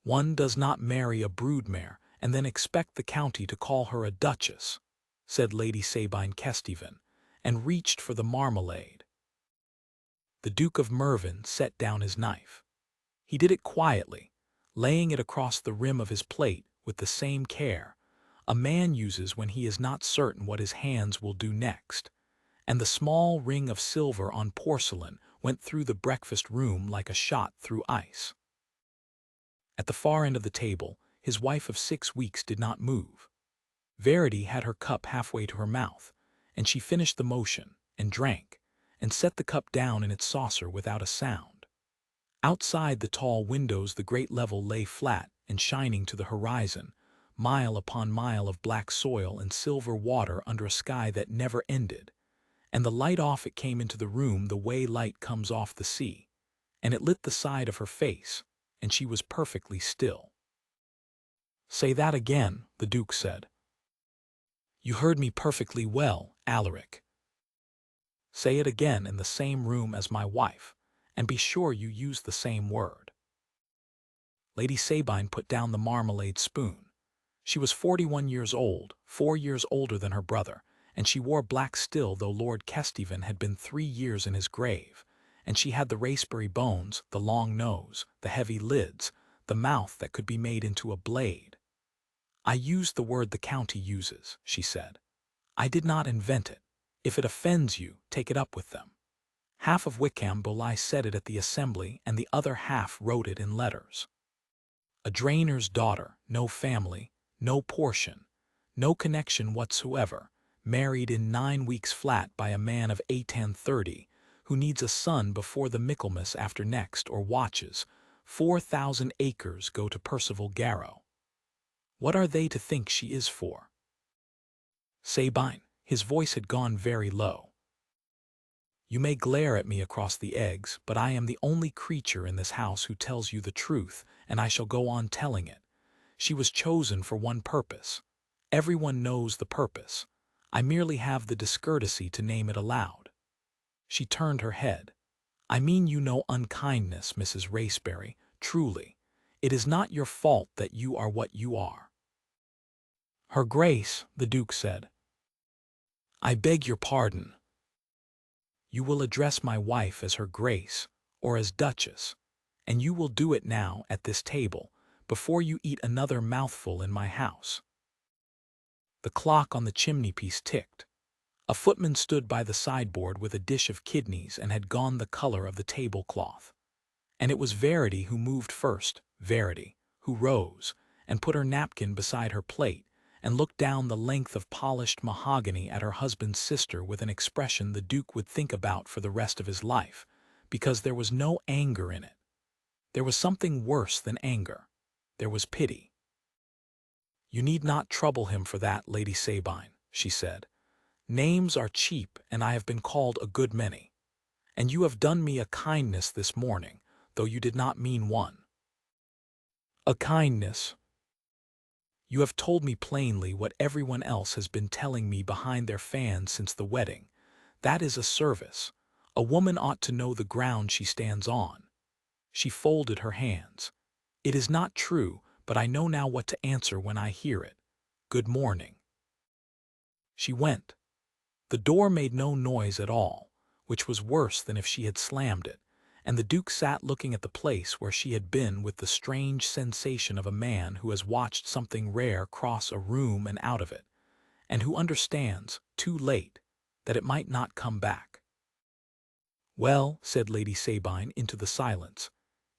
One does not marry a broodmare and then expect the county to call her a duchess, said Lady Sabine Kesteven, and reached for the marmalade. The Duke of Mervyn set down his knife. He did it quietly, laying it across the rim of his plate with the same care a man uses when he is not certain what his hands will do next, and the small ring of silver on porcelain went through the breakfast room like a shot through ice. At the far end of the table, his wife of 6 weeks did not move. Verity had her cup halfway to her mouth, and she finished the motion, and drank, and set the cup down in its saucer without a sound. Outside the tall windows the great level lay flat and shining to the horizon, mile upon mile of black soil and silver water under a sky that never ended, and the light off it came into the room the way light comes off the sea, and it lit the side of her face, and she was perfectly still. "Say that again," the Duke said. "You heard me perfectly well, Alaric. Say it again in the same room as my wife, and be sure you use the same word." Lady Sabine put down the marmalade spoon. She was 41 years old, 4 years older than her brother, and she wore black still though Lord Kesteven had been 3 years in his grave, and she had the raspberry bones, the long nose, the heavy lids, the mouth that could be made into a blade. "I used the word the county uses," she said. "I did not invent it. If it offends you, take it up with them. Half of Wickham Bolai said it at the assembly, and the other half wrote it in letters. A drainer's daughter, no family, no portion, no connection whatsoever, married in 9 weeks flat by a man of 1830, who needs a son before the Michaelmas after next or watches, 4,000 acres go to Percival Garrow. What are they to think she is for?" Sabine, his voice had gone very low. "You may glare at me across the eggs, but I am the only creature in this house who tells you the truth, and I shall go on telling it. She was chosen for one purpose. Everyone knows the purpose. I merely have the discourtesy to name it aloud." She turned her head. "I mean you no unkindness, Mrs. Raceberry, truly. It is not your fault that you are what you are." "Her Grace," the Duke said. "I beg your pardon. You will address my wife as Her Grace, or as Duchess, and you will do it now at this table, before you eat another mouthful in my house." The clock on the chimney-piece ticked. A footman stood by the sideboard with a dish of kidneys and had gone the color of the tablecloth. And it was Verity who moved first, Verity, who rose, and put her napkin beside her plate, and looked down the length of polished mahogany at her husband's sister with an expression the Duke would think about for the rest of his life, because there was no anger in it. There was something worse than anger. There was pity. "You need not trouble him for that, Lady Sabine," she said. "Names are cheap, and I have been called a good many. And you have done me a kindness this morning, though you did not mean one." "A kindness?" "You have told me plainly what everyone else has been telling me behind their fans since the wedding. That is a service. A woman ought to know the ground she stands on." She folded her hands. "It is not true, but I know now what to answer when I hear it. Good morning." She went. The door made no noise at all, which was worse than if she had slammed it, and the Duke sat looking at the place where she had been with the strange sensation of a man who has watched something rare cross a room and out of it, and who understands, too late, that it might not come back. "Well," said Lady Sabine into the silence,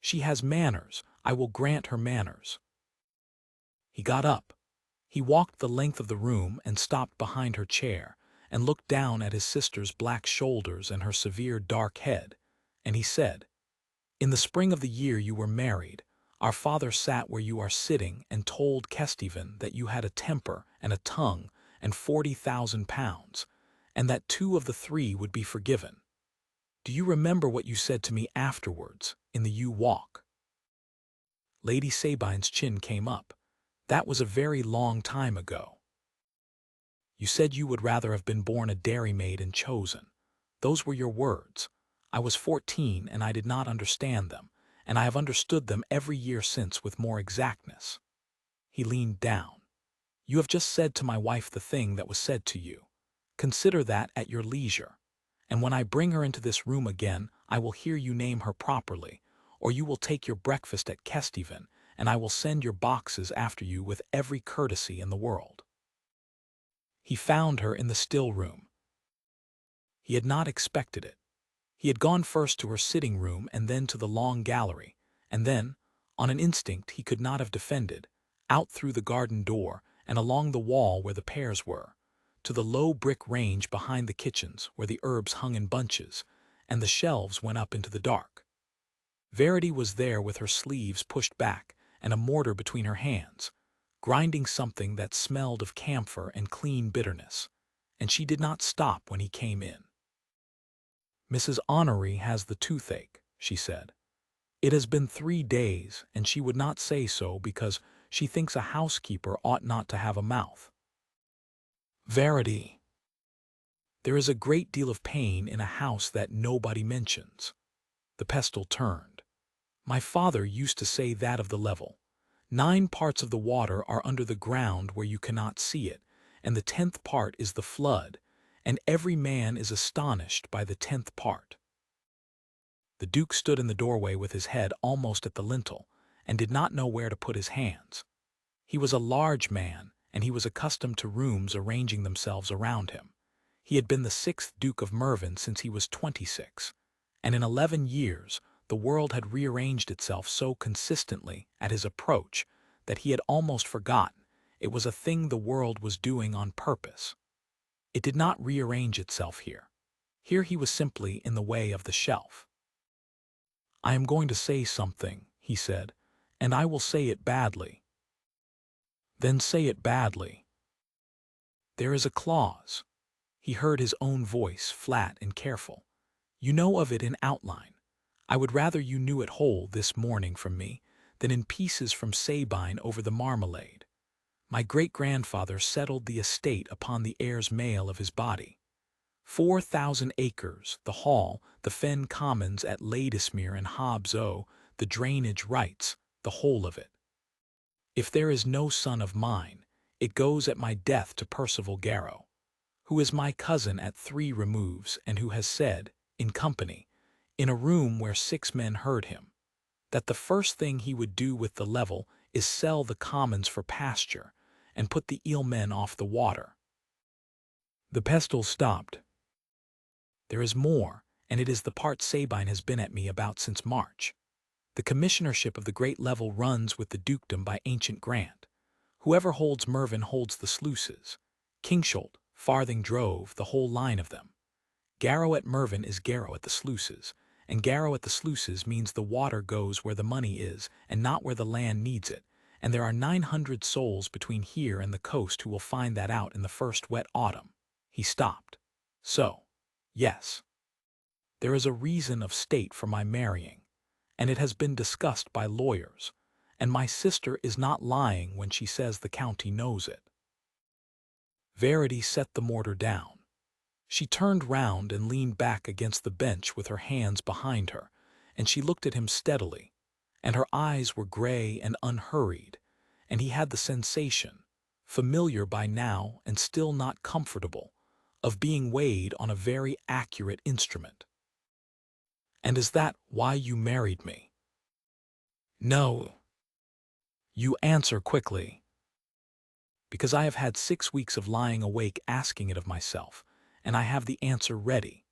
"she has manners. I will grant her manners." He got up. He walked the length of the room and stopped behind her chair, and looked down at his sister's black shoulders and her severe dark head, and he said, "In the spring of the year you were married, our father sat where you are sitting and told Kesteven that you had a temper and a tongue and 40,000 pounds, and that 2 of the 3 would be forgiven. Do you remember what you said to me afterwards, in the yew walk?" Lady Sabine's chin came up. "That was a very long time ago." "You said you would rather have been born a dairymaid and chosen. Those were your words. I was 14 and I did not understand them, and I have understood them every year since with more exactness. He leaned down. You have just said to my wife the thing that was said to you. Consider that at your leisure. And when I bring her into this room again, I will hear you name her properly, or you will take your breakfast at Kesteven, and I will send your boxes after you with every courtesy in the world. He found her in the still room. He had not expected it. He had gone first to her sitting room and then to the long gallery, and then, on an instinct he could not have defended, out through the garden door and along the wall where the pears were, to the low brick range behind the kitchens where the herbs hung in bunches, and the shelves went up into the dark. Verity was there with her sleeves pushed back and a mortar between her hands, grinding something that smelled of camphor and clean bitterness, and she did not stop when he came in. Mrs. Honoré has the toothache, she said. It has been 3 days, and she would not say so because she thinks a housekeeper ought not to have a mouth. Verity. There is a great deal of pain in a house that nobody mentions. The pestle turned. My father used to say that of the level. 9 parts of the water are under the ground where you cannot see it, and the 10th part is the flood, and every man is astonished by the 10th part. The Duke stood in the doorway with his head almost at the lintel, and did not know where to put his hands. He was a large man, and he was accustomed to rooms arranging themselves around him. He had been the 6th Duke of Mervyn since he was 26, and in 11 years the world had rearranged itself so consistently at his approach that he had almost forgotten it was a thing the world was doing on purpose. It did not rearrange itself here. Here he was simply in the way of the shelf. I am going to say something, he said, and I will say it badly. Then say it badly. There is a clause. He heard his own voice, flat and careful. You know of it in outline. I would rather you knew it whole this morning from me than in pieces from Sabine over the marmalade. My great-grandfather settled the estate upon the heirs male of his body. 4,000 acres, the hall, the fen commons at Ladysmere and Hobbs O, the drainage rights, the whole of it. If there is no son of mine, it goes at my death to Percival Garrow, who is my cousin at 3 removes and who has said, in company, in a room where 6 men heard him, that the first thing he would do with the level is sell the commons for pasture and put the eelmen off the water. The pestle stopped. There is more, and it is the part Sabine has been at me about since March. The commissionership of the great level runs with the dukedom by ancient grant. Whoever holds Mervyn holds the sluices. Kingsholt, Farthing Drove, the whole line of them. Garrow at Mervyn is Garrow at the sluices, and Garrow at the sluices means the water goes where the money is and not where the land needs it, and there are 900 souls between here and the coast who will find that out in the first wet autumn. He stopped. So, yes, there is a reason of state for my marrying, and it has been discussed by lawyers, and my sister is not lying when she says the county knows it. Verity set the mortar down. She turned round and leaned back against the bench with her hands behind her, and she looked at him steadily, and her eyes were gray and unhurried, and he had the sensation, familiar by now and still not comfortable, of being weighed on a very accurate instrument. And is that why you married me? No. You answer quickly. Because I have had 6 weeks of lying awake asking it of myself, and I have the answer ready.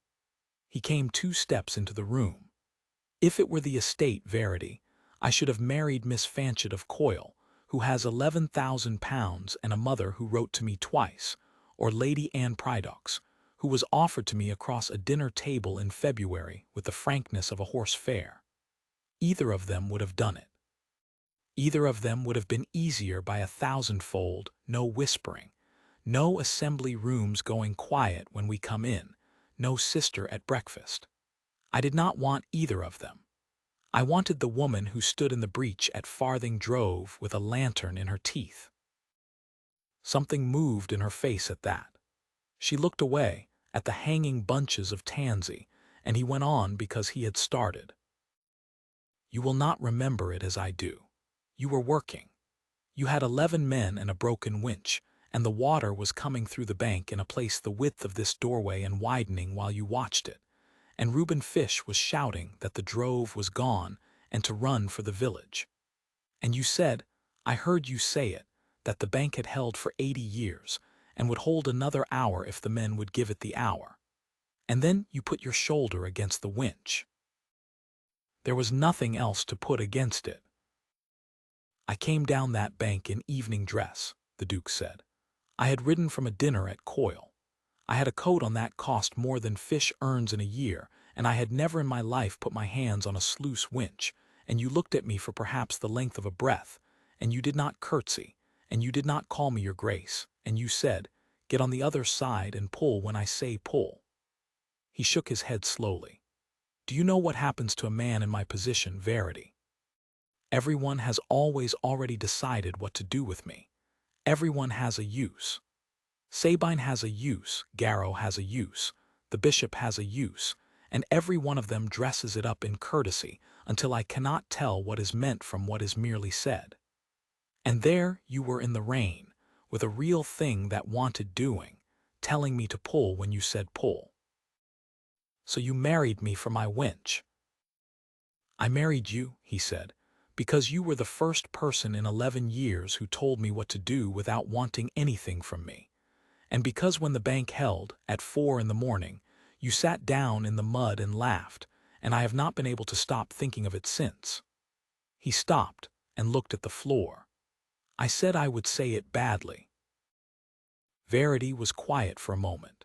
He came 2 steps into the room. If it were the estate, Verity, I should have married Miss Fanshawe of Coyle, who has £11,000 and a mother who wrote to me twice, or Lady Anne Prydox, who was offered to me across a dinner table in February with the frankness of a horse fair. Either of them would have done it. Either of them would have been easier by 1,000-fold, no whispering, no assembly rooms going quiet when we come in, no sister at breakfast. I did not want either of them. I wanted the woman who stood in the breach at Farthing Drove with a lantern in her teeth. Something moved in her face at that. She looked away, at the hanging bunches of tansy, and he went on because he had started. You will not remember it as I do. You were working. You had 11 men and a broken winch, and the water was coming through the bank in a place the width of this doorway and widening while you watched it. And Reuben Fish was shouting that the drove was gone and to run for the village. And you said, I heard you say it, that the bank had held for 80 years and would hold another hour if the men would give it the hour. And then you put your shoulder against the winch. There was nothing else to put against it. I came down that bank in evening dress, the Duke said. I had ridden from a dinner at Coyle. I had a coat on that cost more than Fish earns in a year, and I had never in my life put my hands on a sluice winch, and you looked at me for perhaps the length of a breath, and you did not curtsy, and you did not call me your grace, and you said, get on the other side and pull when I say pull. He shook his head slowly. Do you know what happens to a man in my position, Verity? Everyone has always already decided what to do with me. Everyone has a use. Sabine has a use, Garrow has a use, the bishop has a use, and every one of them dresses it up in courtesy until I cannot tell what is meant from what is merely said. And there you were in the rain, with a real thing that wanted doing, telling me to pull when you said pull. So you married me for my winch. I married you, he said, because you were the first person in 11 years who told me what to do without wanting anything from me. And because when the bank held, at 4 in the morning, you sat down in the mud and laughed, and I have not been able to stop thinking of it since. He stopped and looked at the floor. I said I would say it badly. Verity was quiet for a moment.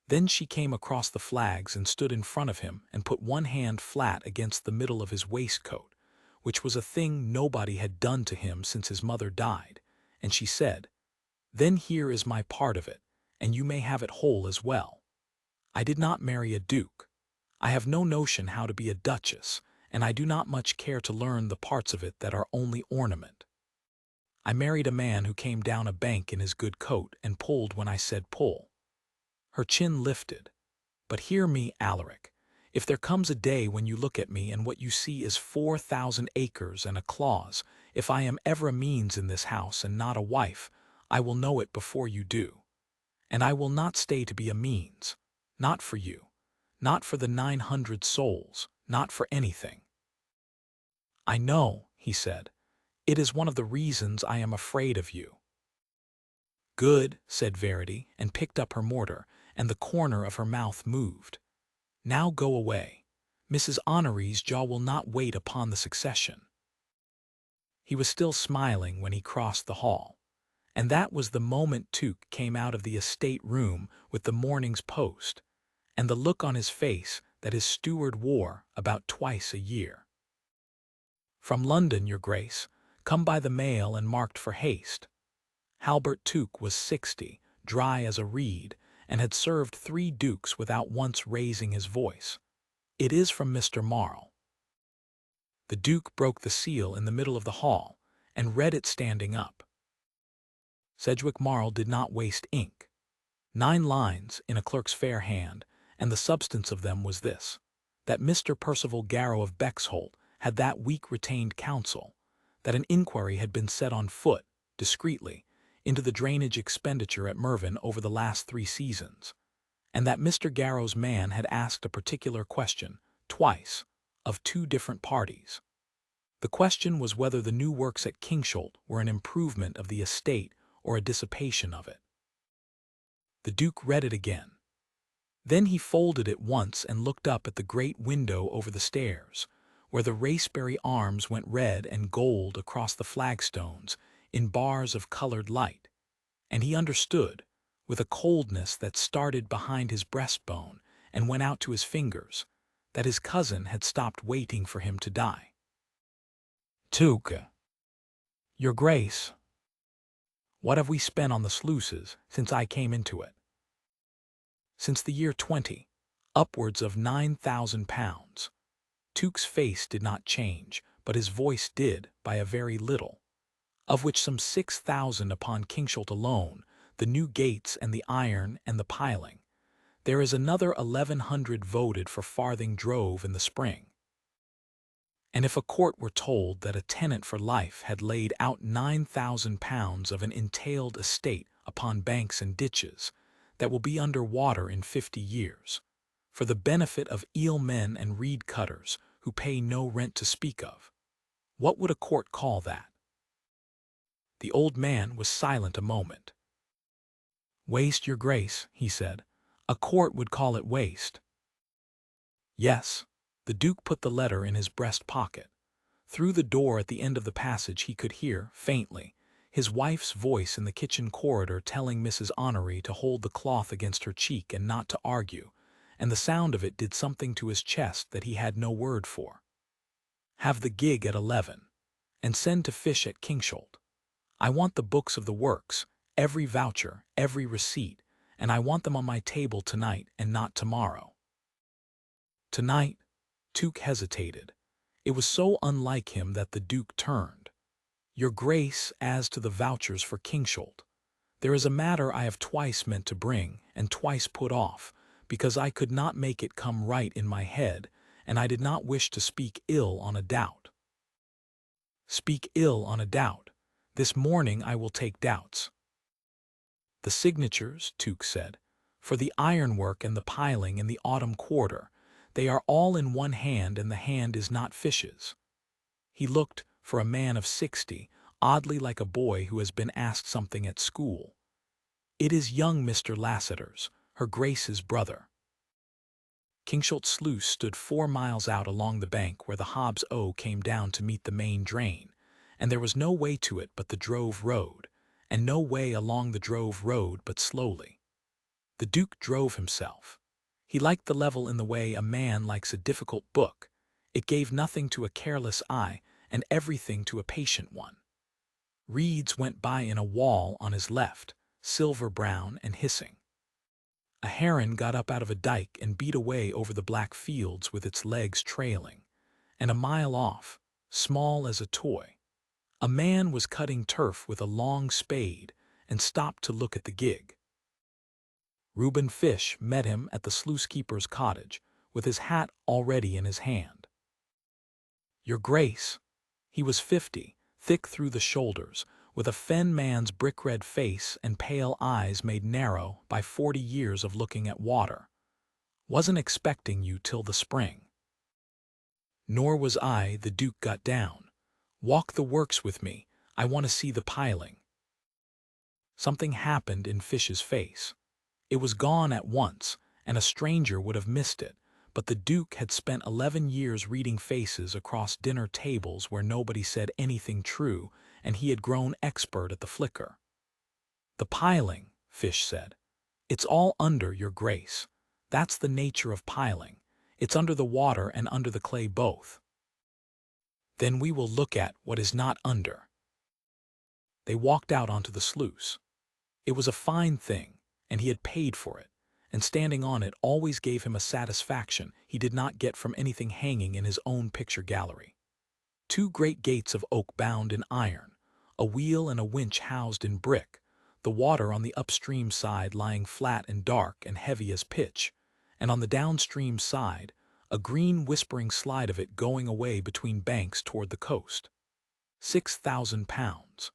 Then she came across the flags and stood in front of him and put one hand flat against the middle of his waistcoat, which was a thing nobody had done to him since his mother died, and she said, Then here is my part of it, and you may have it whole as well. I did not marry a duke. I have no notion how to be a duchess, and I do not much care to learn the parts of it that are only ornament. I married a man who came down a bank in his good coat and pulled when I said pull. Her chin lifted. But hear me, Alaric. If there comes a day when you look at me and what you see is 4,000 acres and a clause, if I am ever a means in this house and not a wife, I will know it before you do. And I will not stay to be a means. Not for you. Not for the 900 souls. Not for anything. I know, he said. It is one of the reasons I am afraid of you. Good, said Verity, and picked up her mortar, and the corner of her mouth moved. Now go away. Mrs. Honoree's jaw will not wait upon the succession. He was still smiling when he crossed the hall, and that was the moment Tuke came out of the estate room with the morning's post, and the look on his face that his steward wore about twice a year. From London, your grace, come by the mail and marked for haste. Halbert Tuke was 60, dry as a reed, and had served 3 dukes without once raising his voice. It is from Mr. Marl. The Duke broke the seal in the middle of the hall, and read it standing up. Sedgwick Marl did not waste ink. 9 lines in a clerk's fair hand, and the substance of them was this, that Mr. Percival Garrow of Bexholt had that week retained counsel, that an inquiry had been set on foot, discreetly, into the drainage expenditure at Mervyn over the last 3 seasons, and that Mr. Garrow's man had asked a particular question, twice, of 2 different parties. The question was whether the new works at Kingsholt were an improvement of the estate or a dissipation of it. The Duke read it again. Then he folded it once and looked up at the great window over the stairs, where the raceberry arms went red and gold across the flagstones in bars of colored light, and he understood, with a coldness that started behind his breastbone and went out to his fingers, that his cousin had stopped waiting for him to die. Tuke, your grace, what have we spent on the sluices since I came into it? Since the year 20, upwards of £9,000. Tuke's face did not change, but his voice did by a very little, of which some 6,000 upon Kingsholt alone, the new gates and the iron and the piling. There is another 1,100 voted for Farthing Drove in the spring. And if a court were told that a tenant for life had laid out £9,000 of an entailed estate upon banks and ditches that will be under water in 50 years, for the benefit of eelmen and reed cutters who pay no rent to speak of, what would a court call that? The old man was silent a moment. "Waste, your grace," he said. "A court would call it waste." Yes. The Duke put the letter in his breast pocket. Through the door at the end of the passage he could hear, faintly, his wife's voice in the kitchen corridor telling Mrs. Honoré to hold the cloth against her cheek and not to argue, and the sound of it did something to his chest that he had no word for. "Have the gig at 11, and send to Fish at Kingsholt. I want the books of the works, every voucher, every receipt, and I want them on my table tonight and not tomorrow." Tonight? Tuke hesitated. It was so unlike him that the Duke turned. "Your Grace, as to the vouchers for Kingsholt, there is a matter I have twice meant to bring, and twice put off, because I could not make it come right in my head, and I did not wish to speak ill on a doubt." "Speak ill on a doubt. This morning I will take doubts." "The signatures," Tuke said, "for the ironwork and the piling in the autumn quarter, they are all in one hand, and the hand is not Fish's." He looked, for a man of 60, oddly like a boy who has been asked something at school. "It is young Mr. Lassiter's, her Grace's brother." Kingsholt Sluice stood 4 miles out along the bank where the Hobbs O came down to meet the main drain, and there was no way to it but the drove road, and no way along the drove road but slowly. The Duke drove himself. He liked the level in the way a man likes a difficult book. It gave nothing to a careless eye and everything to a patient one. Reeds went by in a wall on his left, silver-brown and hissing. A heron got up out of a dike and beat away over the black fields with its legs trailing, and a mile off, small as a toy, a man was cutting turf with a long spade and stopped to look at the gig. Reuben Fish met him at the sluice-keeper's cottage, with his hat already in his hand. "Your Grace." He was 50, thick through the shoulders, with a fen man's brick-red face and pale eyes made narrow by 40 years of looking at water. "Wasn't expecting you till the spring." "Nor was I." The Duke got down. "Walk the works with me. I want to see the piling." Something happened in Fish's face. It was gone at once, and a stranger would have missed it, but the Duke had spent 11 years reading faces across dinner tables where nobody said anything true, and he had grown expert at the flicker. "The piling," Fish said. "It's all under, your Grace. That's the nature of piling. It's under the water and under the clay both." "Then we will look at what is not under." They walked out onto the sluice. It was a fine thing, and he had paid for it, and standing on it always gave him a satisfaction he did not get from anything hanging in his own picture gallery. 2 great gates of oak bound in iron, a wheel and a winch housed in brick, the water on the upstream side lying flat and dark and heavy as pitch, and on the downstream side, a green whispering slide of it going away between banks toward the coast. £6,000.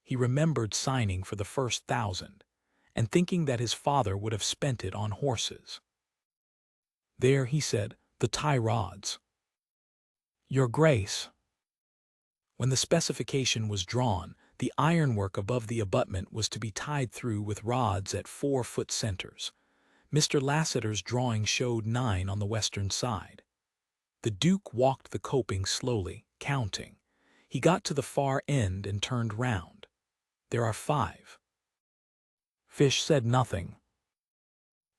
He remembered signing for the first 1,000, and thinking that his father would have spent it on horses. "There," he said, "the tie rods." "Your Grace." When the specification was drawn, the ironwork above the abutment was to be tied through with rods at 4-foot centers. Mr. Lassiter's drawing showed 9 on the western side. The Duke walked the coping slowly, counting. He got to the far end and turned round. "There are 5. Fish said nothing.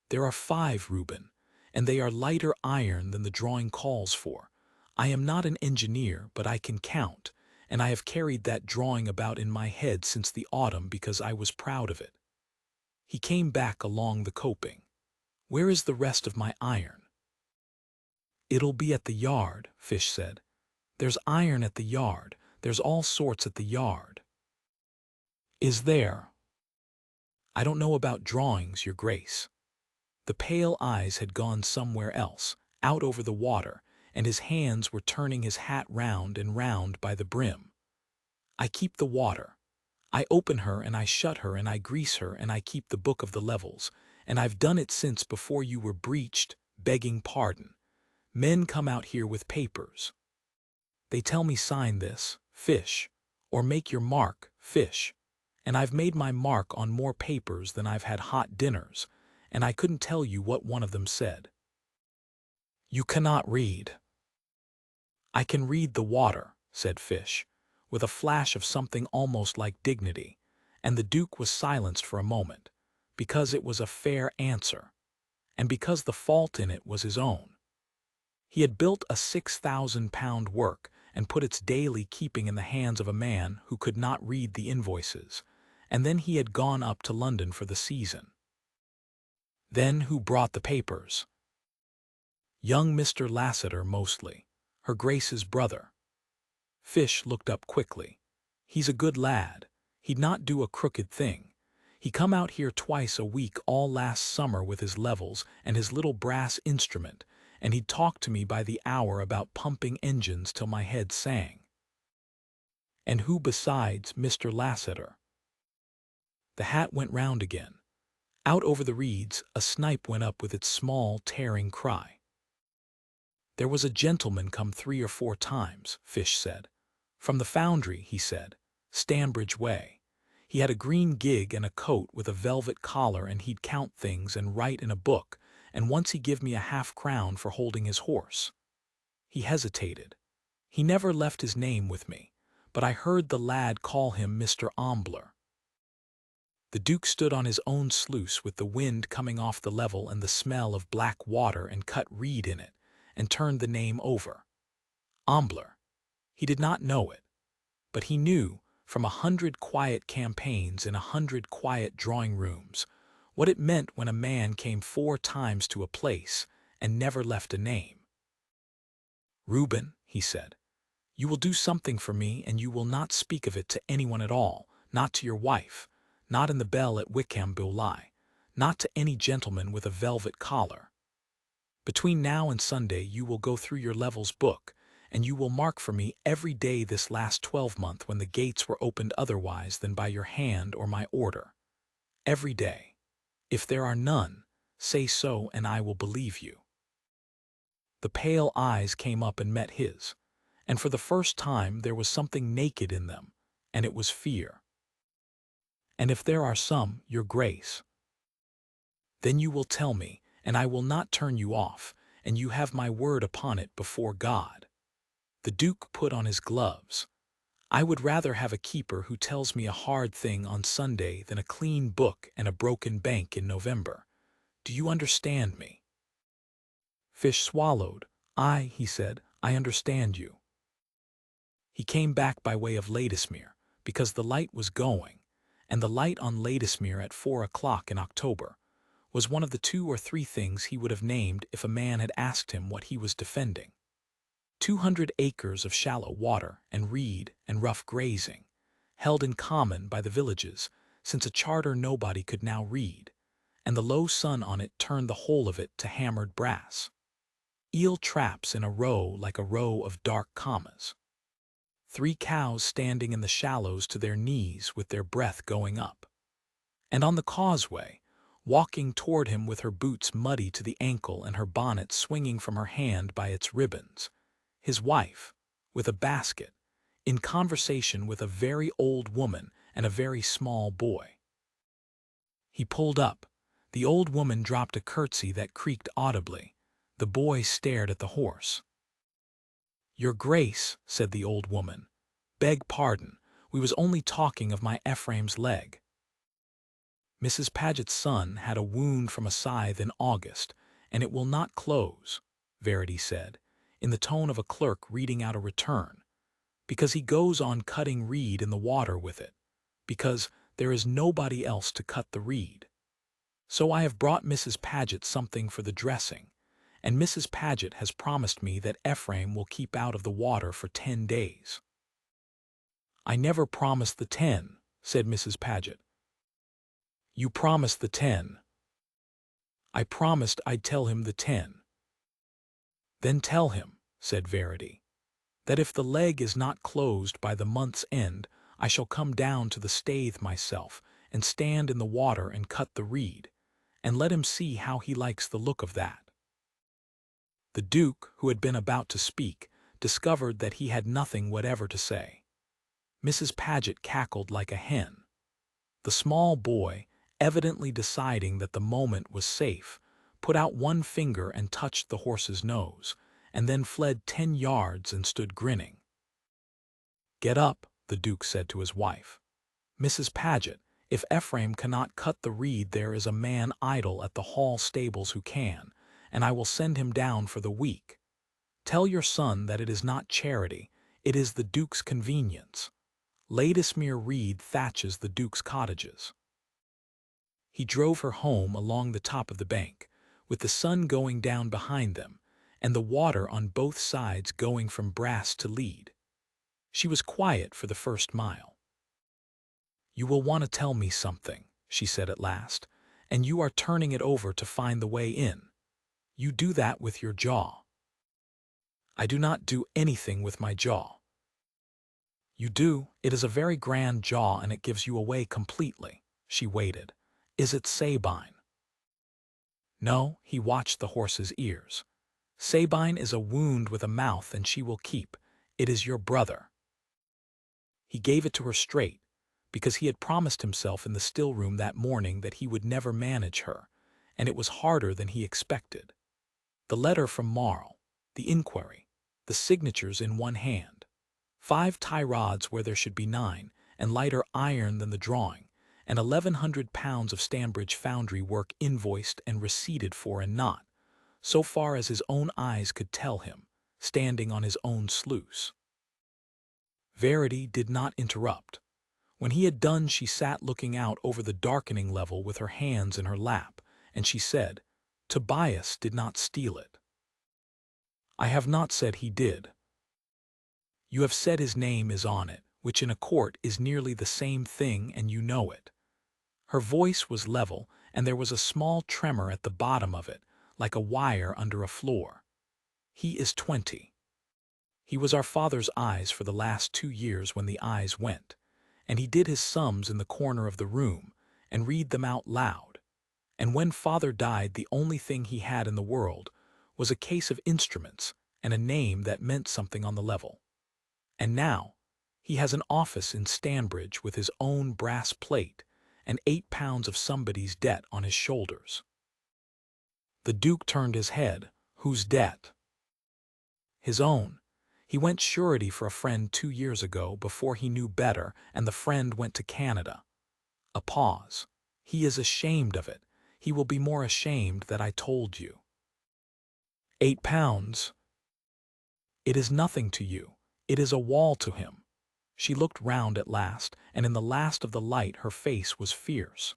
"There are 5, Reuben, and they are lighter iron than the drawing calls for. I am not an engineer, but I can count, and I have carried that drawing about in my head since the autumn because I was proud of it." He came back along the coping. "Where is the rest of my iron?" "It'll be at the yard," Fish said. "There's iron at the yard. There's all sorts at the yard." "Is there?" "I don't know about drawings, your Grace." The pale eyes had gone somewhere else, out over the water, and his hands were turning his hat round and round by the brim. "I keep the water. I open her and I shut her and I grease her and I keep the book of the levels, and I've done it since before you were breeched, begging pardon. Men come out here with papers. They tell me sign this, fish, or make your mark, fish, and I've made my mark on more papers than I've had hot dinners, and I couldn't tell you what one of them said." "You cannot read." "I can read the water," said Fish, with a flash of something almost like dignity, and the Duke was silenced for a moment, because it was a fair answer, and because the fault in it was his own. He had built a £6,000 work and put its daily keeping in the hands of a man who could not read the invoices, and then he had gone up to London for the season. Then who brought the papers? Young Mr. Lassiter mostly, her Grace's brother. Fish looked up quickly. "He's a good lad. He'd not do a crooked thing. He come out here twice a week all last summer with his levels and his little brass instrument, and he'd talk to me by the hour about pumping engines till my head sang." "And who besides Mr. Lassiter?" The hat went round again. Out over the reeds a snipe went up with its small, tearing cry. "There was a gentleman come 3 or 4 times," Fish said. "From the foundry," he said, "Stanbridge way. He had a green gig and a coat with a velvet collar, and he'd count things and write in a book, and once he give me a half-crown for holding his horse." He hesitated. "He never left his name with me, but I heard the lad call him Mr. Ambler." The Duke stood on his own sluice with the wind coming off the level and the smell of black water and cut reed in it, and turned the name over. Ambler. He did not know it, but he knew, from 100 quiet campaigns in 100 quiet drawing-rooms, what it meant when a man came 4 times to a place and never left a name. "Reuben," he said, "you will do something for me, and you will not speak of it to anyone at all, not to your wife, not in the bell at Wickham Beaulieu, not to any gentleman with a velvet collar. Between now and Sunday you will go through your levels book, and you will mark for me every day this last 12-month when the gates were opened otherwise than by your hand or my order. Every day. If there are none, say so and I will believe you." The pale eyes came up and met his, and for the first time there was something naked in them, and it was fear. "And if there are some, your Grace, then you will tell me, and I will not turn you off, and you have my word upon it before God." The Duke put on his gloves. "I would rather have a keeper who tells me a hard thing on Sunday than a clean book and a broken bank in November. Do you understand me?" Fish swallowed. "Aye," he said, "I understand you." He came back by way of Ladysmere, because the light was going, and the light on Ladysmere at 4 o'clock in October was one of the 2 or 3 things he would have named if a man had asked him what he was defending. 200 acres of shallow water and reed and rough grazing, held in common by the villages, since a charter nobody could now read, and the low sun on it turned the whole of it to hammered brass. Eel traps in a row like a row of dark commas. 3 cows standing in the shallows to their knees with their breath going up. And on the causeway, walking toward him with her boots muddy to the ankle and her bonnet swinging from her hand by its ribbons, his wife, with a basket, in conversation with a very old woman and a very small boy. He pulled up. The old woman dropped a curtsy that creaked audibly. The boy stared at the horse. "Your Grace," said the old woman, "beg pardon, we was only talking of my Ephraim's leg." "Mrs. Paget's son had a wound from a scythe in August, and it will not close," Verity said, in the tone of a clerk reading out a return, "because he goes on cutting reed in the water with it, because there is nobody else to cut the reed. So I have brought Mrs. Paget something for the dressing, and Mrs. Paget has promised me that Ephraim will keep out of the water for 10 days. "I never promised the 10, said Mrs. Paget. "You promised the 10. "I promised I'd tell him the 10. "Then tell him. said Verity, "that if the leg is not closed by the month's end, I shall come down to the stave myself, and stand in the water and cut the reed, and let him see how he likes the look of that." The Duke, who had been about to speak, discovered that he had nothing whatever to say. Mrs. Paget cackled like a hen. The small boy, evidently deciding that the moment was safe, put out one finger and touched the horse's nose, and then fled 10 yards and stood grinning. "Get up," the Duke said to his wife. "Mrs. Paget, if Ephraim cannot cut the reed, there is a man idle at the Hall stables who can, and I will send him down for the week. Tell your son that it is not charity, it is the Duke's convenience. Ladysmere Reed thatches the Duke's cottages." He drove her home along the top of the bank, with the sun going down behind them, and the water on both sides going from brass to lead. She was quiet for the first mile. "You will want to tell me something," she said at last, "and you are turning it over to find the way in. You do that with your jaw." "I do not do anything with my jaw." "You do. It is a very grand jaw, and it gives you away completely." She waited. "Is it Sabine?" No, he watched the horse's ears. "Sabine is a wound with a mouth, and she will keep. It is your brother." He gave it to her straight, because he had promised himself in the still-room that morning that he would never manage her, and it was harder than he expected. The letter from Marl, the inquiry, the signatures in one hand, 5 tie rods where there should be 9, and lighter iron than the drawing, and 1,100 pounds of Stanbridge foundry work invoiced and receipted for, and not, so far as his own eyes could tell him, standing on his own sluice. Verity did not interrupt. When he had done, she sat looking out over the darkening level with her hands in her lap, and she said, "Tobias did not steal it." "I have not said he did." "You have said his name is on it, which in a court is nearly the same thing, and you know it." Her voice was level, and there was a small tremor at the bottom of it, like a wire under a floor. "He is 20. He was our father's eyes for the last 2 years when the eyes went, and he did his sums in the corner of the room, and read them out loud. And when father died, the only thing he had in the world was a case of instruments and a name that meant something on the level. And now he has an office in Stanbridge with his own brass plate and 8 pounds of somebody's debt on his shoulders." The Duke turned his head. "Whose debt?" "His own. He went surety for a friend 2 years ago, before he knew better, and the friend went to Canada." A pause. "He is ashamed of it. He will be more ashamed that I told you." £8. "It is nothing to you. It is a wall to him." She looked round at last, and in the last of the light her face was fierce.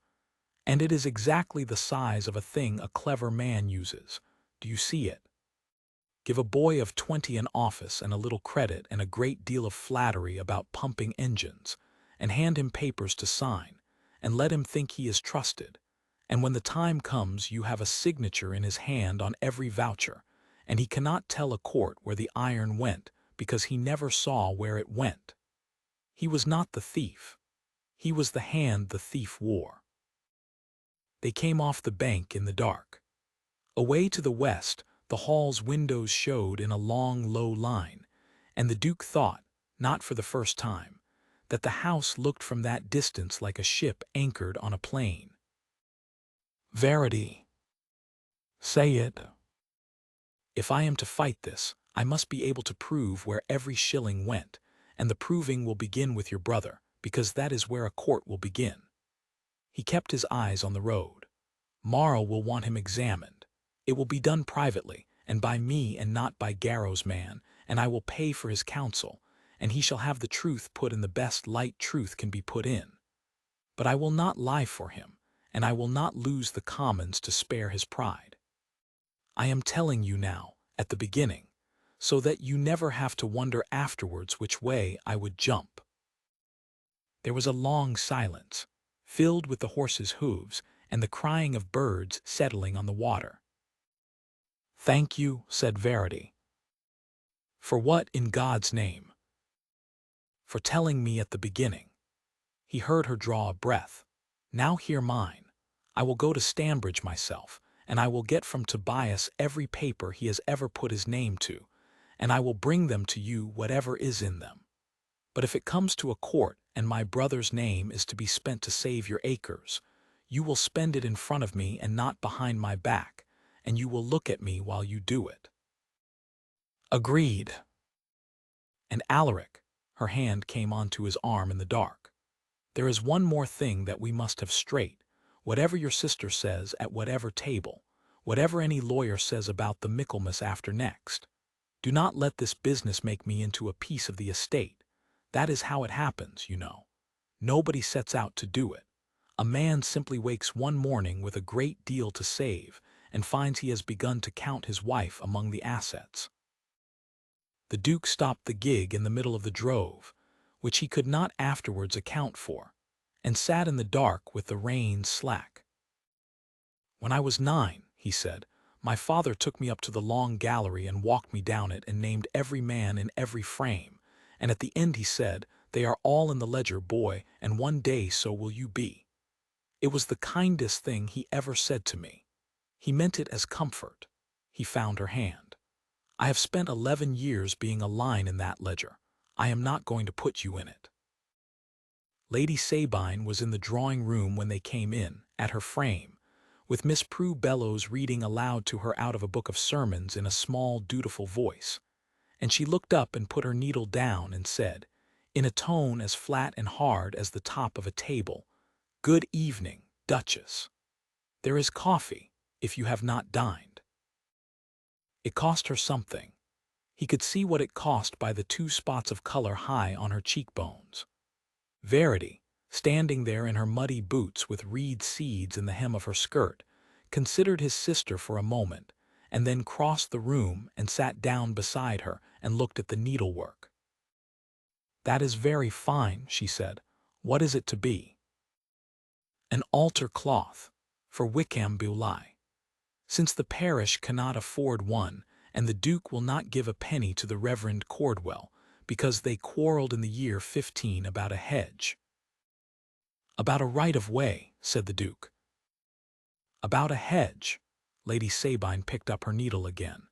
"And it is exactly the size of a thing a clever man uses. Do you see it? Give a boy of 20 an office and a little credit and a great deal of flattery about pumping engines, and hand him papers to sign, and let him think he is trusted, and when the time comes you have a signature in his hand on every voucher, and he cannot tell a court where the iron went because he never saw where it went. He was not the thief. He was the hand the thief wore." They came off the bank in the dark. Away to the west, the hall's windows showed in a long, low line, and the Duke thought, not for the first time, that the house looked from that distance like a ship anchored on a plain. "Verity, say it. If I am to fight this, I must be able to prove where every shilling went, and the proving will begin with your brother, because that is where a court will begin." He kept his eyes on the road. "Marl will want him examined. It will be done privately, and by me and not by Garrow's man, and I will pay for his counsel, and he shall have the truth put in the best light truth can be put in. But I will not lie for him, and I will not lose the Commons to spare his pride. I am telling you now, at the beginning, so that you never have to wonder afterwards which way I would jump." There was a long silence, filled with the horse's hooves and the crying of birds settling on the water. "Thank you," said Verity. For what in God's name? For telling me at the beginning. He heard her draw a breath. Now hear mine. I will go to Stanbridge myself, and I will get from Tobias every paper he has ever put his name to, and I will bring them to you whatever is in them. But if it comes to a court and my brother's name is to be spent to save your acres, you will spend it in front of me and not behind my back, and you will look at me while you do it. Agreed. And Alaric, her hand came onto his arm in the dark. There is one more thing that we must have straight. Whatever your sister says at whatever table, whatever any lawyer says about the Michaelmas after next, do not let this business make me into a piece of the estate. That is how it happens, you know. Nobody sets out to do it. A man simply wakes one morning with a great deal to save and finds he has begun to count his wife among the assets. The Duke stopped the gig in the middle of the drove, which he could not afterwards account for, and sat in the dark with the reins slack. When I was 9, he said, my father took me up to the long gallery and walked me down it and named every man in every frame, and at the end he said, they are all in the ledger, boy, and one day so will you be. It was the kindest thing he ever said to me. He meant it as comfort. He found her hand. I have spent 11 years being a line in that ledger. I am not going to put you in it. Lady Sabine was in the drawing-room when they came in, at her frame, with Miss Prue Bellows reading aloud to her out of a book of sermons in a small, dutiful voice, and she looked up and put her needle down and said, in a tone as flat and hard as the top of a table, "Good evening, Duchess. There is coffee, if you have not dined." It cost her something. He could see what it cost by the 2 spots of color high on her cheekbones. Verity, standing there in her muddy boots with reed seeds in the hem of her skirt, considered his sister for a moment, and then crossed the room and sat down beside her and looked at the needlework. "That is very fine," she said. "What is it to be?" "An altar cloth, for Wickham Beaulieu. Since the parish cannot afford one, and the Duke will not give a penny to the Reverend Cordwell, because they quarreled in the year 15 about a hedge." "About a right-of-way," said the Duke. "About a hedge." Lady Sabine picked up her needle again.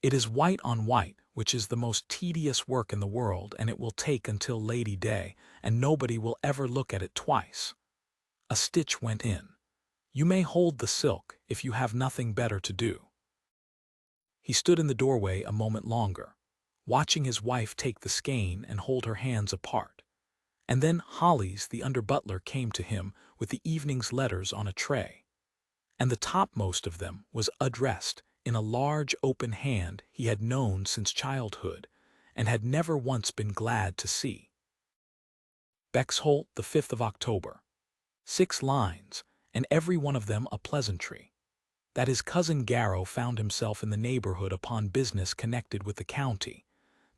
"It is white on white, which is the most tedious work in the world, and it will take until Lady Day, and nobody will ever look at it twice." A stitch went in. "You may hold the silk, if you have nothing better to do." He stood in the doorway a moment longer, watching his wife take the skein and hold her hands apart. And then Hollies, the under-butler, came to him with the evening's letters on a tray. And the topmost of them was addressed in a large open hand he had known since childhood, and had never once been glad to see. Bexholt, the 5th of October. 6 lines, and every one of them a pleasantry. That his cousin Garrow found himself in the neighborhood upon business connected with the county,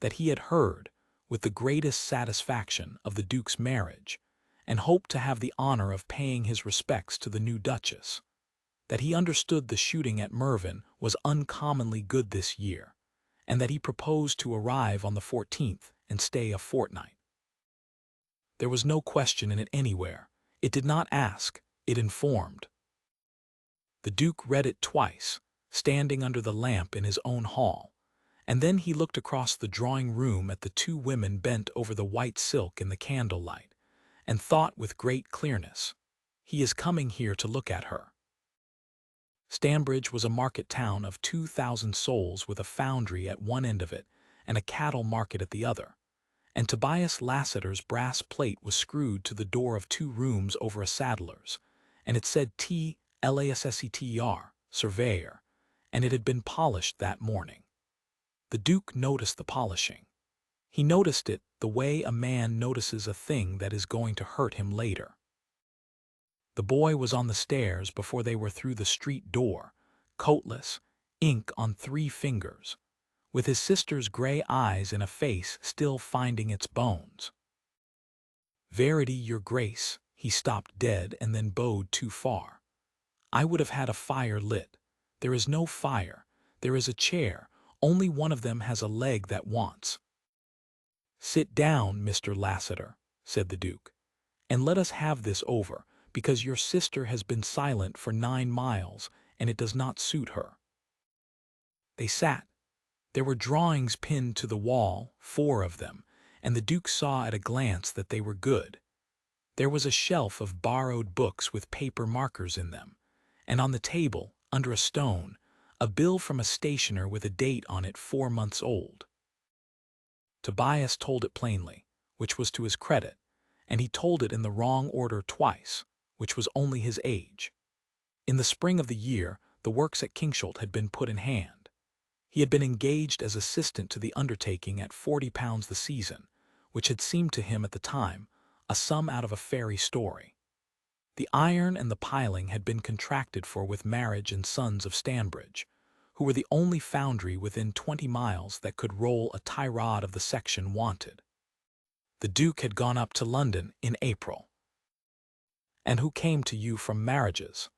that he had heard, with the greatest satisfaction, of the Duke's marriage, and hoped to have the honor of paying his respects to the new Duchess, that he understood the shooting at Mervyn was uncommonly good this year, and that he proposed to arrive on the 14th and stay a fortnight. There was no question in it anywhere. It did not ask, it informed. The Duke read it twice, standing under the lamp in his own hall, and then he looked across the drawing-room at the 2 women bent over the white silk in the candlelight, and thought with great clearness, "He is coming here to look at her." Stanbridge was a market town of 2,000 souls with a foundry at one end of it and a cattle market at the other, and Tobias Lassiter's brass plate was screwed to the door of 2 rooms over a saddler's, and it said T-Lassctr, surveyor, and it had been polished that morning. The Duke noticed the polishing. He noticed it the way a man notices a thing that is going to hurt him later. The boy was on the stairs before they were through the street door, coatless, ink on 3 fingers, with his sister's gray eyes in a face still finding its bones. "Verity, your grace," he stopped dead and then bowed too far. "I would have had a fire lit. There is no fire. There is a chair, Only one of them has a leg that wants. "Sit down, Mr. Lassiter," said the Duke, "and let us have this over, because your sister has been silent for 9 miles, and it does not suit her." They sat. There were drawings pinned to the wall, 4 of them, and the Duke saw at a glance that they were good. There was a shelf of borrowed books with paper markers in them, and on the table, under a stone, a bill from a stationer with a date on it 4 months old. Tobias told it plainly, which was to his credit, and he told it in the wrong order twice, which was only his age. In the spring of the year, the works at Kingsholt had been put in hand. He had been engaged as assistant to the undertaking at £40 the season, which had seemed to him at the time a sum out of a fairy story. The iron and the piling had been contracted for with Marriage and Sons of Stanbridge, who were the only foundry within 20 miles that could roll a tie rod of the section wanted. The Duke had gone up to London in April. "And who came to you from Marriages?"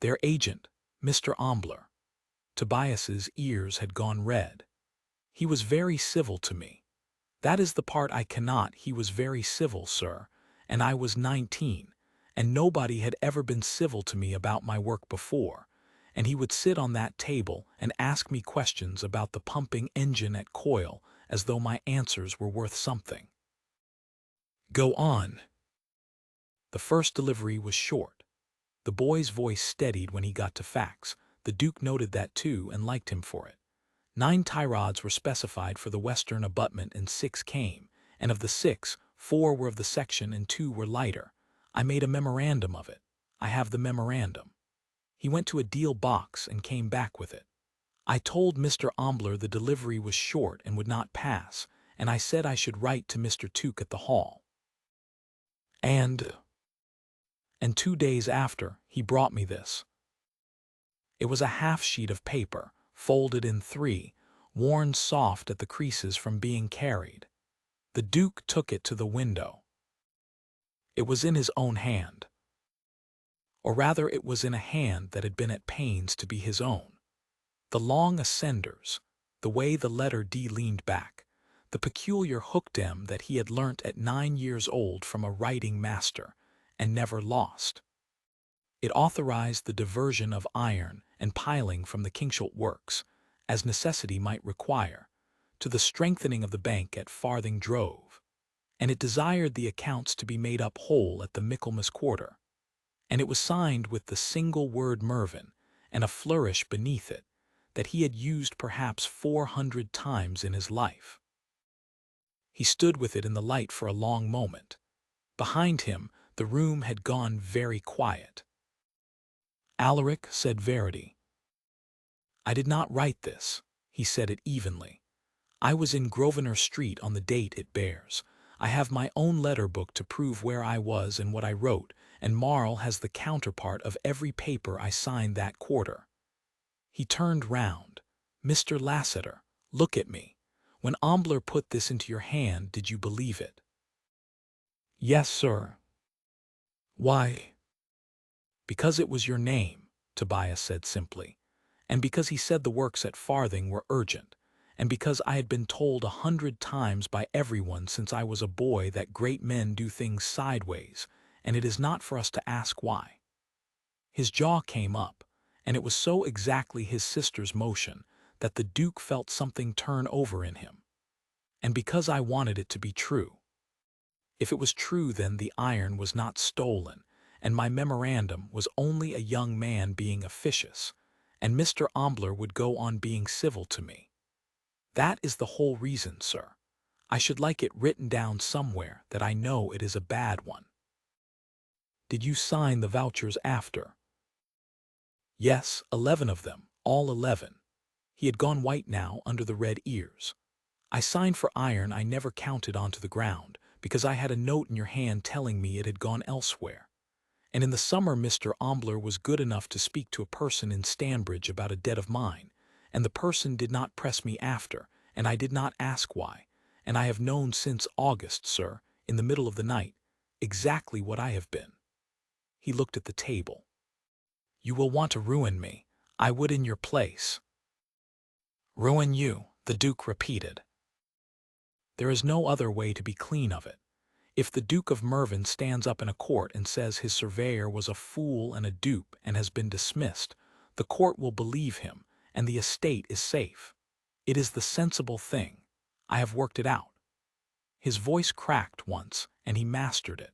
"Their agent, Mr. Ambler." Tobias's ears had gone red. "He was very civil to me. That is the part I cannot. He was very civil, sir, and I was 19, and nobody had ever been civil to me about my work before, and he would sit on that table and ask me questions about the pumping engine at Coyle as though my answers were worth something." "Go on." "The first delivery was short. The boy's voice steadied when he got to facts. The Duke noted that too and liked him for it. 9 tie rods were specified for the western abutment and 6 came, and of the 6, 4 were of the section and 2 were lighter. I made a memorandum of it. I have the memorandum." He went to a deal box and came back with it. "I told Mr. Ambler the delivery was short and would not pass, and I said I should write to Mr. Tuke at the hall. And 2 days after, he brought me this." It was a half sheet of paper, folded in 3, worn soft at the creases from being carried. The Duke took it to the window. It was in his own hand. Or rather, it was in a hand that had been at pains to be his own. The long ascenders, the way the letter D leaned back, the peculiar hooked M that he had learnt at 9 years old from a writing master, and never lost. It authorized the diversion of iron and piling from the Kingsholt works, as necessity might require, to the strengthening of the bank at Farthing Drove, and it desired the accounts to be made up whole at the Michaelmas quarter, and it was signed with the single word Mervyn and a flourish beneath it that he had used perhaps 400 times in his life. He stood with it in the light for a long moment. Behind him, the room had gone very quiet. Alaric said Verity. "I did not write this." He said it evenly. "I was in Grosvenor Street on the date it bears. I have my own letter book to prove where I was and what I wrote, and Marl has the counterpart of every paper I signed that quarter." He turned round. "Mr. Lassiter, look at me. When Ambler put this into your hand, did you believe it?" "Yes, sir." "Why?" "Because it was your name," Tobias said simply, "and because he said the works at Farthing were urgent, and because I had been told 100 times by everyone since I was a boy that great men do things sideways, and it is not for us to ask why." His jaw came up, and it was so exactly his sister's motion that the Duke felt something turn over in him. "And because I wanted it to be true. If it was true, then the iron was not stolen, and my memorandum was only a young man being officious, and Mr. Ambler would go on being civil to me. That is the whole reason, sir. I should like it written down somewhere that I know it is a bad one." "Did you sign the vouchers after?" "Yes, 11 of them, all 11. He had gone white now under the red ears. "I signed for iron I never counted onto the ground, because I had a note in your hand telling me it had gone elsewhere. And in the summer Mr. Ambler was good enough to speak to a person in Stanbridge about a debt of mine, and the person did not press me after, and I did not ask why, and I have known since August, sir, in the middle of the night, exactly what I have been." He looked at the table. "You will want to ruin me. I would in your place." Ruin you, the Duke repeated. There is no other way to be clean of it. If the Duke of Mervyn stands up in a court and says his surveyor was a fool and a dupe and has been dismissed, the court will believe him, and the estate is safe. It is the sensible thing. I have worked it out. His voice cracked once, and he mastered it.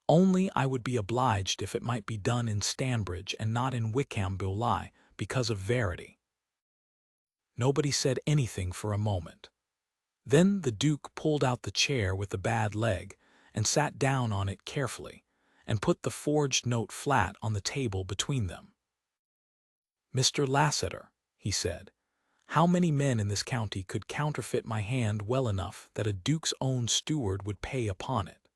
Only I would be obliged if it might be done in Stanbridge and not in Wickham-Beaulieu, because of Verity. Nobody said anything for a moment. Then the Duke pulled out the chair with the bad leg and sat down on it carefully, and put the forged note flat on the table between them. "Mr. Lassiter," he said, "how many men in this county could counterfeit my hand well enough that a duke's own steward would pay upon it?"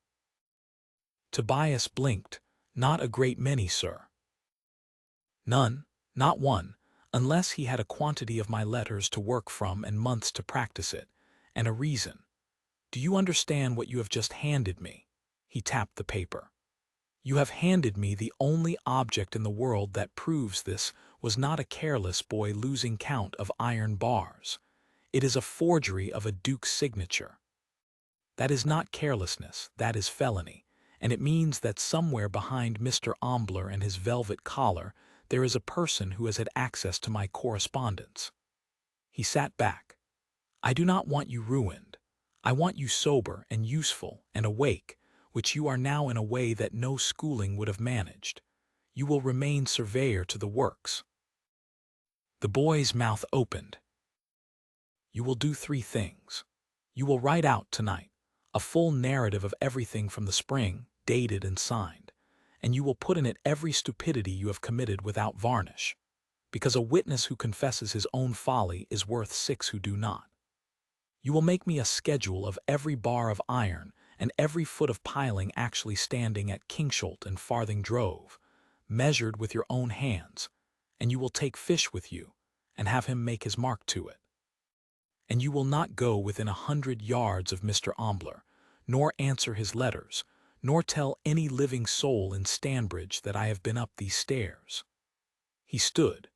Tobias blinked. "Not a great many, sir." "None, not one, unless he had a quantity of my letters to work from and months to practice it, and a reason. Do you understand what you have just handed me?" He tapped the paper. "You have handed me the only object in the world that proves this was not a careless boy losing count of iron bars. It is a forgery of a duke's signature. That is not carelessness, that is felony, and it means that somewhere behind Mr. Ambler and his velvet collar there is a person who has had access to my correspondence." He sat back. "I do not want you ruined. I want you sober and useful and awake, which you are now in a way that no schooling would have managed. You will remain surveyor to the works." The boy's mouth opened. "You will do 3 things. You will write out tonight a full narrative of everything from the spring, dated and signed, and you will put in it every stupidity you have committed without varnish, because a witness who confesses his own folly is worth 6 who do not. You will make me a schedule of every bar of iron and every foot of piling actually standing at Kingsholt and Farthing Drove, measured with your own hands, and you will take Fish with you and have him make his mark to it. And you will not go within 100 yards of Mr. Ambler, nor answer his letters, nor tell any living soul in Stanbridge that I have been up these stairs." He stood.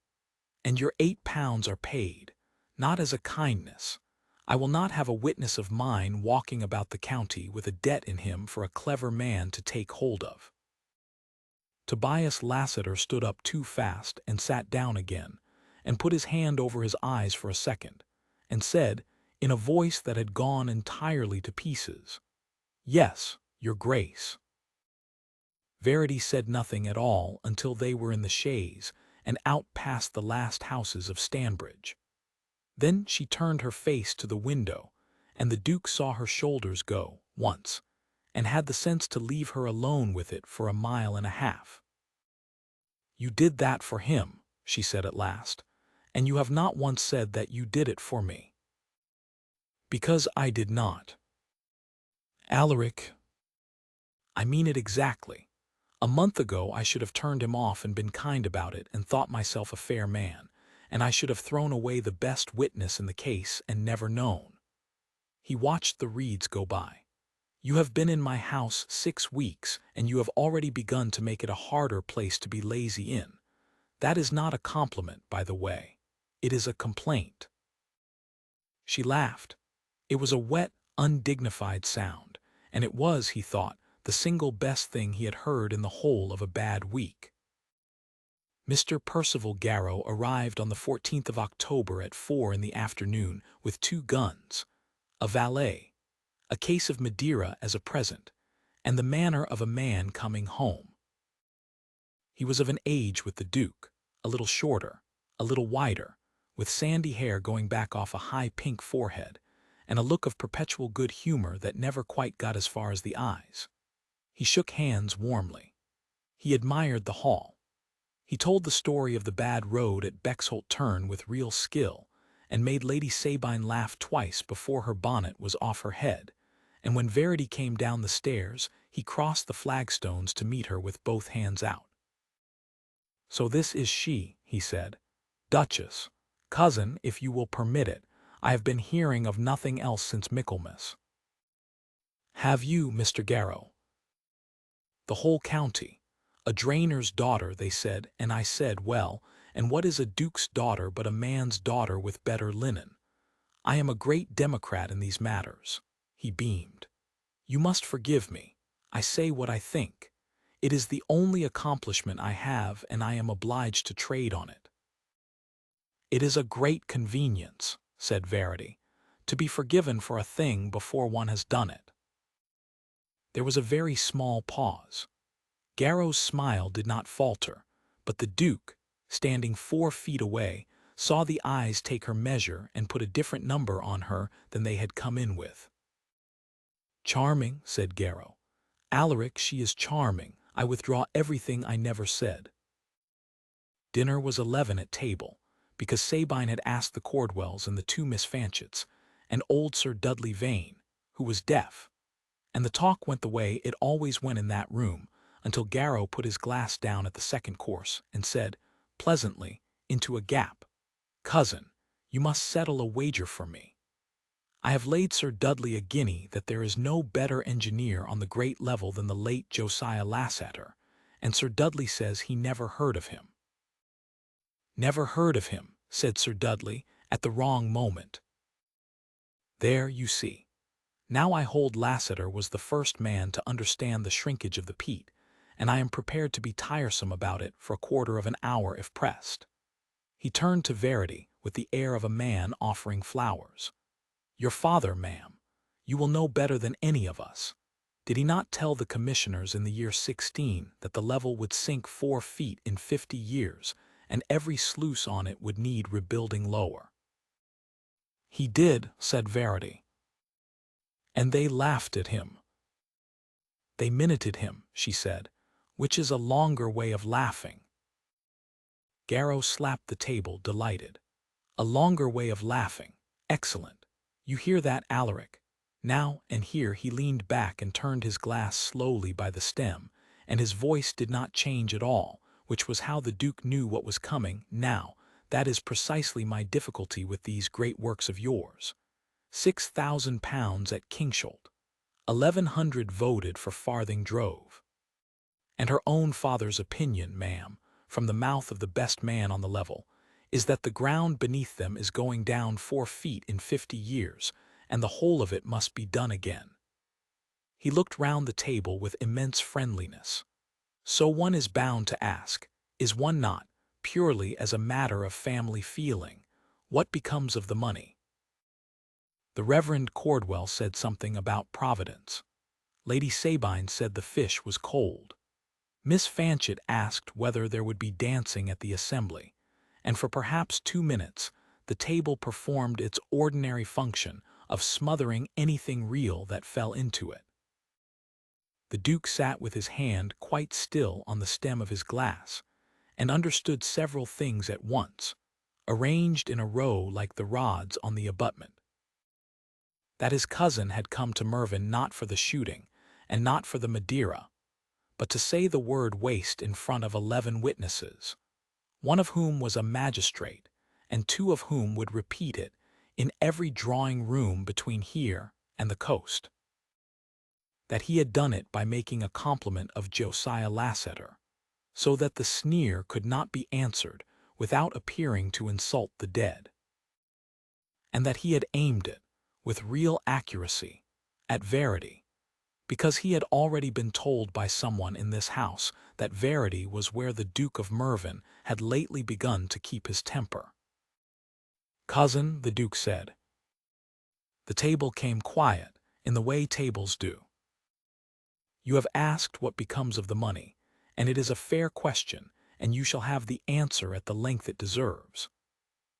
"And your £8 are paid, not as a kindness. I will not have a witness of mine walking about the county with a debt in him for a clever man to take hold of." Tobias Lassiter stood up too fast and sat down again, and put his hand over his eyes for a second, and said, in a voice that had gone entirely to pieces, "Yes, your grace." Verity said nothing at all until they were in the chaise and out past the last houses of Stanbridge. Then she turned her face to the window, and the Duke saw her shoulders go, once, and had the sense to leave her alone with it for 1.5 miles. "You did that for him," she said at last, "and you have not once said that you did it for me." "Because I did not. Alaric, I mean it exactly. A month ago I should have turned him off and been kind about it and thought myself a fair man, and I should have thrown away the best witness in the case and never known." He watched the reeds go by. "You have been in my house 6 weeks, and you have already begun to make it a harder place to be lazy in. That is not a compliment, by the way. It is a complaint." She laughed. It was a wet, undignified sound, and it was, he thought, the single best thing he had heard in the whole of a bad week. Mr. Percival Garrow arrived on the 14th of October at 4 in the afternoon with 2 guns, a valet, a case of Madeira as a present, and the manner of a man coming home. He was of an age with the Duke, a little shorter, a little wider, with sandy hair going back off a high pink forehead, and a look of perpetual good humor that never quite got as far as the eyes. He shook hands warmly. He admired the hall. He told the story of the bad road at Bexholt Turn with real skill, and made Lady Sabine laugh twice before her bonnet was off her head, and when Verity came down the stairs, he crossed the flagstones to meet her with both hands out. "So this is she," he said. "Duchess, cousin, if you will permit it. I have been hearing of nothing else since Michaelmas." "Have you, Mr. Garrow?" "The whole county. A drainer's daughter," they said, and I said, well, and what is a duke's daughter but a man's daughter with better linen? I am a great democrat in these matters." He beamed. "You must forgive me. I say what I think. It is the only accomplishment I have, and I am obliged to trade on it." "It is a great convenience," said Verity, "to be forgiven for a thing before one has done it." There was a very small pause. Garrow's smile did not falter, but the Duke, standing 4 feet away, saw the eyes take her measure and put a different number on her than they had come in with. "Charming," said Garrow. "Alaric, she is charming. I withdraw everything I never said." Dinner was 11 at table, because Sabine had asked the Cordwells and the 2 Miss Fanchets, and old Sir Dudley Vane, who was deaf, and the talk went the way it always went in that room, until Garrow put his glass down at the second course and said, pleasantly, into a gap, "Cousin, you must settle a wager for me. I have laid Sir Dudley a guinea that there is no better engineer on the great level than the late Josiah Lasseter, and Sir Dudley says he never heard of him." "Never heard of him," said Sir Dudley, at the wrong moment. "There, you see. Now I hold Lasseter was the first man to understand the shrinkage of the peat, and I am prepared to be tiresome about it for a quarter of an hour if pressed." He turned to Verity with the air of a man offering flowers. "Your father, ma'am, you will know better than any of us. Did he not tell the commissioners in the year 16 that the level would sink 4 feet in 50 years, and every sluice on it would need rebuilding lower?" "He did," said Verity. "And they laughed at him." "They minuted him," she said, "which is a longer way of laughing." Garrow slapped the table, delighted. "A longer way of laughing. Excellent. You hear that, Alaric? Now," and here he leaned back and turned his glass slowly by the stem, and his voice did not change at all, which was how the Duke knew what was coming. "Now, that is precisely my difficulty with these great works of yours. £6,000 at Kingsholt. 1,100 voted for Farthing Drove. And her own father's opinion, ma'am, from the mouth of the best man on the level, is that the ground beneath them is going down 4 feet in 50 years, and the whole of it must be done again." He looked round the table with immense friendliness. "So one is bound to ask, is one not, purely as a matter of family feeling, what becomes of the money?" The Reverend Cordwell said something about Providence. Lady Sabine said the fish was cold. Miss Fanchet asked whether there would be dancing at the assembly, and for perhaps 2 minutes the table performed its ordinary function of smothering anything real that fell into it. The Duke sat with his hand quite still on the stem of his glass, and understood several things at once, arranged in a row like the rods on the abutment. That his cousin had come to Mervyn not for the shooting, and not for the Madeira, but to say the word waste in front of 11 witnesses, one of whom was a magistrate, and 2 of whom would repeat it in every drawing-room between here and the coast. That he had done it by making a compliment of Josiah Lasseter, so that the sneer could not be answered without appearing to insult the dead. And that he had aimed it, with real accuracy, at Verity, because he had already been told by someone in this house that Verity was where the Duke of Mervyn had lately begun to keep his temper. "Cousin," the Duke said. The table came quiet, in the way tables do. "You have asked what becomes of the money, and it is a fair question, and you shall have the answer at the length it deserves."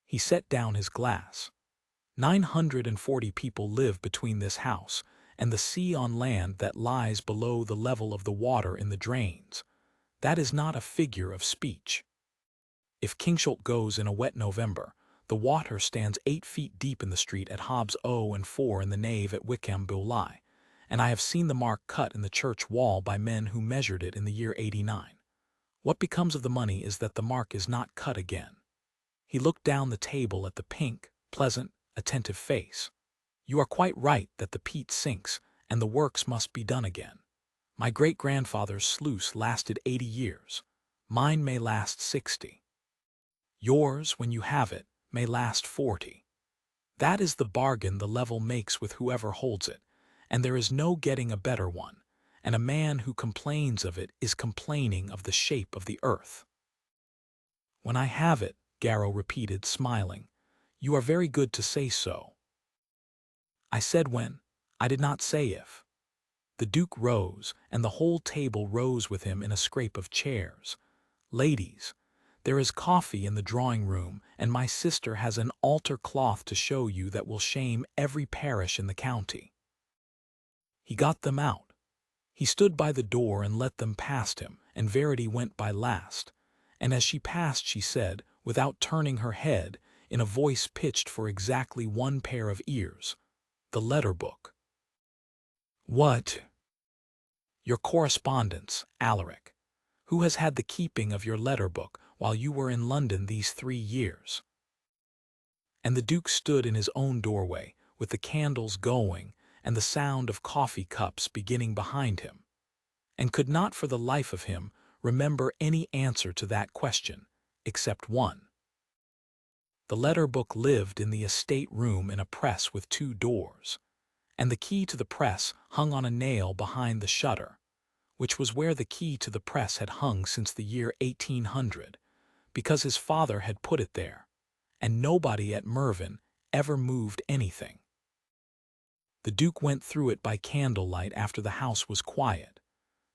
He set down his glass. 940 people live between this house and the sea on land that lies below the level of the water in the drains. That is not a figure of speech. If Kingsholt goes in a wet November, the water stands 8 feet deep in the street at Hobbs O and 4 in the nave at Wickham Bulli, and I have seen the mark cut in the church wall by men who measured it in the year 89. What becomes of the money is that the mark is not cut again. He looked down the table at the pink, pleasant, attentive face. "You are quite right that the peat sinks, and the works must be done again. My great-grandfather's sluice lasted 80 years. Mine may last 60. Yours, when you have it, may last 40. That is the bargain the level makes with whoever holds it, and there is no getting a better one, and a man who complains of it is complaining of the shape of the earth. When I have it, Garrow repeated, smiling. You are very good to say so. I said when, I did not say if. The Duke rose, and the whole table rose with him in a scrape of chairs. Ladies, there is coffee in the drawing-room, and my sister has an altar cloth to show you that will shame every parish in the county. He got them out. He stood by the door and let them past him, and Verity went by last. And as she passed she said, without turning her head, in a voice pitched for exactly one pair of ears, "The letter-book." "What?" "Your correspondence, Alaric. Who has had the keeping of your letter-book while you were in London these 3 years?" And the Duke stood in his own doorway, with the candles going and the sound of coffee cups beginning behind him, and could not for the life of him remember any answer to that question, except one. The letter-book lived in the estate room in a press with 2 doors, and the key to the press hung on a nail behind the shutter, which was where the key to the press had hung since the year 1800, because his father had put it there, and nobody at Mervyn ever moved anything. The Duke went through it by candlelight after the house was quiet.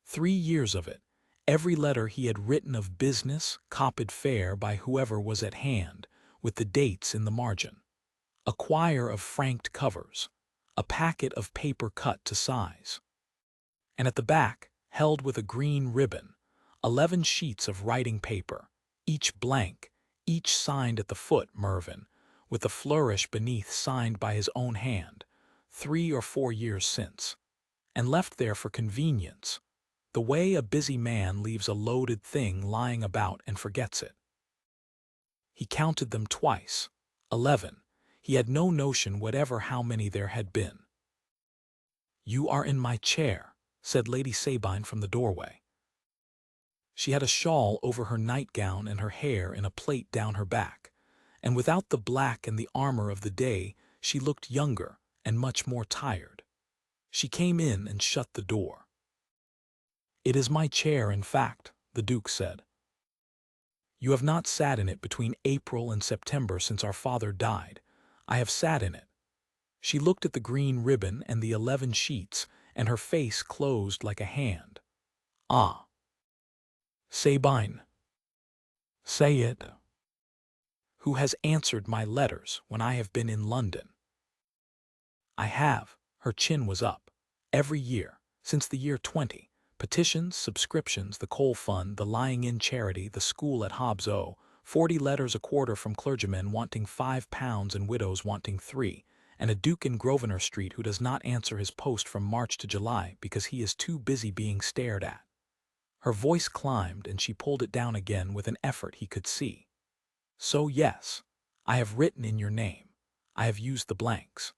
3 years of it, every letter he had written of business, copied fair by whoever was at hand, with the dates in the margin. A quire of franked covers, a packet of paper cut to size. And at the back, held with a green ribbon, 11 sheets of writing paper, each blank, each signed at the foot Mervyn, with the flourish beneath signed by his own hand, 3 or 4 years since, and left there for convenience, the way a busy man leaves a loaded thing lying about and forgets it. He counted them twice, 11. He had no notion whatever how many there had been. "You are in my chair," said Lady Sabine from the doorway. She had a shawl over her nightgown and her hair in a plait down her back, and without the black and the armor of the day she looked younger and much more tired. She came in and shut the door. "It is my chair, in fact," the Duke said. "You have not sat in it between April and September since our father died. I have sat in it." She looked at the green ribbon and the 11 sheets, and her face closed like a hand. "Ah." "Sabine." "Say it." "Who has answered my letters when I have been in London?" "I have." Her chin was up. "Every year, since the year 20. Petitions, subscriptions, the coal fund, the lying-in charity, the school at Hobbs 40 letters a quarter from clergymen wanting £5 and widows wanting 3, and a duke in Grosvenor Street who does not answer his post from March to July because he is too busy being stared at." Her voice climbed, and she pulled it down again with an effort he could see. "So yes, I have written in your name. I have used the blanks."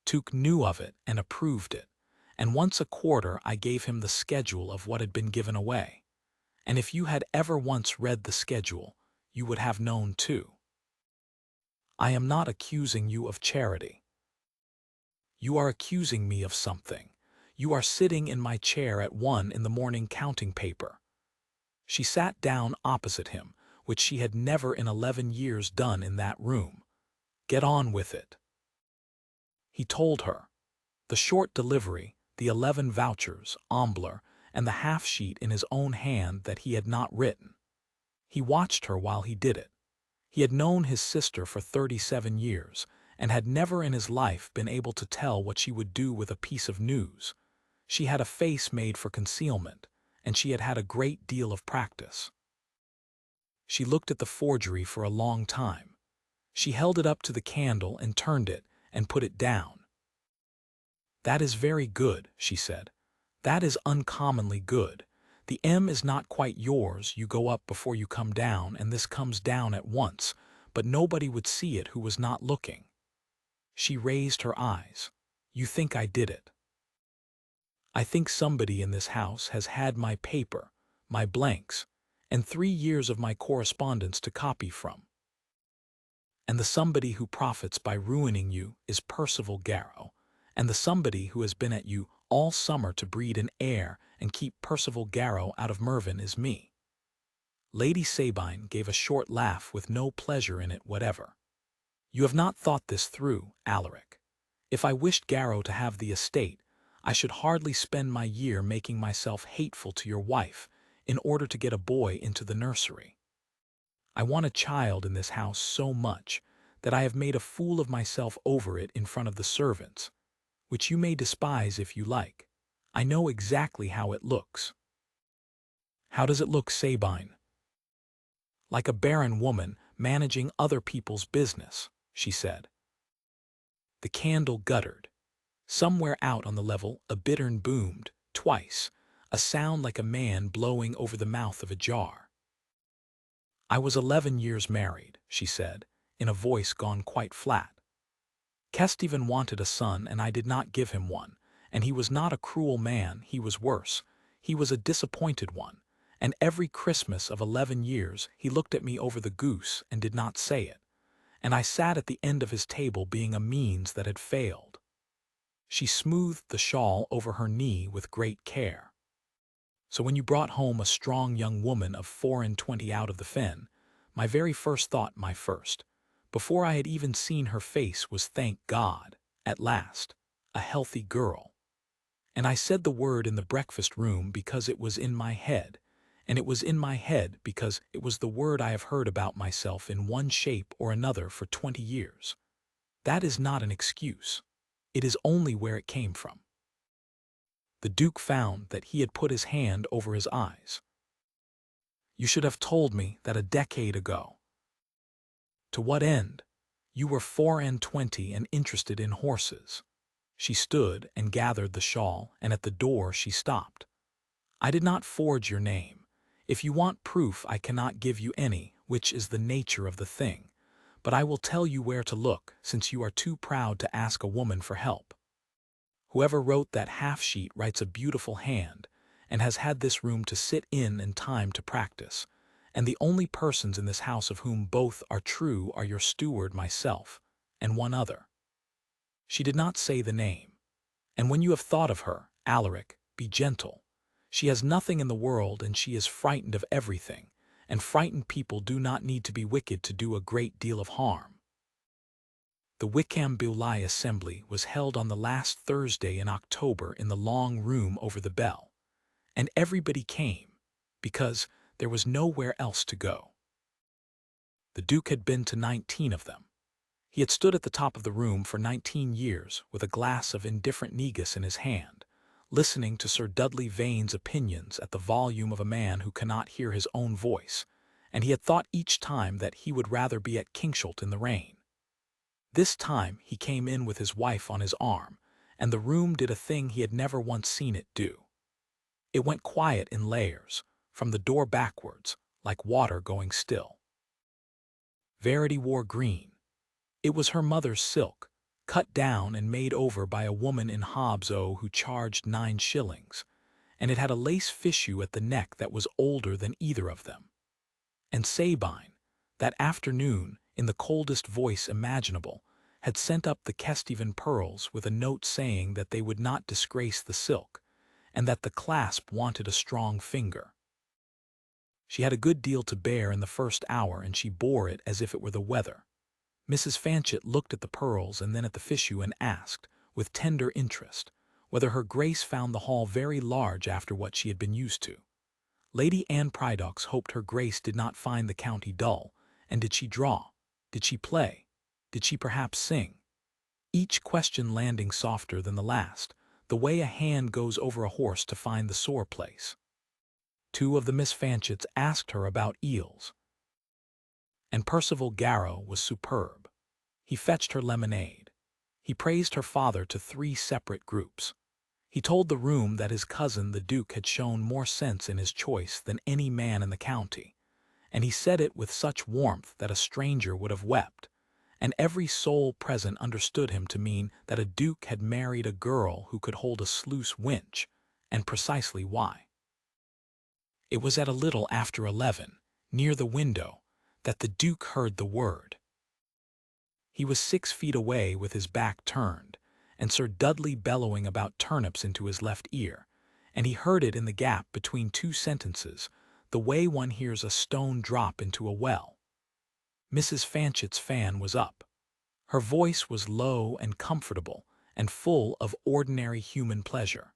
Tuke knew of it and approved it, and once a quarter I gave him the schedule of what had been given away. And if you had ever once read the schedule, you would have known too. I am not accusing you of charity. You are accusing me of something. You are sitting in my chair at 1 in the morning counting paper. She sat down opposite him, which she had never in 11 years done in that room. "Get on with it." He told her. The short delivery, the 11 vouchers, Ambler, and the half-sheet in his own hand that he had not written. He watched her while he did it. He had known his sister for 37 years, and had never in his life been able to tell what she would do with a piece of news. She had a face made for concealment, and she had had a great deal of practice. She looked at the forgery for a long time. She held it up to the candle and turned it and put it down. "That is very good," she said. "That is uncommonly good. The M is not quite yours, you go up before you come down, and this comes down at once, but nobody would see it who was not looking." She raised her eyes. "You think I did it?" "I think somebody in this house has had my paper, my blanks, and 3 years of my correspondence to copy from. And the somebody who profits by ruining you is Percival Garrow, and the somebody who has been at you all summer to breed an heir and keep Percival Garrow out of Mervyn is me." Lady Sabine gave a short laugh with no pleasure in it whatever. "You have not thought this through, Alaric. If I wished Garrow to have the estate, I should hardly spend my year making myself hateful to your wife in order to get a boy into the nursery. I want a child in this house so much that I have made a fool of myself over it in front of the servants, which you may despise if you like. I know exactly how it looks." "How does it look, Sabine?" "Like a barren woman managing other people's business," she said. The candle guttered. Somewhere out on the level a bittern boomed, twice, a sound like a man blowing over the mouth of a jar. "I was 11 years married," she said, in a voice gone quite flat. "Kesteven wanted a son and I did not give him one, and he was not a cruel man, he was worse. He was a disappointed one, and every Christmas of 11 years he looked at me over the goose and did not say it, and I sat at the end of his table being a means that had failed." She smoothed the shawl over her knee with great care. "So when you brought home a strong young woman of 24 out of the fen, my very first thought, before I had even seen her face, was, thank God, at last, a healthy girl. And I said the word in the breakfast room because it was in my head, and it was in my head because it was the word I have heard about myself in one shape or another for 20 years. That is not an excuse. It is only where it came from." The Duke found that he had put his hand over his eyes. "You should have told me that a decade ago." "To what end? You were 24 and interested in horses." She stood and gathered the shawl, and at the door she stopped. "I did not forge your name. If you want proof I cannot give you any, which is the nature of the thing, but I will tell you where to look, since you are too proud to ask a woman for help. Whoever wrote that half-sheet writes a beautiful hand, and has had this room to sit in and time to practice, and the only persons in this house of whom both are true are your steward, myself, and one other." She did not say the name. "And when you have thought of her, Alaric, be gentle. She has nothing in the world and she is frightened of everything, and frightened people do not need to be wicked to do a great deal of harm." The Wickham Beaulieu Assembly was held on the last Thursday in October in the long room over the bell, and everybody came, because there was nowhere else to go. The Duke had been to 19 of them. He had stood at the top of the room for 19 years with a glass of indifferent negus in his hand, listening to Sir Dudley Vane's opinions at the volume of a man who cannot hear his own voice, and he had thought each time that he would rather be at Kingsholt in the rain. This time he came in with his wife on his arm, and the room did a thing he had never once seen it do. It went quiet in layers, from the door backwards, like water going still. Verity wore green. It was her mother's silk, cut down and made over by a woman in Hobso who charged 9 shillings, and it had a lace fichu at the neck that was older than either of them. And Sabine, that afternoon, in the coldest voice imaginable, had sent up the Kesteven pearls with a note saying that they would not disgrace the silk, and that the clasp wanted a strong finger. She had a good deal to bear in the first hour, and she bore it as if it were the weather. Mrs. Fanchett looked at the pearls and then at the fichu and asked, with tender interest, whether her Grace found the hall very large after what she had been used to. Lady Anne Prydox hoped her Grace did not find the county dull, and did she draw? Did she play? Did she perhaps sing? Each question landing softer than the last, the way a hand goes over a horse to find the sore place. 2 of the Miss Fanchetts asked her about eels. And Percival Garrow was superb. He fetched her lemonade. He praised her father to 3 separate groups. He told the room that his cousin the Duke had shown more sense in his choice than any man in the county, and he said it with such warmth that a stranger would have wept, and every soul present understood him to mean that a duke had married a girl who could hold a sluice winch, and precisely why. It was at a little after 11, near the window, that the Duke heard the word. He was 6 feet away with his back turned, and Sir Dudley bellowing about turnips into his left ear, and he heard it in the gap between two sentences, the way one hears a stone drop into a well. Mrs. Fanchett's fan was up. Her voice was low and comfortable, and full of ordinary human pleasure.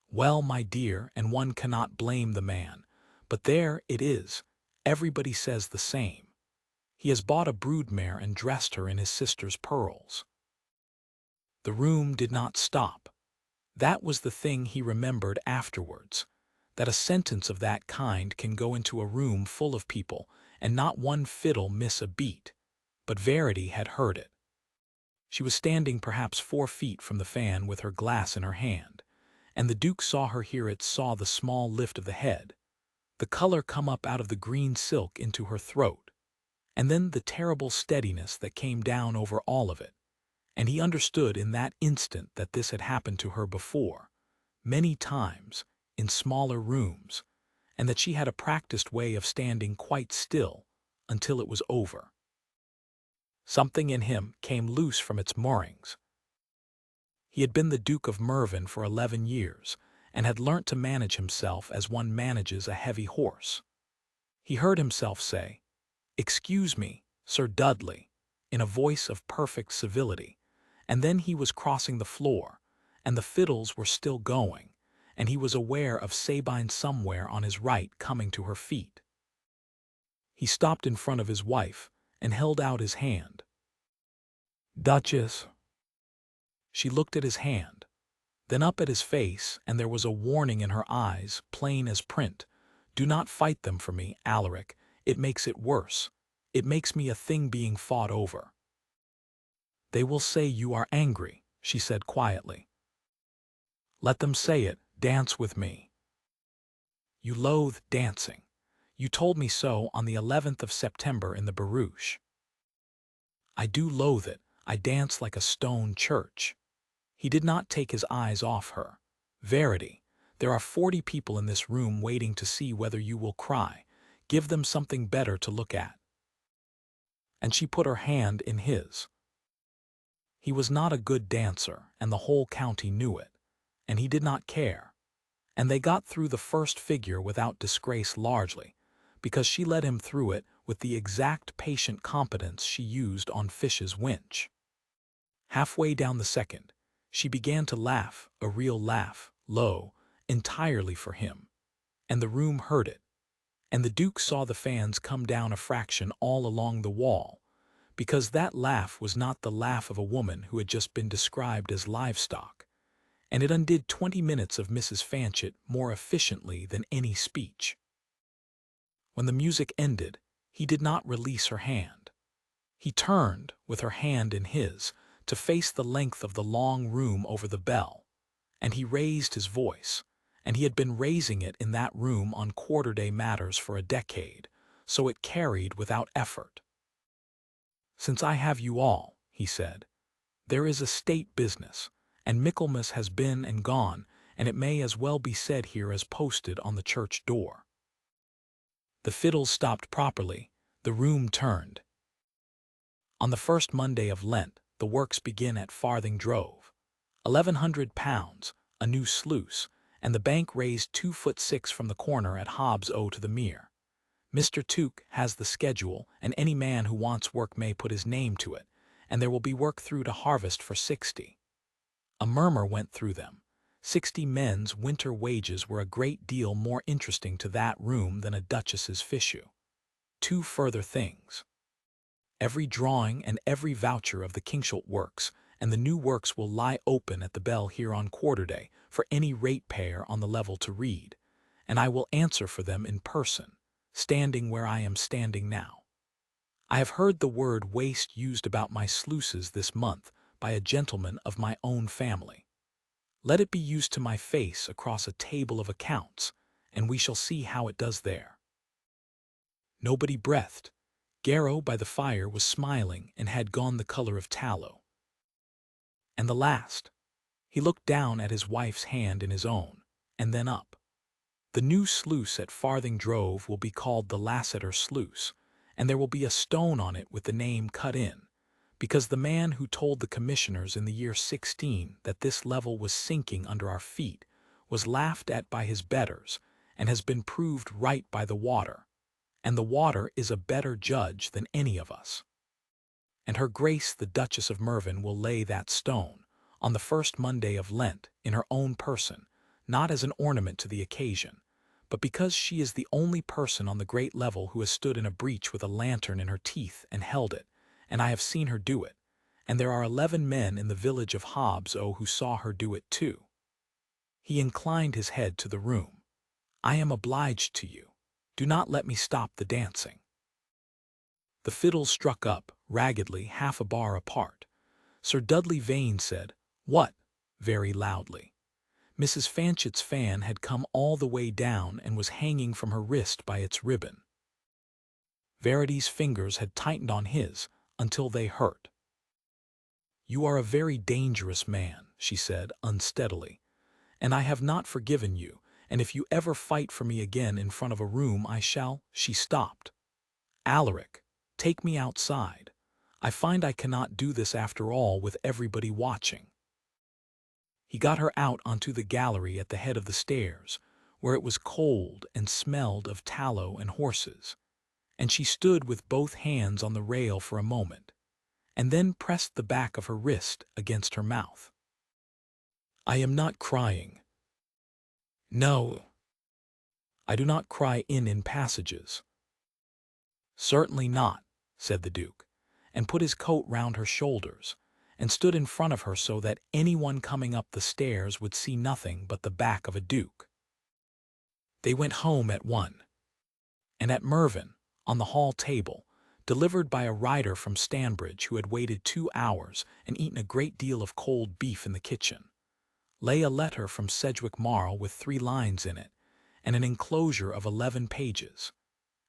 "Well, my dear, and one cannot blame the man, but there it is, everybody says the same. He has bought a broodmare and dressed her in his sister's pearls." The room did not stop. That was the thing he remembered afterwards, that a sentence of that kind can go into a room full of people and not one fiddle miss a beat. But Verity had heard it. She was standing perhaps 4 feet from the fan with her glass in her hand, and the Duke saw her hear it, saw the small lift of the head, the color come up out of the green silk into her throat, and then the terrible steadiness that came down over all of it, and he understood in that instant that this had happened to her before, many times, in smaller rooms, and that she had a practiced way of standing quite still until it was over. Something in him came loose from its moorings. He had been the Duke of Mervyn for 11 years, and had learnt to manage himself as one manages a heavy horse. He heard himself say, "Excuse me, Sir Dudley," in a voice of perfect civility, and then he was crossing the floor, and the fiddles were still going, and he was aware of Sabine somewhere on his right coming to her feet. He stopped in front of his wife and held out his hand. "Duchess." She looked at his hand, then up at his face, and there was a warning in her eyes, plain as print. "Do not fight them for me, Alaric. It makes it worse. It makes me a thing being fought over." "They will say you are angry," she said quietly. "Let them say it. Dance with me." "You loathe dancing. You told me so on the 11th of September in the barouche." "I do loathe it. I dance like a stone church." He did not take his eyes off her. "Verity, there are 40 people in this room waiting to see whether you will cry. Give them something better to look at." And she put her hand in his. He was not a good dancer, and the whole county knew it, and he did not care. And they got through the first figure without disgrace, largely because she led him through it with the exact patient competence she used on Fish's winch. Halfway down the second, she began to laugh, a real laugh, low, entirely for him, and the room heard it, and the Duke saw the fans come down a fraction all along the wall, because that laugh was not the laugh of a woman who had just been described as livestock, and it undid 20 minutes of Mrs. Fanchett more efficiently than any speech. When the music ended, he did not release her hand. He turned, with her hand in his, to face the length of the long room over the bell, and he raised his voice, and he had been raising it in that room on quarter-day matters for a decade, so it carried without effort. "Since I have you all," he said, "there is a state business, and Michaelmas has been and gone, and it may as well be said here as posted on the church door." The fiddles stopped properly, the room turned. On the first Monday of Lent, the works begin at Farthing Drove. £1,100, a new sluice, and the bank raised 2 foot 6 from the corner at Hobbs O to the Mere. Mr. Tuke has the schedule, and any man who wants work may put his name to it, and there will be work through to harvest for 60. A murmur went through them. 60 men's winter wages were a great deal more interesting to that room than a duchess's fichu. 2 further things. Every drawing and every voucher of the Kingshult works, and the new works will lie open at the bell here on quarter-day for any ratepayer on the level to read, and I will answer for them in person, standing where I am standing now. I have heard the word waste used about my sluices this month by a gentleman of my own family. Let it be used to my face across a table of accounts, and we shall see how it does there." Nobody breathed. Garrow by the fire was smiling and had gone the color of tallow. And the last. He looked down at his wife's hand in his own, and then up. The new sluice at Farthing Drove will be called the Lassiter Sluice, and there will be a stone on it with the name cut in, because the man who told the commissioners in the year 16 that this level was sinking under our feet was laughed at by his betters and has been proved right by the water, and the water is a better judge than any of us. And Her Grace the Duchess of Mervyn will lay that stone on the first Monday of Lent in her own person, not as an ornament to the occasion, but because she is the only person on the great level who has stood in a breach with a lantern in her teeth and held it, and I have seen her do it, and there are 11 men in the village of Hobbs who saw her do it too. He inclined his head to the room. I am obliged to you. Do not let me stop the dancing. The fiddles struck up, raggedly, half a bar apart. Sir Dudley Vane said, "What?" very loudly. Mrs. Fanchett's fan had come all the way down and was hanging from her wrist by its ribbon. Verity's fingers had tightened on his until they hurt. "You are a very dangerous man," she said unsteadily, "and I have not forgiven you, and if you ever fight for me again in front of a room I shall—" She stopped. "Alaric, take me outside. I find I cannot do this after all with everybody watching." He got her out onto the gallery at the head of the stairs, where it was cold and smelled of tallow and horses, and she stood with both hands on the rail for a moment, and then pressed the back of her wrist against her mouth. "I am not crying. No, I do not cry in passages." "Certainly not," said the Duke, and put his coat round her shoulders, and stood in front of her so that anyone coming up the stairs would see nothing but the back of a duke. They went home at 1, and at Mervyn, on the hall table, delivered by a rider from Stanbridge who had waited 2 hours and eaten a great deal of cold beef in the kitchen, lay a letter from Sedgwick Marle with 3 lines in it, and an enclosure of 11 pages.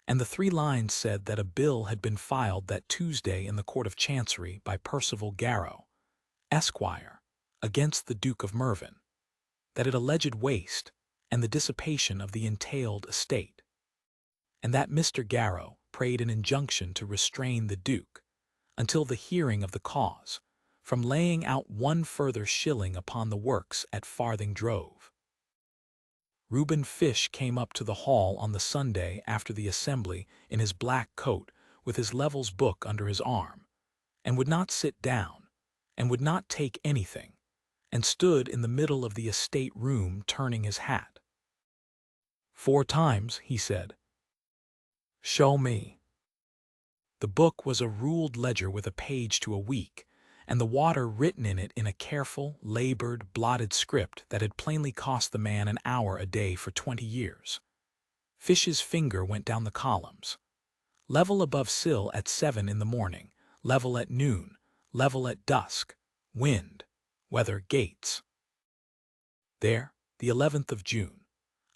And the 3 lines said that a bill had been filed that Tuesday in the Court of Chancery by Percival Garrow, Esquire, against the Duke of Mervyn, that it alleged waste and the dissipation of the entailed estate, and that Mr. Garrow prayed an injunction to restrain the Duke, until the hearing of the cause, from laying out 1 further shilling upon the works at Farthing Drove. Reuben Fish came up to the hall on the Sunday after the assembly in his black coat with his Level's book under his arm, and would not sit down, and would not take anything, and stood in the middle of the estate room turning his hat. 4 times, he said, "Show me." The book was a ruled ledger with a page to a week, and the water written in it in a careful, labored, blotted script that had plainly cost the man an hour a day for 20 years. Fish's finger went down the columns. Level above sill at 7 in the morning, level at noon, level at dusk, wind, weather, gates. There, the 11th of June.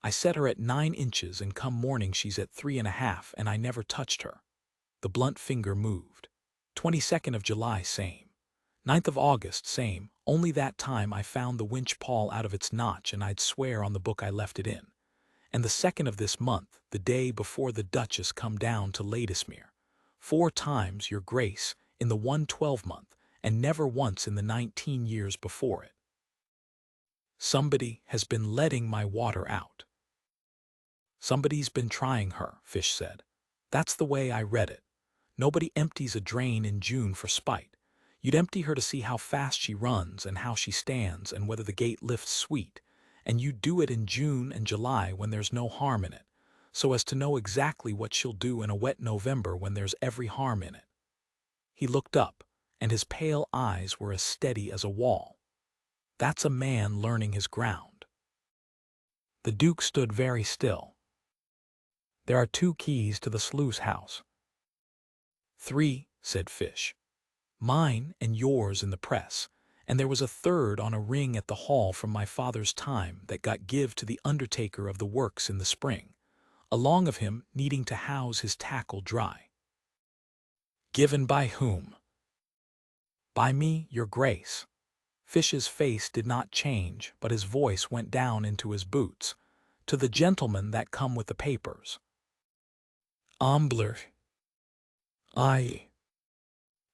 I set her at 9 inches, and come morning she's at 3½ and I never touched her. The blunt finger moved. 22nd of July, same. 9th of August, same, only that time I found the winch pawl out of its notch and I'd swear on the book I left it in. And the 2nd of this month, the day before the Duchess come down to Ladysmere. 4 times, your Grace, in the 1 12-month, and never once in the 19 years before it. Somebody has been letting my water out. Somebody's been trying her, Fish said. That's the way I read it. Nobody empties a drain in June for spite. You'd empty her to see how fast she runs and how she stands and whether the gate lifts sweet, and you do it in June and July when there's no harm in it, so as to know exactly what she'll do in a wet November when there's every harm in it. He looked up, and his pale eyes were as steady as a wall. That's a man learning his ground. The Duke stood very still. There are 2 keys to the sluice house. 3, said Fish. Mine and yours in the press, and there was a 3rd on a ring at the hall from my father's time that got give to the undertaker of the works in the spring, along of him needing to house his tackle dry. Given by whom? By me, your Grace. Fish's face did not change, but his voice went down into his boots. To the gentlemen that come with the papers. Ambler. Aye.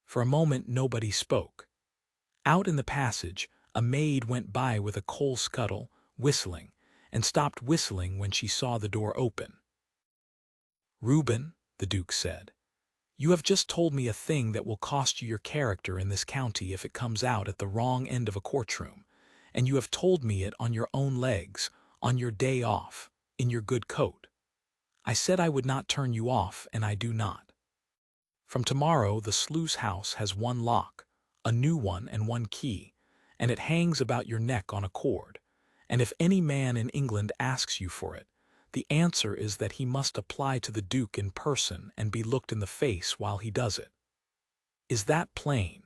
For a moment nobody spoke. Out in the passage, a maid went by with a coal scuttle, whistling, and stopped whistling when she saw the door open. Reuben, the Duke said, you have just told me a thing that will cost you your character in this county if it comes out at the wrong end of a courtroom, and you have told me it on your own legs, on your day off, in your good coat. I said I would not turn you off, and I do not. From tomorrow the sluice house has one lock, a new one and one key, and it hangs about your neck on a cord, and if any man in England asks you for it, the answer is that he must apply to the Duke in person and be looked in the face while he does it. Is that plain?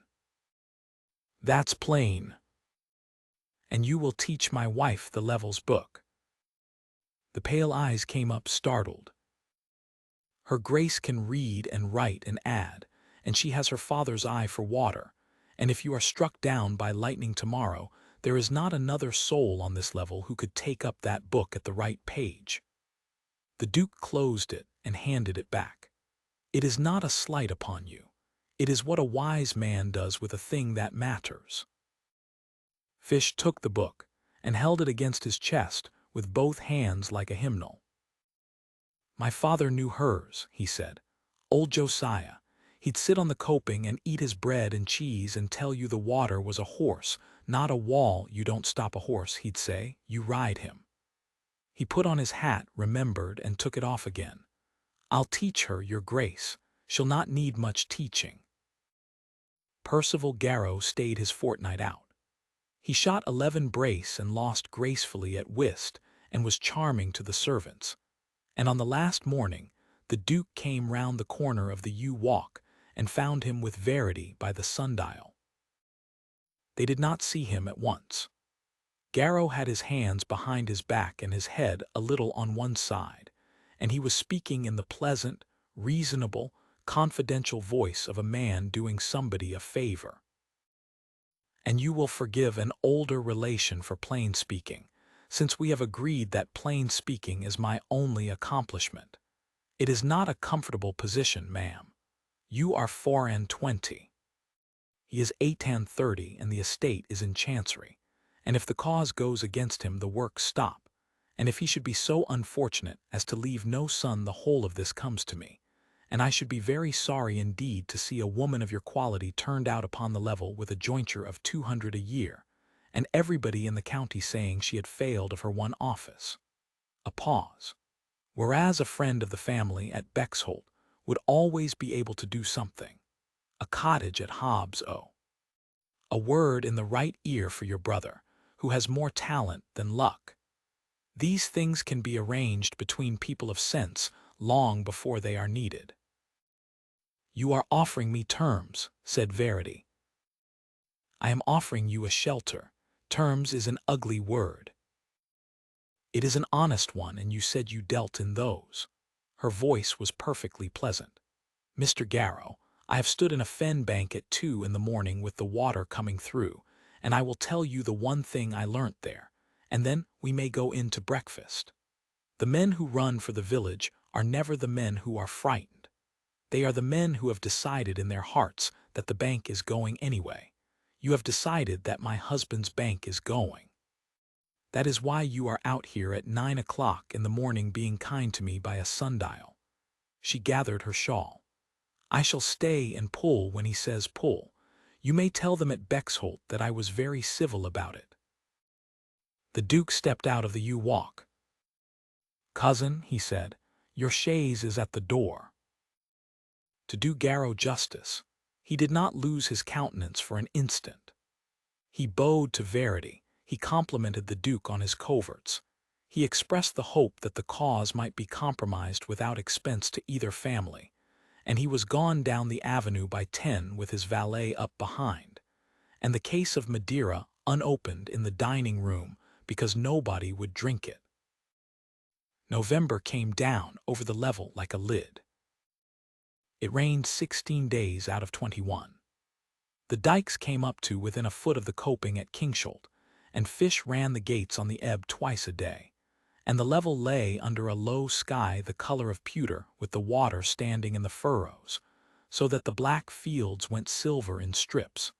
That's plain. And you will teach my wife the Level's book. The pale eyes came up startled. Her Grace can read and write and add, and she has her father's eye for water, and if you are struck down by lightning tomorrow, there is not another soul on this level who could take up that book at the right page. The Duke closed it and handed it back. It is not a slight upon you. It is what a wise man does with a thing that matters. Fish took the book and held it against his chest with both hands like a hymnal. My father knew hers, he said. Old Josiah. He'd sit on the coping and eat his bread and cheese and tell you the water was a horse, not a wall. You don't stop a horse, he'd say, you ride him. He put on his hat, remembered, and took it off again. I'll teach her, your Grace. She'll not need much teaching. Percival Garrow stayed his fortnight out. He shot 11 brace and lost gracefully at whist and was charming to the servants. And on the last morning, the Duke came round the corner of the yew walk and found him with Verity by the sundial. They did not see him at once. Garrow had his hands behind his back and his head a little on one side, and he was speaking in the pleasant, reasonable, confidential voice of a man doing somebody a favor. And you will forgive an older relation for plain speaking, since we have agreed that plain speaking is my only accomplishment. It is not a comfortable position, ma'am. You are 24. He is 28, and the estate is in chancery, and if the cause goes against him the works stop, and if he should be so unfortunate as to leave no son the whole of this comes to me, and I should be very sorry indeed to see a woman of your quality turned out upon the level with a jointure of 200 a year, and everybody in the county saying she had failed of her one office. A pause. Whereas a friend of the family at Bexholt would always be able to do something. A cottage at Hobbs O. A word in the right ear for your brother, who has more talent than luck. These things can be arranged between people of sense long before they are needed. You are offering me terms, said Verity. I am offering you a shelter. Terms is an ugly word. It is an honest one, and you said you dealt in those. Her voice was perfectly pleasant. Mr. Garrow, I have stood in a fen bank at 2 in the morning with the water coming through, and I will tell you the one thing I learnt there, and then we may go in to breakfast. The men who run for the village are never the men who are frightened. They are the men who have decided in their hearts that the bank is going anyway. You have decided that my husband's bank is going. That is why you are out here at 9 o'clock in the morning being kind to me by a sundial. She gathered her shawl. I shall stay and pull when he says pull. You may tell them at Bexholt that I was very civil about it. The Duke stepped out of the yew walk. Cousin, he said, your chaise is at the door. To do Garrow justice, he did not lose his countenance for an instant. He bowed to Verity. He complimented the Duke on his coverts. He expressed the hope that the cause might be compromised without expense to either family, and he was gone down the avenue by 10 with his valet up behind, and the case of Madeira unopened in the dining room because nobody would drink it. November came down over the level like a lid. It rained 16 days out of 21. The dikes came up to within a foot of the coping at Kingsholt, and fish ran the gates on the ebb twice a day, and the level lay under a low sky the color of pewter with the water standing in the furrows, so that the black fields went silver in strips.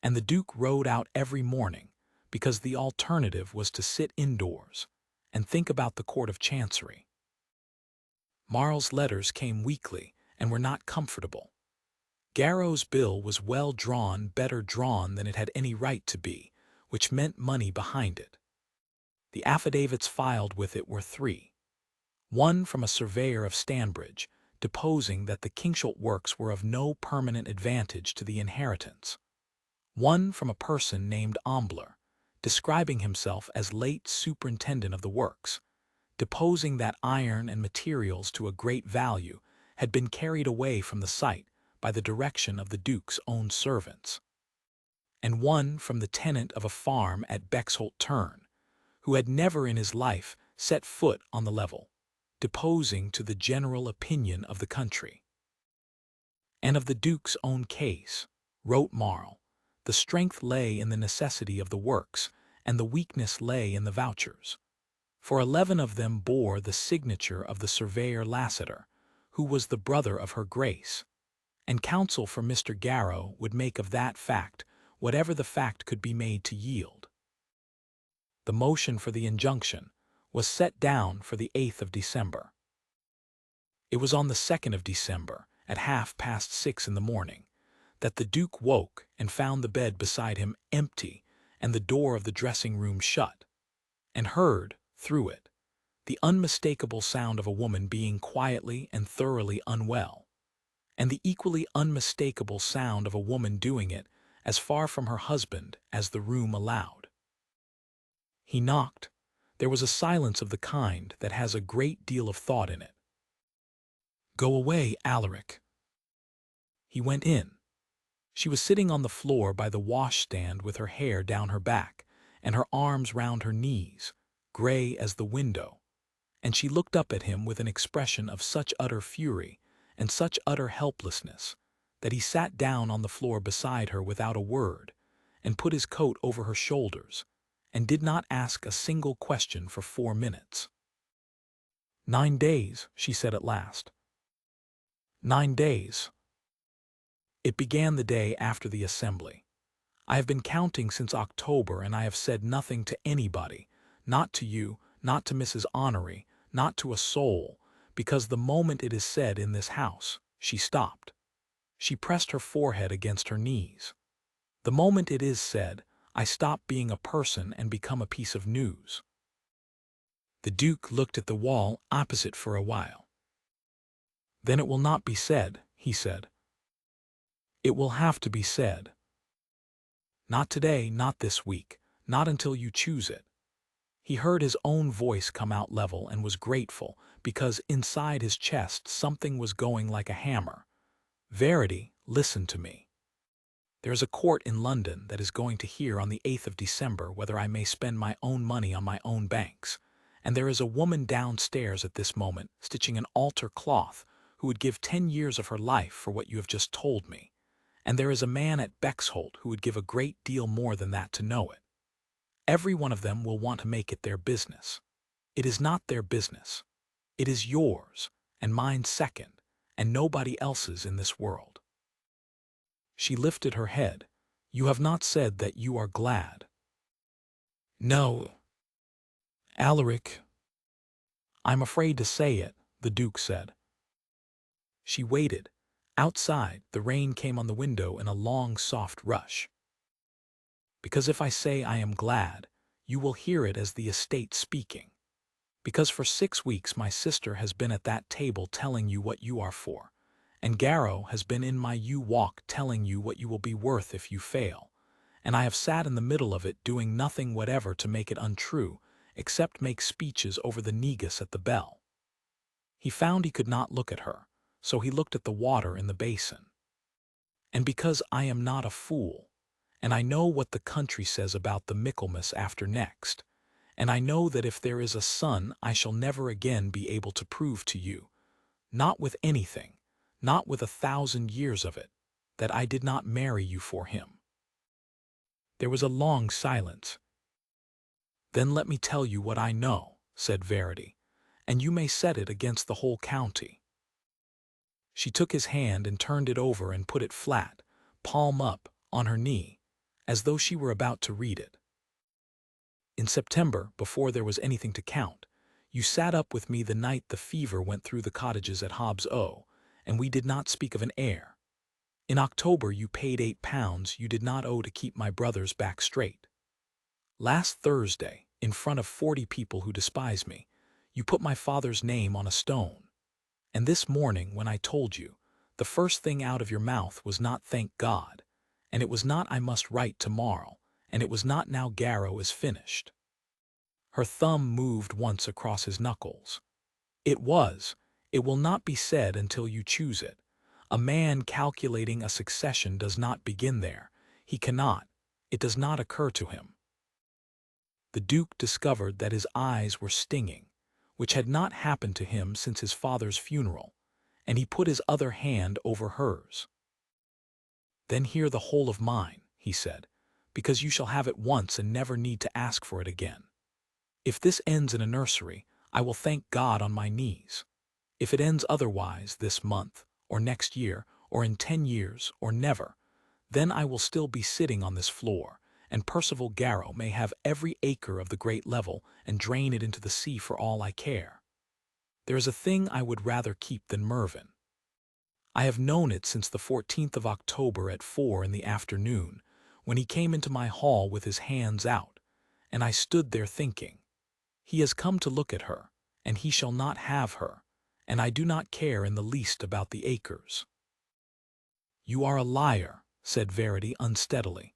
And the Duke rode out every morning, because the alternative was to sit indoors and think about the Court of Chancery. Marl's letters came weekly and were not comfortable. Garrow's bill was well drawn, better drawn than it had any right to be, which meant money behind it. The affidavits filed with it were 3. One from a surveyor of Stanbridge, deposing that the Kingshott works were of no permanent advantage to the inheritance. One from a person named Ambler, describing himself as late superintendent of the works, deposing that iron and materials to a great value had been carried away from the site by the direction of the Duke's own servants. And one from the tenant of a farm at Bexholt Turn, who had never in his life set foot on the level, deposing to the general opinion of the country. And of the Duke's own case, wrote Marl, the strength lay in the necessity of the works, and the weakness lay in the vouchers. For 11 of them bore the signature of the surveyor Lassiter, who was the brother of her Grace, and counsel for Mr. Garrow would make of that fact whatever the fact could be made to yield. The motion for the injunction was set down for the 8th of December. It was on the 2nd of December, at 6:30 in the morning, that the Duke woke and found the bed beside him empty and the door of the dressing-room shut, and heard, through it, the unmistakable sound of a woman being quietly and thoroughly unwell, and the equally unmistakable sound of a woman doing it as far from her husband as the room allowed. He knocked. There was a silence of the kind that has a great deal of thought in it. "Go away, Alaric." He went in. She was sitting on the floor by the washstand with her hair down her back and her arms round her knees, gray as the window, and she looked up at him with an expression of such utter fury and such utter helplessness that he sat down on the floor beside her without a word and put his coat over her shoulders and did not ask a single question for 4 minutes. 9 days, she said at last. 9 days. It began the day after the assembly. I have been counting since October, and I have said nothing to anybody, not to you, not to Mrs. Honoré, not to a soul, because the moment it is said in this house, she stopped. She pressed her forehead against her knees. The moment it is said, I stop being a person and become a piece of news. The Duke looked at the wall opposite for a while. Then it will not be said, he said. It will have to be said. Not today, not this week, not until you choose it. He heard his own voice come out level and was grateful, because inside his chest something was going like a hammer. Verity, listen to me. There is a court in London that is going to hear on the 8th of December whether I may spend my own money on my own banks, and there is a woman downstairs at this moment stitching an altar cloth who would give 10 years of her life for what you have just told me, and there is a man at Bexholt who would give a great deal more than that to know it. Every one of them will want to make it their business. It is not their business. It is yours, and mine second, and nobody else's in this world. She lifted her head. You have not said that you are glad. No. Alaric. I'm afraid to say it, the Duke said. She waited. Outside, the rain came on the window in a long, soft rush. Because if I say I am glad, you will hear it as the estate speaking. Because for 6 weeks my sister has been at that table telling you what you are for, and Garrow has been in my walk telling you what you will be worth if you fail, and I have sat in the middle of it doing nothing whatever to make it untrue, except make speeches over the negus at the bell. He found he could not look at her, so he looked at the water in the basin. And because I am not a fool, and I know what the country says about the Michaelmas after next, and I know that if there is a son I shall never again be able to prove to you, not with anything, not with 1,000 years of it, that I did not marry you for him. There was a long silence. Then let me tell you what I know, said Verity, "and you may set it against the whole county." She took his hand and turned it over and put it flat, palm up, on her knee, as though she were about to read it. "In September, before there was anything to count, you sat up with me the night the fever went through the cottages at Hobbs O, and we did not speak of an heir. In October you paid £8 you did not owe to keep my brother's back straight. Last Thursday, in front of 40 people who despise me, you put my father's name on a stone. And this morning, when I told you, the first thing out of your mouth was not thank God, and it was not I must write tomorrow, and it was not now Garrow is finished." Her thumb moved once across his knuckles. "It was, it will not be said until you choose it. A man calculating a succession does not begin there. He cannot. It does not occur to him." The Duke discovered that his eyes were stinging, which had not happened to him since his father's funeral, and he put his other hand over hers. "Then hear the whole of mine," he said, "because you shall have it once and never need to ask for it again. If this ends in a nursery, I will thank God on my knees. If it ends otherwise, this month, or next year, or in 10 years, or never, then I will still be sitting on this floor, and Percival Garrow may have every acre of the great level and drain it into the sea for all I care. There is a thing I would rather keep than Mervyn. I have known it since the 14th of October at 4 in the afternoon, when he came into my hall with his hands out, and I stood there thinking, he has come to look at her, and he shall not have her, and I do not care in the least about the acres." "You are a liar," said Verity unsteadily.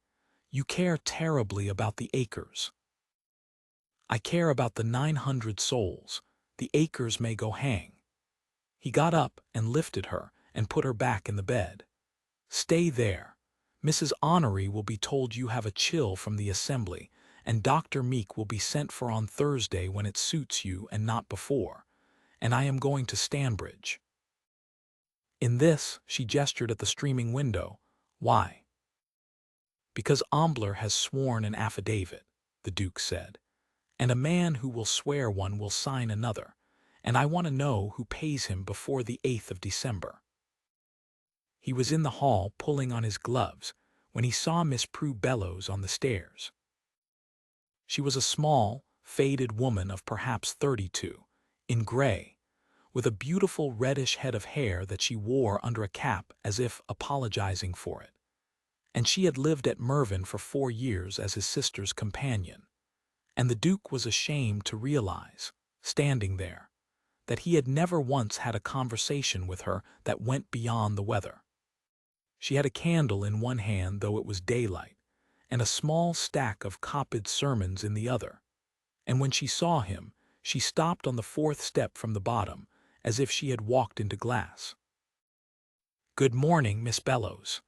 "You care terribly about the acres." "I care about the 900 souls. The acres may go hang." He got up and lifted her and put her back in the bed. "Stay there. Mrs. Honoré will be told you have a chill from the assembly, and Dr. Meek will be sent for on Thursday when it suits you and not before, and I am going to Stanbridge." In this, she gestured at the streaming window. "Why?" "Because Ambler has sworn an affidavit," the Duke said, "and a man who will swear one will sign another, and I want to know who pays him before the 8th of December." He was in the hall pulling on his gloves when he saw Miss Prue Bellows on the stairs. She was a small, faded woman of perhaps 32, in gray, with a beautiful reddish head of hair that she wore under a cap as if apologizing for it. And she had lived at Mervyn for 4 years as his sister's companion, and the Duke was ashamed to realize, standing there, that he had never once had a conversation with her that went beyond the weather. She had a candle in one hand, though it was daylight, and a small stack of copied sermons in the other, and when she saw him, she stopped on the 4th step from the bottom, as if she had walked into glass. "Good morning, Miss Bellows."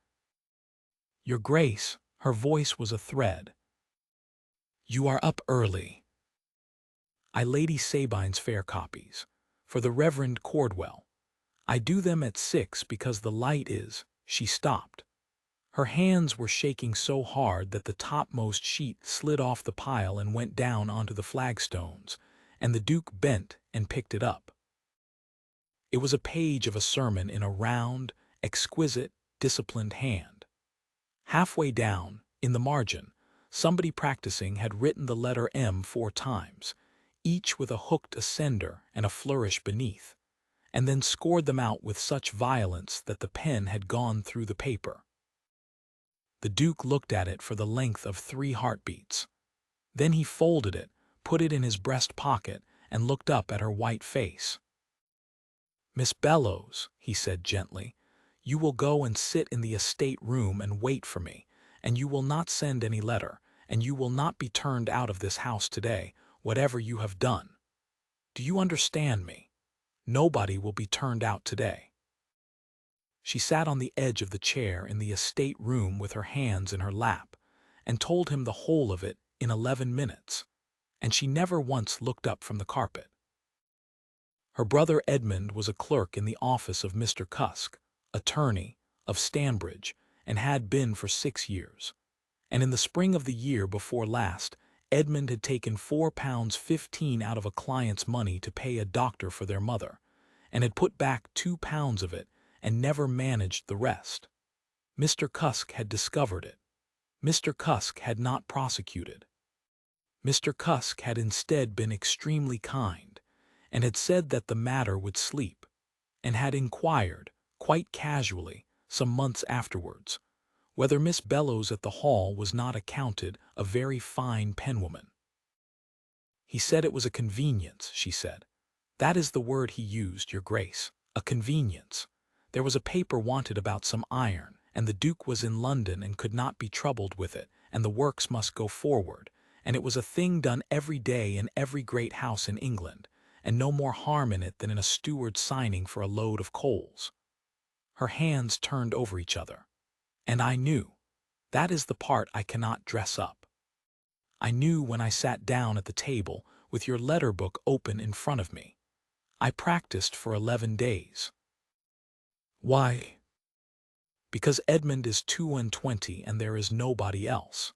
"Your Grace," her voice was a thread. "You are up early." "I Lady Sabine's fair copies, for the Reverend Cordwell. I do them at 6 because the light is—" She stopped. Her hands were shaking so hard that the topmost sheet slid off the pile and went down onto the flagstones, and the Duke bent and picked it up. It was a page of a sermon in a round, exquisite, disciplined hand. Halfway down, in the margin, somebody practicing had written the letter M 4 times, each with a hooked ascender and a flourish beneath, and then scored them out with such violence that the pen had gone through the paper. The Duke looked at it for the length of 3 heartbeats. Then he folded it, put it in his breast pocket, and looked up at her white face. "Miss Bellows," he said gently, "you will go and sit in the estate room and wait for me, and you will not send any letter, and you will not be turned out of this house today, whatever you have done. Do you understand me? Nobody will be turned out today." She sat on the edge of the chair in the estate room with her hands in her lap, and told him the whole of it in 11 minutes, and she never once looked up from the carpet. Her brother Edmund was a clerk in the office of Mr. Cusk, attorney, of Stanbridge, and had been for 6 years, and in the spring of the year before last, Edmund had taken £4.15 out of a client's money to pay a doctor for their mother, and had put back £2 of it and never managed the rest. Mr. Cusk had discovered it. Mr. Cusk had not prosecuted. Mr. Cusk had instead been extremely kind, and had said that the matter would sleep, and had inquired, quite casually, some months afterwards, whether Miss Bellows at the Hall was not accounted a very fine penwoman. He said it was a convenience, she said. That is the word he used, your grace, a convenience. There was a paper wanted about some iron, and the Duke was in London and could not be troubled with it, and the works must go forward, and it was a thing done every day in every great house in England, and no more harm in it than in a steward signing for a load of coals. Her hands turned over each other. And I knew. That is the part I cannot dress up. I knew when I sat down at the table with your letter book open in front of me. I practiced for 11 days. Why? Because Edmund is 22 and there is nobody else.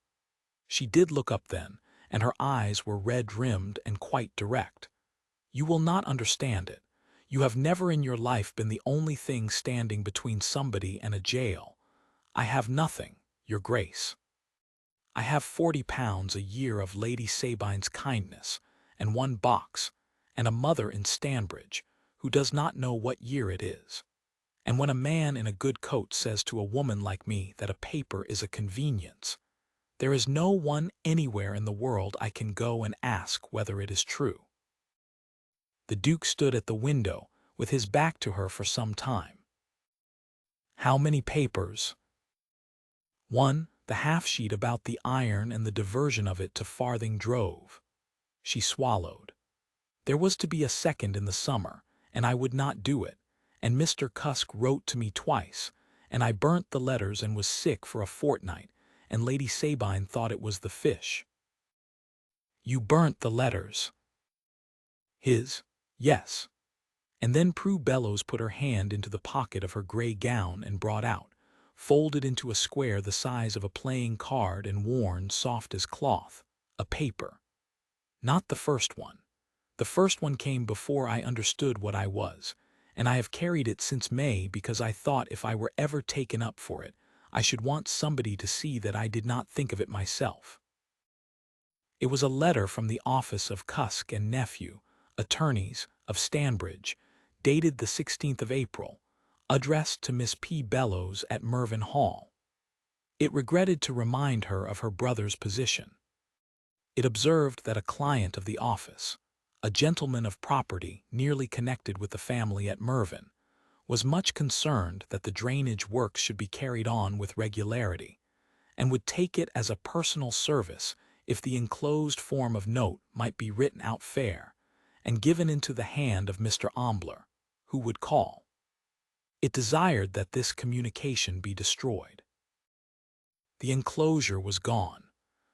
She did look up then, and her eyes were red-rimmed and quite direct. You will not understand it. You have never in your life been the only thing standing between somebody and a jail. I have nothing, your grace. I have £40 a year of Lady Sabine's kindness, and 1 box, and a mother in Stanbridge, who does not know what year it is. And when a man in a good coat says to a woman like me that a paper is a convenience, there is no one anywhere in the world I can go and ask whether it is true. The Duke stood at the window, with his back to her for some time. How many papers? 1, the half-sheet about the iron and the diversion of it to Farthing Drove. She swallowed. There was to be a second in the summer, and I would not do it, and Mr. Cusk wrote to me twice, and I burnt the letters and was sick for a fortnight, and Lady Sabine thought it was the fish. You burnt the letters? His? Yes. And then Prue Bellows put her hand into the pocket of her grey gown and brought out, folded into a square the size of a playing card and worn soft as cloth, a paper. Not the first one. The first one came before I understood what I was, and I have carried it since May because I thought if I were ever taken up for it, I should want somebody to see that I did not think of it myself. It was a letter from the office of Cusk and Nephew, attorneys, of Stanbridge, dated the 16th of April, addressed to Miss P. Bellows at Mervyn Hall. It regretted to remind her of her brother's position. It observed that a client of the office, a gentleman of property nearly connected with the family at Mervyn, was much concerned that the drainage works should be carried on with regularity, and would take it as a personal service if the enclosed form of note might be written out fair, and given into the hand of Mr. Ambler, who would call. It desired that this communication be destroyed. The enclosure was gone,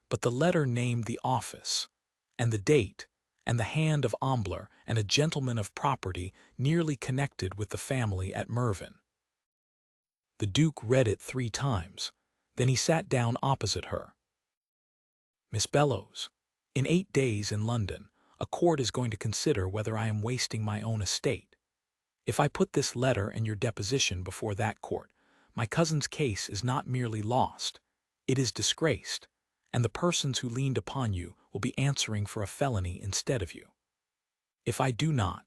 but the letter named the office, and the date, and the hand of Ambler and a gentleman of property nearly connected with the family at Mervyn. The Duke read it 3 times, then he sat down opposite her. Miss Bellows, in 8 days in London, a court is going to consider whether I am wasting my own estate. If I put this letter and your deposition before that court, my cousin's case is not merely lost, it is disgraced, and the persons who leaned upon you will be answering for a felony instead of you. If I do not,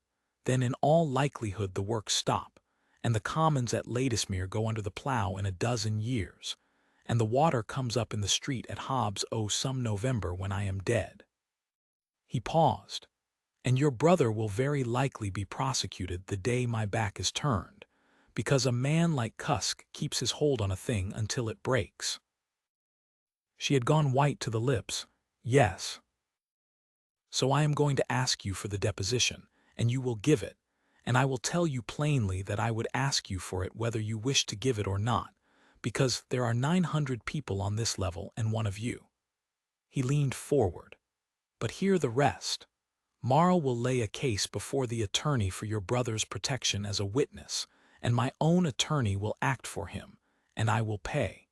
then in all likelihood the works stop, and the commons at Ladysmere go under the plough in a dozen years, and the water comes up in the street at Hobbs some November when I am dead. He paused. And your brother will very likely be prosecuted the day my back is turned, because a man like Cusk keeps his hold on a thing until it breaks. She had gone white to the lips. Yes. So I am going to ask you for the deposition, and you will give it, and I will tell you plainly that I would ask you for it whether you wish to give it or not, because there are 900 people on this level and one of you. He leaned forward. But hear the rest. Morrow will lay a case before the attorney for your brother's protection as a witness, and my own attorney will act for him, and I will pay.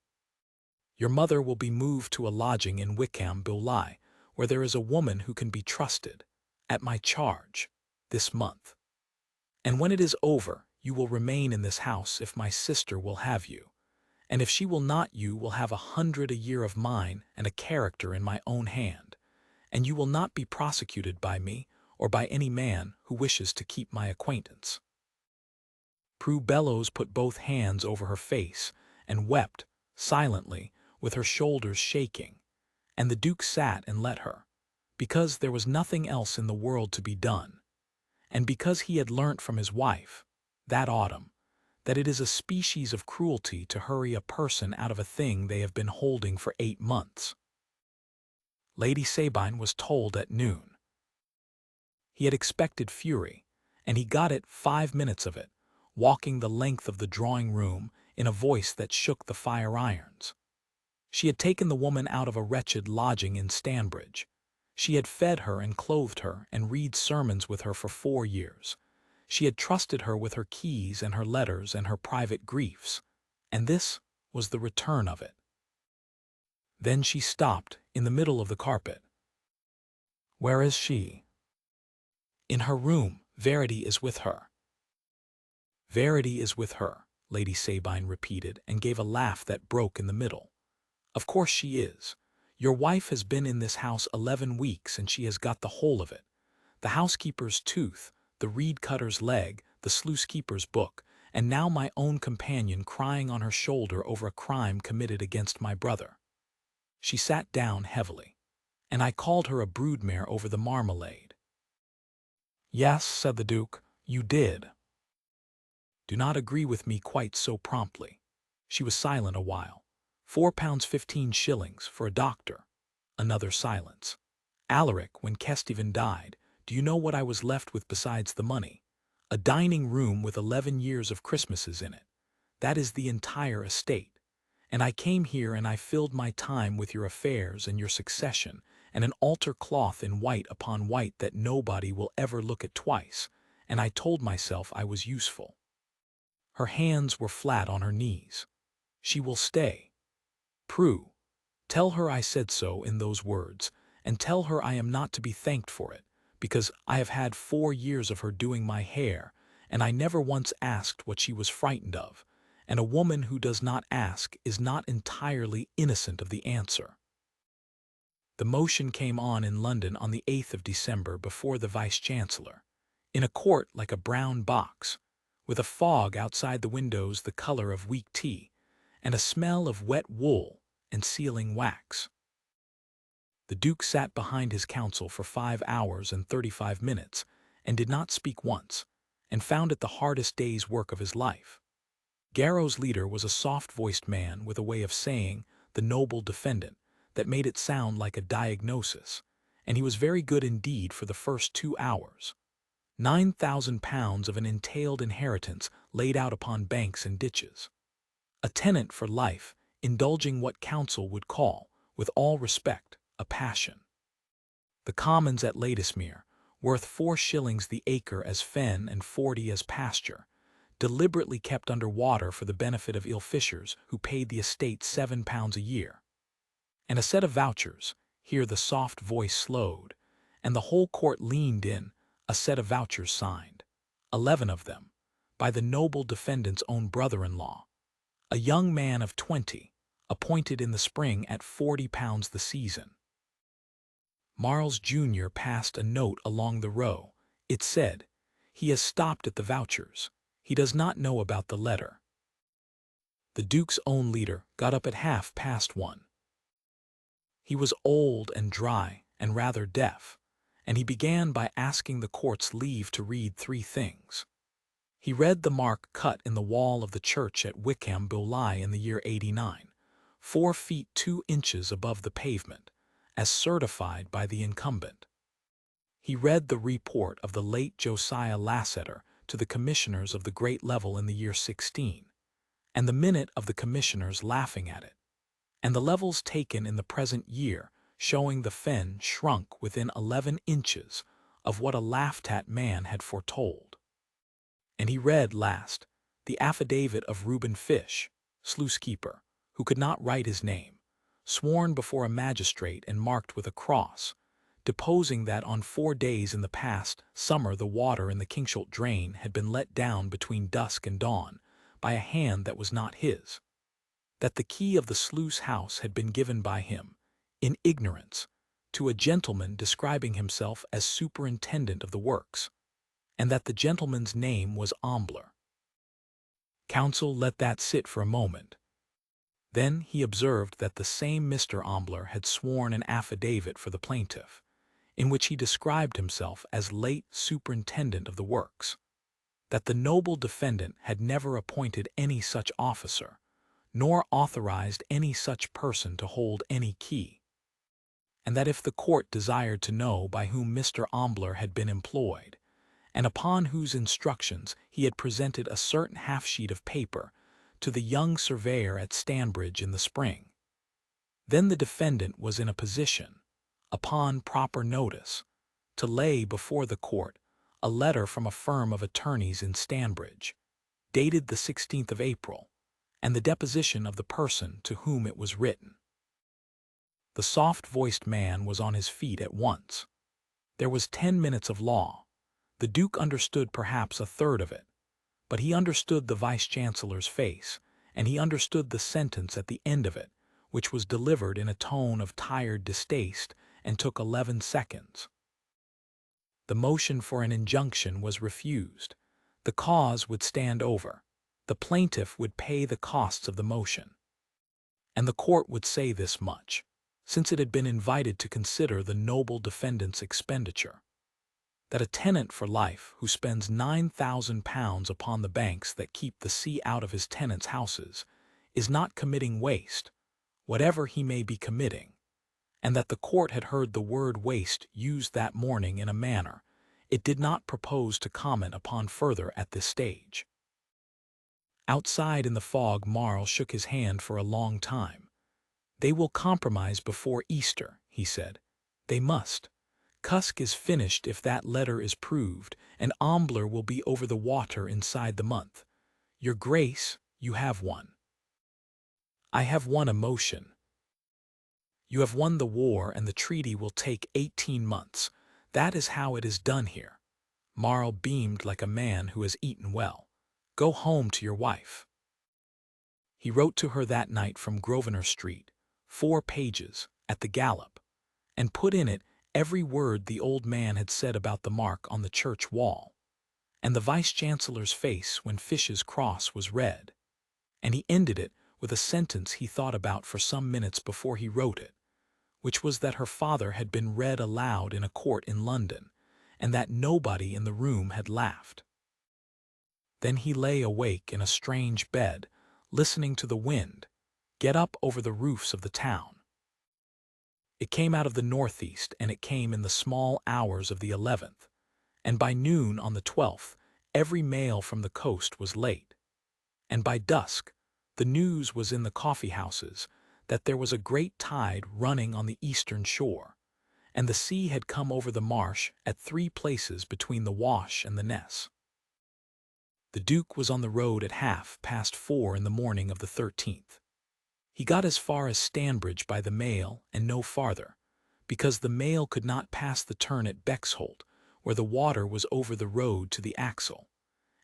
Your mother will be moved to a lodging in Wickham Billy, where there is a woman who can be trusted, at my charge, this month. And when it is over, you will remain in this house if my sister will have you, and if she will not, you will have 100 a year of mine and a character in my own hand, and you will not be prosecuted by me or by any man who wishes to keep my acquaintance. Prue Bellows put both hands over her face and wept, silently, with her shoulders shaking, and the Duke sat and let her, because there was nothing else in the world to be done, and because he had learnt from his wife, that autumn, that it is a species of cruelty to hurry a person out of a thing they have been holding for 8 months. Lady Sabine was told at noon. He had expected fury, and he got it 5 minutes of it, walking the length of the drawing-room in a voice that shook the fire-irons. She had taken the woman out of a wretched lodging in Stanbridge. She had fed her and clothed her and read sermons with her for 4 years. She had trusted her with her keys and her letters and her private griefs, and this was the return of it. Then she stopped in the middle of the carpet. "Where is she?" "In her room. Verity is with her." "Verity is with her," Lady Sabine repeated, and gave a laugh that broke in the middle. "Of course she is. Your wife has been in this house 11 weeks, and she has got the whole of it. The housekeeper's tooth, the reed-cutter's leg, the sluice-keeper's book, and now my own companion crying on her shoulder over a crime committed against my brother." She sat down heavily. "And I called her a broodmare over the marmalade." "Yes," said the Duke, "you did." "Do not agree with me quite so promptly." She was silent a while. £4 15 for a doctor. Another silence. "Alaric, when Kesteven died, do you know what I was left with besides the money? A dining room with 11 years of Christmases in it. That is the entire estate. And I came here and I filled my time with your affairs and your succession, and an altar cloth in white upon white that nobody will ever look at twice, and I told myself I was useful." Her hands were flat on her knees. "She will stay. Prue, tell her I said so in those words, and tell her I am not to be thanked for it, because I have had 4 years of her doing my hair, and I never once asked what she was frightened of, and a woman who does not ask is not entirely innocent of the answer." The motion came on in London on the 8th of December before the Vice-Chancellor, in a court like a brown box, with a fog outside the windows the color of weak tea, and a smell of wet wool and sealing wax. The Duke sat behind his counsel for 5 hours and 35 minutes, and did not speak once, and found it the hardest day's work of his life. Garrow's leader was a soft-voiced man with a way of saying, "the noble defendant," that made it sound like a diagnosis, and he was very good indeed for the first 2 hours. £9,000 of an entailed inheritance laid out upon banks and ditches. A tenant for life, indulging what counsel would call, with all respect, a passion. The commons at Ladysmere, worth 4 shillings the acre as fen and 40 as pasture, deliberately kept under water for the benefit of ill fishers who paid the estate £7 a year. And a set of vouchers, here the soft voice slowed, and the whole court leaned in, a set of vouchers signed, 11 of them, by the noble defendant's own brother-in-law, a young man of 20, appointed in the spring at £40 the season. Marles Jr. passed a note along the row. It said, "He has stopped at the vouchers. He does not know about the letter." The Duke's own leader got up at 1:30. He was old and dry and rather deaf, and he began by asking the court's leave to read 3 things. He read the mark cut in the wall of the church at Wickham Beaulieu in the year '89, 4 feet 2 inches above the pavement, as certified by the incumbent. He read the report of the late Josiah Lasseter to the commissioners of the Great Level in the year '16, and the minute of the commissioners laughing at it, and the levels taken in the present year showing the fen shrunk within 11 inches of what a laughed-at man had foretold. And he read, last, the affidavit of Reuben Fish, sluice-keeper, who could not write his name, sworn before a magistrate and marked with a cross, deposing that on 4 days in the past summer the water in the Kingsholt drain had been let down between dusk and dawn by a hand that was not his, that the key of the sluice house had been given by him, in ignorance, to a gentleman describing himself as superintendent of the works, and that the gentleman's name was Ambler. Counsel let that sit for a moment. Then he observed that the same Mr. Ambler had sworn an affidavit for the plaintiff, in which he described himself as late superintendent of the works, that the noble defendant had never appointed any such officer, nor authorized any such person to hold any key, and that if the court desired to know by whom Mr. Ambler had been employed, and upon whose instructions he had presented a certain half-sheet of paper to the young surveyor at Stanbridge in the spring, then the defendant was in a position, upon proper notice, to lay before the court a letter from a firm of attorneys in Stanbridge, dated the 16th of April, and the deposition of the person to whom it was written. The soft-voiced man was on his feet at once. There was 10 minutes of law. The Duke understood perhaps a third of it, but he understood the Vice-Chancellor's face, and he understood the sentence at the end of it, which was delivered in a tone of tired distaste and took 11 seconds. The motion for an injunction was refused. The cause would stand over. The plaintiff would pay the costs of the motion. And the court would say this much, since it had been invited to consider the noble defendant's expenditure, that a tenant for life who spends £9,000 upon the banks that keep the sea out of his tenants' houses is not committing waste, whatever he may be committing, and that the court had heard the word waste used that morning in a manner it did not propose to comment upon further at this stage. Outside in the fog Marl shook his hand for a long time. "They will compromise before Easter," he said. "They must. Cusk is finished if that letter is proved, and Ambler will be over the water inside the month. Your Grace, you have won." "I have won a motion." "You have won the war, and the treaty will take 18 months. That is how it is done here." Marl beamed like a man who has eaten well. "Go home to your wife." He wrote to her that night from Grosvenor Street, 4 pages, at the gallop, and put in it every word the old man had said about the mark on the church wall, and the Vice-Chancellor's face when Fish's Cross was read, and he ended it with a sentence he thought about for some minutes before he wrote it, which was that her father had been read aloud in a court in London, and that nobody in the room had laughed. Then he lay awake in a strange bed, listening to the wind get up over the roofs of the town. It came out of the northeast, and it came in the small hours of the 11th, and by noon on the 12th every mail from the coast was late, and by dusk the news was in the coffee-houses that there was a great tide running on the eastern shore, and the sea had come over the marsh at 3 places between the Wash and the Ness. The Duke was on the road at 4:30 in the morning of the 13th. He got as far as Stanbridge by the mail and no farther, because the mail could not pass the turn at Bexholt, where the water was over the road to the Axle,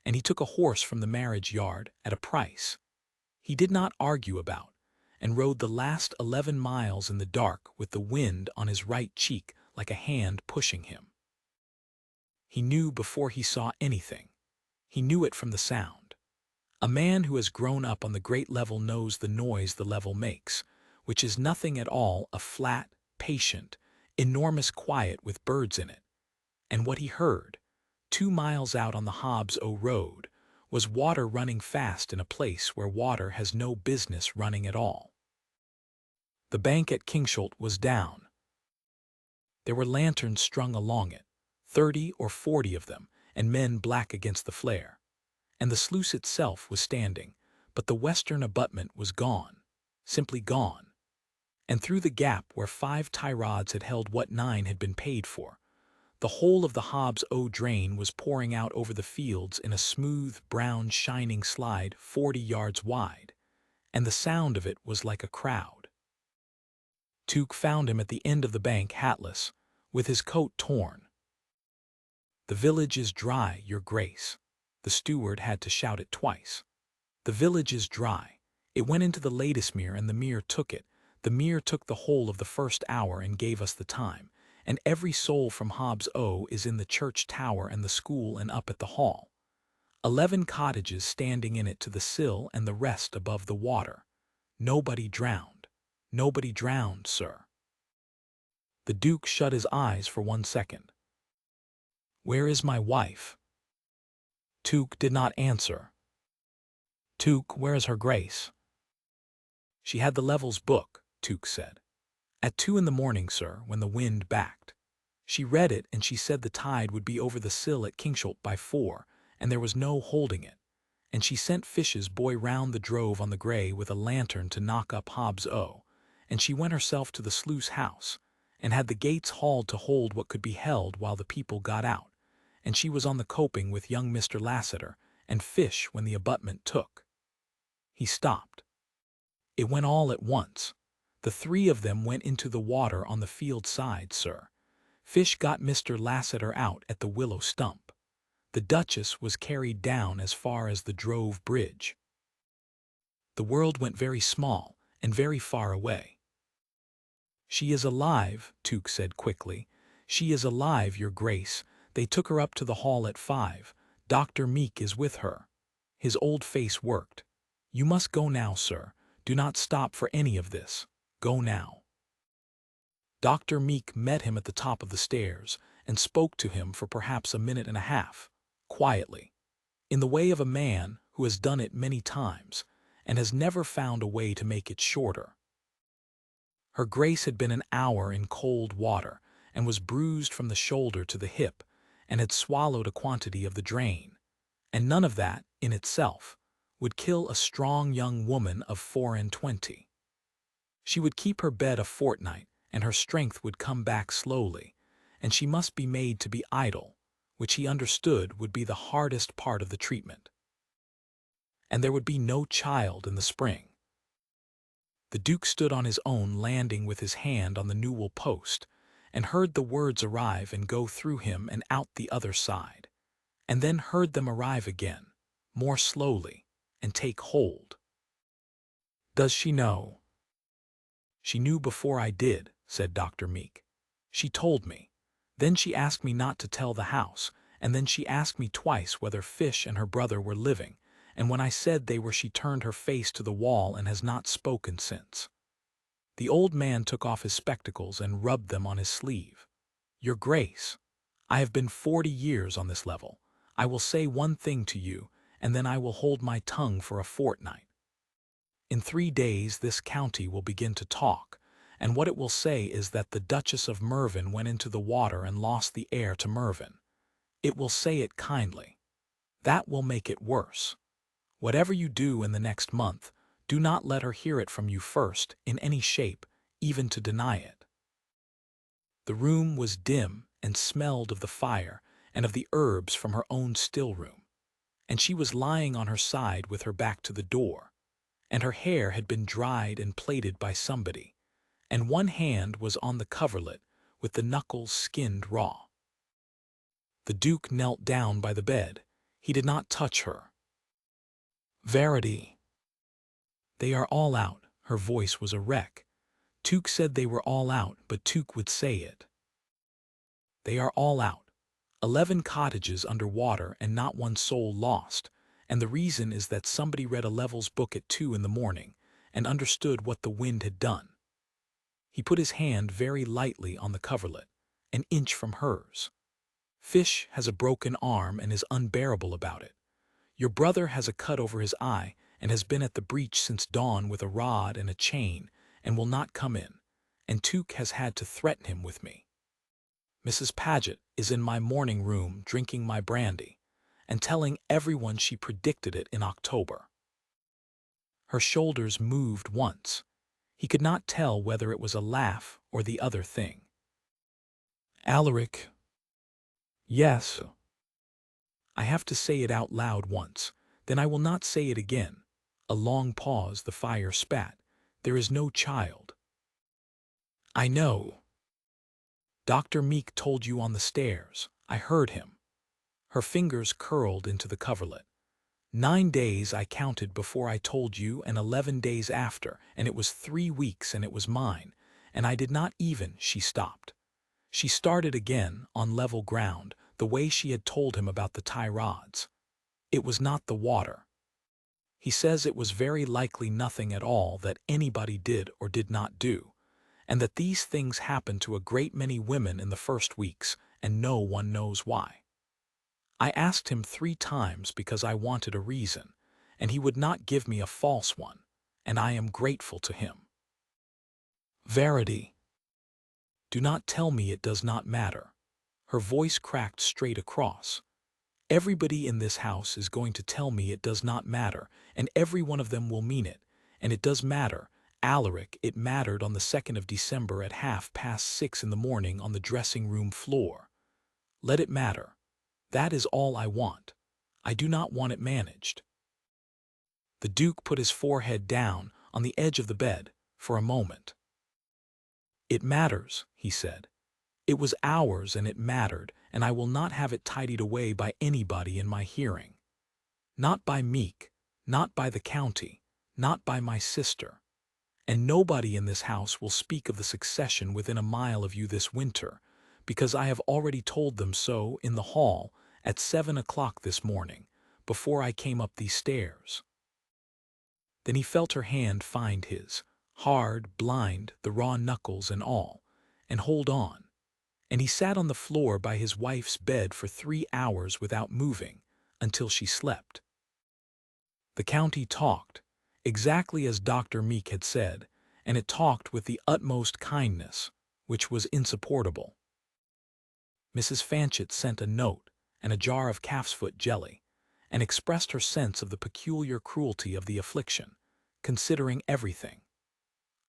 and he took a horse from the marriage yard at a price he did not argue about, and rode the last 11 miles in the dark with the wind on his right cheek like a hand pushing him. He knew before he saw anything. He knew it from the sound. A man who has grown up on the great level knows the noise the level makes, which is nothing at all a flat, patient, enormous quiet with birds in it. And what he heard, 2 miles out on the Hobbs O Road, was water running fast in a place where water has no business running at all. The bank at Kingsholt was down. There were lanterns strung along it, 30 or 40 of them, and men black against the flare. And the sluice itself was standing, but the western abutment was gone, simply gone. And through the gap where 5 tie rods had held what 9 had been paid for, the whole of the Hobbs O drain was pouring out over the fields in a smooth, brown, shining slide 40 yards wide, and the sound of it was like a crowd. Tuke found him at the end of the bank hatless, with his coat torn. "The village is dry, your grace." The steward had to shout it twice. "The village is dry." It went into the latest mere, and the mere took it. The mere took the whole of the first hour and gave us the time. And every soul from Hobbs O is in the church tower and the school and up at the hall. 11 cottages standing in it to the sill and the rest above the water. Nobody drowned. Nobody drowned, sir. The Duke shut his eyes for 1 second. "Where is my wife?" Tuke did not answer. "Tuke, where is her grace?" "She had the Levels book," Tuke said. "At 2 in the morning, sir, when the wind backed. She read it, and she said the tide would be over the sill at Kingsholt by 4, and there was no holding it. And she sent Fish's boy round the drove on the grey with a lantern to knock up Hobbs O, and she went herself to the sluice house, and had the gates hauled to hold what could be held while the people got out, and she was on the coping with young Mr. Lassiter and Fish when the abutment took." He stopped. "It went all at once. The 3 of them went into the water on the field side, sir. Fish got Mr. Lassiter out at the willow stump. The Duchess was carried down as far as the Drove Bridge. The world went very small and very far away." "She is alive," Tuke said quickly. "She is alive, your grace. They took her up to the hall at 5. Dr. Meek is with her." His old face worked. "You must go now, sir. Do not stop for any of this. Go now." Dr. Meek met him at the top of the stairs and spoke to him for perhaps a minute and a half, quietly, in the way of a man who has done it many times and has never found a way to make it shorter. Her grace had been an hour in cold water and was bruised from the shoulder to the hip and had swallowed a quantity of the drain, and none of that, in itself, would kill a strong young woman of 24. She would keep her bed a fortnight, and her strength would come back slowly, and she must be made to be idle, which he understood would be the hardest part of the treatment. And there would be no child in the spring. The Duke stood on his own landing with his hand on the newel post, and heard the words arrive and go through him and out the other side, and then heard them arrive again, more slowly, and take hold. "Does she know?" "She knew before I did," said Dr. Meek. "She told me. Then she asked me not to tell the house, and then she asked me twice whether Fish and her brother were living, and when I said they were she turned her face to the wall and has not spoken since." The old man took off his spectacles and rubbed them on his sleeve. "Your Grace, I have been 40 years on this level. I will say one thing to you, and then I will hold my tongue for a fortnight. In 3 days this county will begin to talk, and what it will say is that the Duchess of Mervyn went into the water and lost the heir to Mervyn. It will say it kindly. That will make it worse. Whatever you do in the next month, do not let her hear it from you first, in any shape, even to deny it." The room was dim and smelled of the fire and of the herbs from her own still room, and she was lying on her side with her back to the door, and her hair had been dried and plaited by somebody, and one hand was on the coverlet with the knuckles skinned raw. The Duke knelt down by the bed. He did not touch her. "Verity. They are all out." Her voice was a wreck. Tuke said they were all out, but Tuke would say it. "They are all out. 11 cottages under water and not one soul lost, and the reason is that somebody read a Levels book at 2 in the morning and understood what the wind had done." He put his hand very lightly on the coverlet, an inch from hers. "Fish has a broken arm and is unbearable about it. Your brother has a cut over his eye and has been at the breach since dawn with a rod and a chain and will not come in, and Tuke has had to threaten him with me. Mrs. Paget is in my morning room drinking my brandy and telling everyone she predicted it in October." Her shoulders moved once. He could not tell whether it was a laugh or the other thing. "Alaric." "Yes." "I have to say it out loud once, then I will not say it again." A long pause. The fire spat. "There is no child." "I know." Dr. Meek told you on the stairs. I heard him. Her fingers curled into the coverlet. 9 days I counted before I told you, and 11 days after, and it was 3 weeks, and it was mine, and I did not even. She stopped. She started again, on level ground, the way she had told him about the tie rods. It was not the water. He says it was very likely nothing at all that anybody did or did not do, and that these things happened to a great many women in the first weeks, and no one knows why. I asked him 3 times because I wanted a reason, and he would not give me a false one, and I am grateful to him. Verity. Do not tell me it does not matter. Her voice cracked straight across. Everybody in this house is going to tell me it does not matter, and every one of them will mean it, and it does matter. Alaric, it mattered on the 2nd of December at 6:30 in the morning on the dressing room floor. Let it matter. That is all I want. I do not want it managed. The Duke put his forehead down on the edge of the bed for a moment. It matters, he said. It was ours and it mattered, and I will not have it tidied away by anybody in my hearing. Not by Meek, not by the county, not by my sister. And nobody in this house will speak of the succession within a mile of you this winter, because I have already told them so in the hall at 7 o'clock this morning, before I came up these stairs. Then he felt her hand find his, hard, blind, the raw knuckles and all, and hold on. And he sat on the floor by his wife's bed for 3 hours without moving, until she slept. The county talked, exactly as Dr. Meek had said, and it talked with the utmost kindness, which was insupportable. Mrs. Fanchett sent a note and a jar of calf's foot jelly, and expressed her sense of the peculiar cruelty of the affliction, considering everything.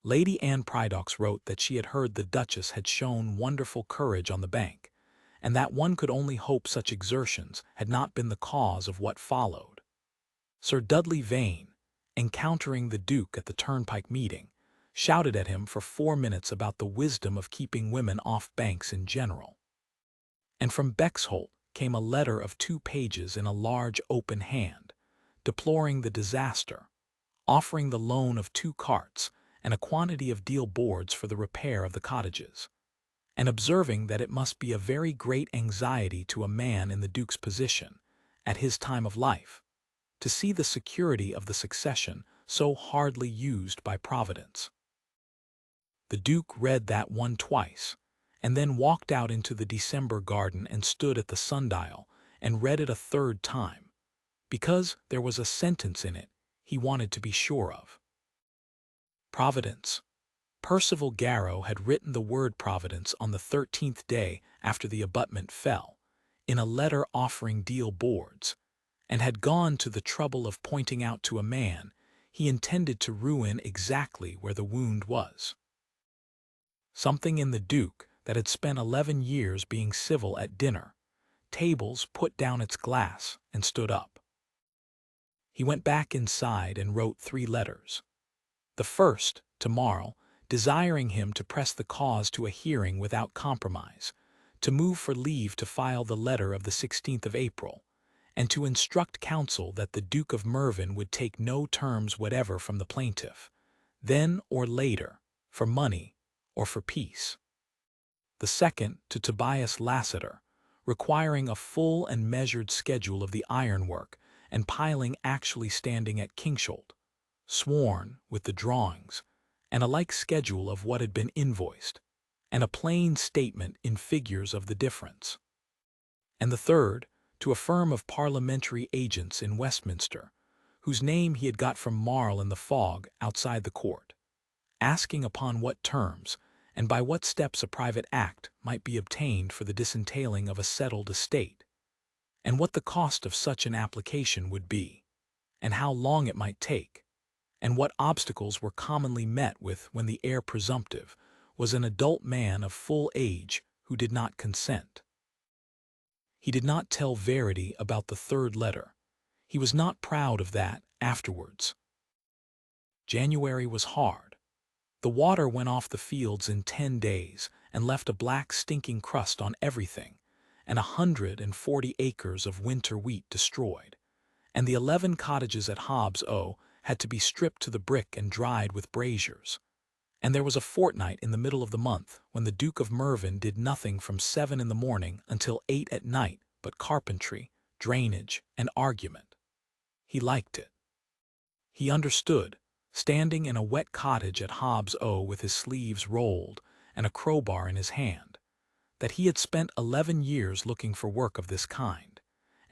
Lady Anne Prydox wrote that she had heard the Duchess had shown wonderful courage on the bank, and that one could only hope such exertions had not been the cause of what followed. Sir Dudley Vane, encountering the Duke at the turnpike meeting, shouted at him for 4 minutes about the wisdom of keeping women off banks in general. And from Bexholt came a letter of 2 pages in a large open hand, deploring the disaster, offering the loan of 2 carts and a quantity of deal boards for the repair of the cottages, and observing that it must be a very great anxiety to a man in the Duke's position, at his time of life, to see the security of the succession so hardly used by Providence. The Duke read that one twice, and then walked out into the December garden and stood at the sundial and read it a 3rd time, because there was a sentence in it he wanted to be sure of. Providence. Percival Garrow had written the word Providence on the 13th day after the abutment fell, in a letter offering deal boards, and had gone to the trouble of pointing out to a man he intended to ruin exactly where the wound was. Something in the Duke that had spent 11 years being civil at dinner tables put down its glass and stood up. He went back inside and wrote 3 letters. The first, to Marl, desiring him to press the cause to a hearing without compromise, to move for leave to file the letter of the 16th of April, and to instruct counsel that the Duke of Mervyn would take no terms whatever from the plaintiff, then or later, for money or for peace. The second to Tobias Lassiter, requiring a full and measured schedule of the ironwork and piling actually standing at Kingsholt, sworn with the drawings, and a like schedule of what had been invoiced, and a plain statement in figures of the difference. And the third, to a firm of parliamentary agents in Westminster, whose name he had got from Marl in the fog outside the court, asking upon what terms and by what steps a private act might be obtained for the disentailing of a settled estate, and what the cost of such an application would be, and how long it might take, and what obstacles were commonly met with when the heir presumptive was an adult man of full age who did not consent. He did not tell Verity about the 3rd letter. He was not proud of that afterwards. January was hard. The water went off the fields in 10 days, and left a black stinking crust on everything, and 140 acres of winter wheat destroyed, and the 11 cottages at Hobbs O had to be stripped to the brick and dried with braziers. And there was a fortnight in the middle of the month when the Duke of Mervyn did nothing from 7 in the morning until 8 at night but carpentry, drainage, and argument. He liked it. He understood, standing in a wet cottage at Hobbs O with his sleeves rolled and a crowbar in his hand, that he had spent 11 years looking for work of this kind,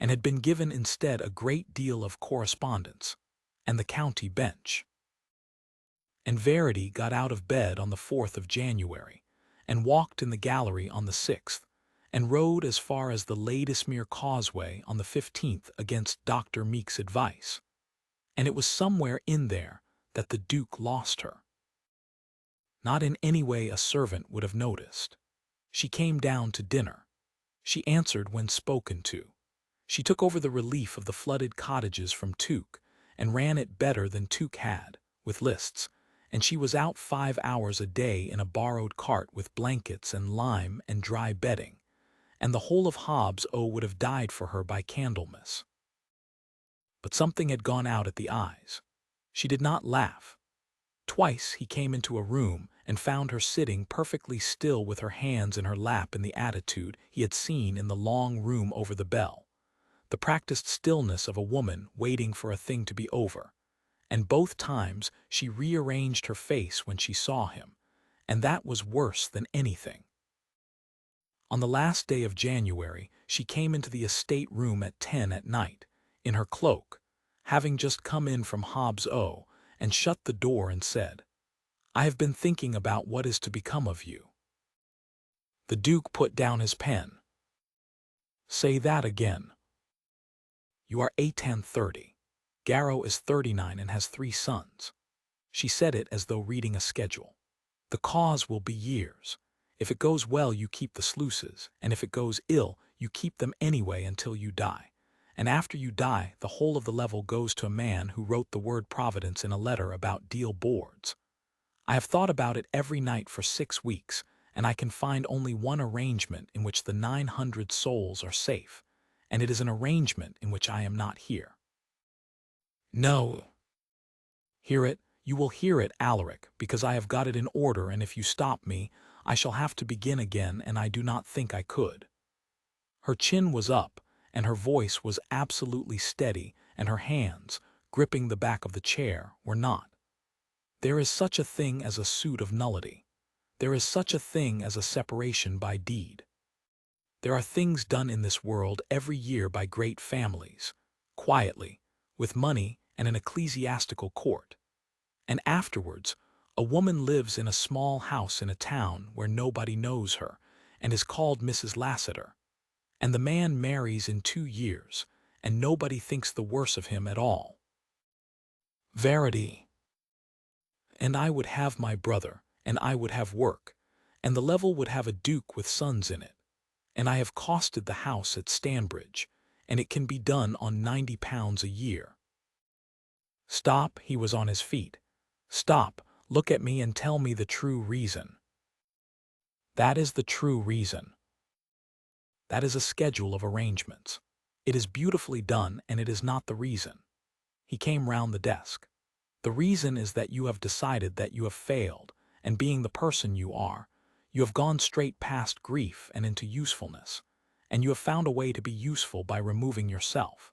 and had been given instead a great deal of correspondence and the county bench. And Verity got out of bed on the 4th of January, and walked in the gallery on the 6th, and rode as far as the Ladysmere Causeway on the 15th against Dr. Meek's advice. And it was somewhere in there that the Duke lost her. Not in any way a servant would have noticed. She came down to dinner. She answered when spoken to. She took over the relief of the flooded cottages from Tuke, and ran it better than Tuke had, with lists, and she was out 5 hours a day in a borrowed cart with blankets and lime and dry bedding, and the whole of Hobbs O would have died for her by Candlemas. But something had gone out at the eyes. She did not laugh. Twice he came into a room and found her sitting perfectly still with her hands in her lap in the attitude he had seen in the long room over the bell, the practiced stillness of a woman waiting for a thing to be over, and both times she rearranged her face when she saw him, and that was worse than anything. On the last day of January she came into the estate room at 10 at night, in her cloak, having just come in from Hobbs O, and shut the door and said, "I have been thinking about what is to become of you." The Duke put down his pen. "Say that again." "You are 1830. Garrow is 39 and has 3 sons." She said it as though reading a schedule. "The cause will be years. If it goes well, you keep the sluices, and if it goes ill, you keep them anyway until you die. And after you die, the whole of the level goes to a man who wrote the word Providence in a letter about deal boards. I have thought about it every night for 6 weeks, and I can find only one arrangement in which the 900 souls are safe, and it is an arrangement in which I am not here." "No." "Hear it, you will hear it, Alaric, because I have got it in order, and if you stop me, I shall have to begin again, and I do not think I could." Her chin was up, and her voice was absolutely steady, and her hands, gripping the back of the chair, were not. There is such a thing as a suit of nullity. There is such a thing as a separation by deed. There are things done in this world every year by great families, quietly, with money and an ecclesiastical court. And afterwards, a woman lives in a small house in a town where nobody knows her, and is called Mrs. Lassiter. And the man marries in 2 years, and nobody thinks the worse of him at all. Verity. And I would have my brother, and I would have work, and the level would have a duke with sons in it. And I have costed the house at Stanbridge, and it can be done on £90 a year. Stop, he was on his feet. Stop, look at me and tell me the true reason. That is the true reason. That is a schedule of arrangements. It is beautifully done, and it is not the reason. He came round the desk. The reason is that you have decided that you have failed, and being the person you are, you have gone straight past grief and into usefulness, and you have found a way to be useful by removing yourself.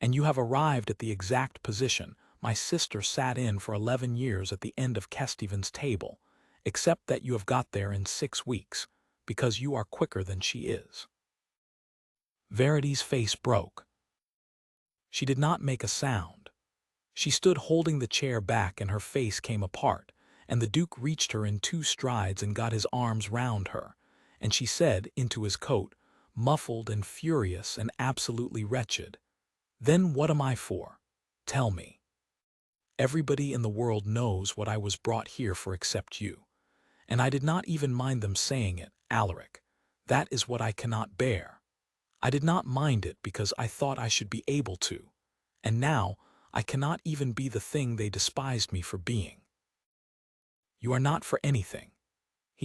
And you have arrived at the exact position my sister sat in for 11 years at the end of Kesteven's table, except that you have got there in 6 weeks, because you are quicker than she is. Verity's face broke. She did not make a sound. She stood holding the chair back, and her face came apart, and the Duke reached her in 2 strides and got his arms round her, and she said into his coat, muffled and furious and absolutely wretched, "Then what am I for? Tell me. Everybody in the world knows what I was brought here for except you, and I did not even mind them saying it, Alaric. That is what I cannot bear. I did not mind it because I thought I should be able to, and now I cannot even be the thing they despised me for being. You are not for anything."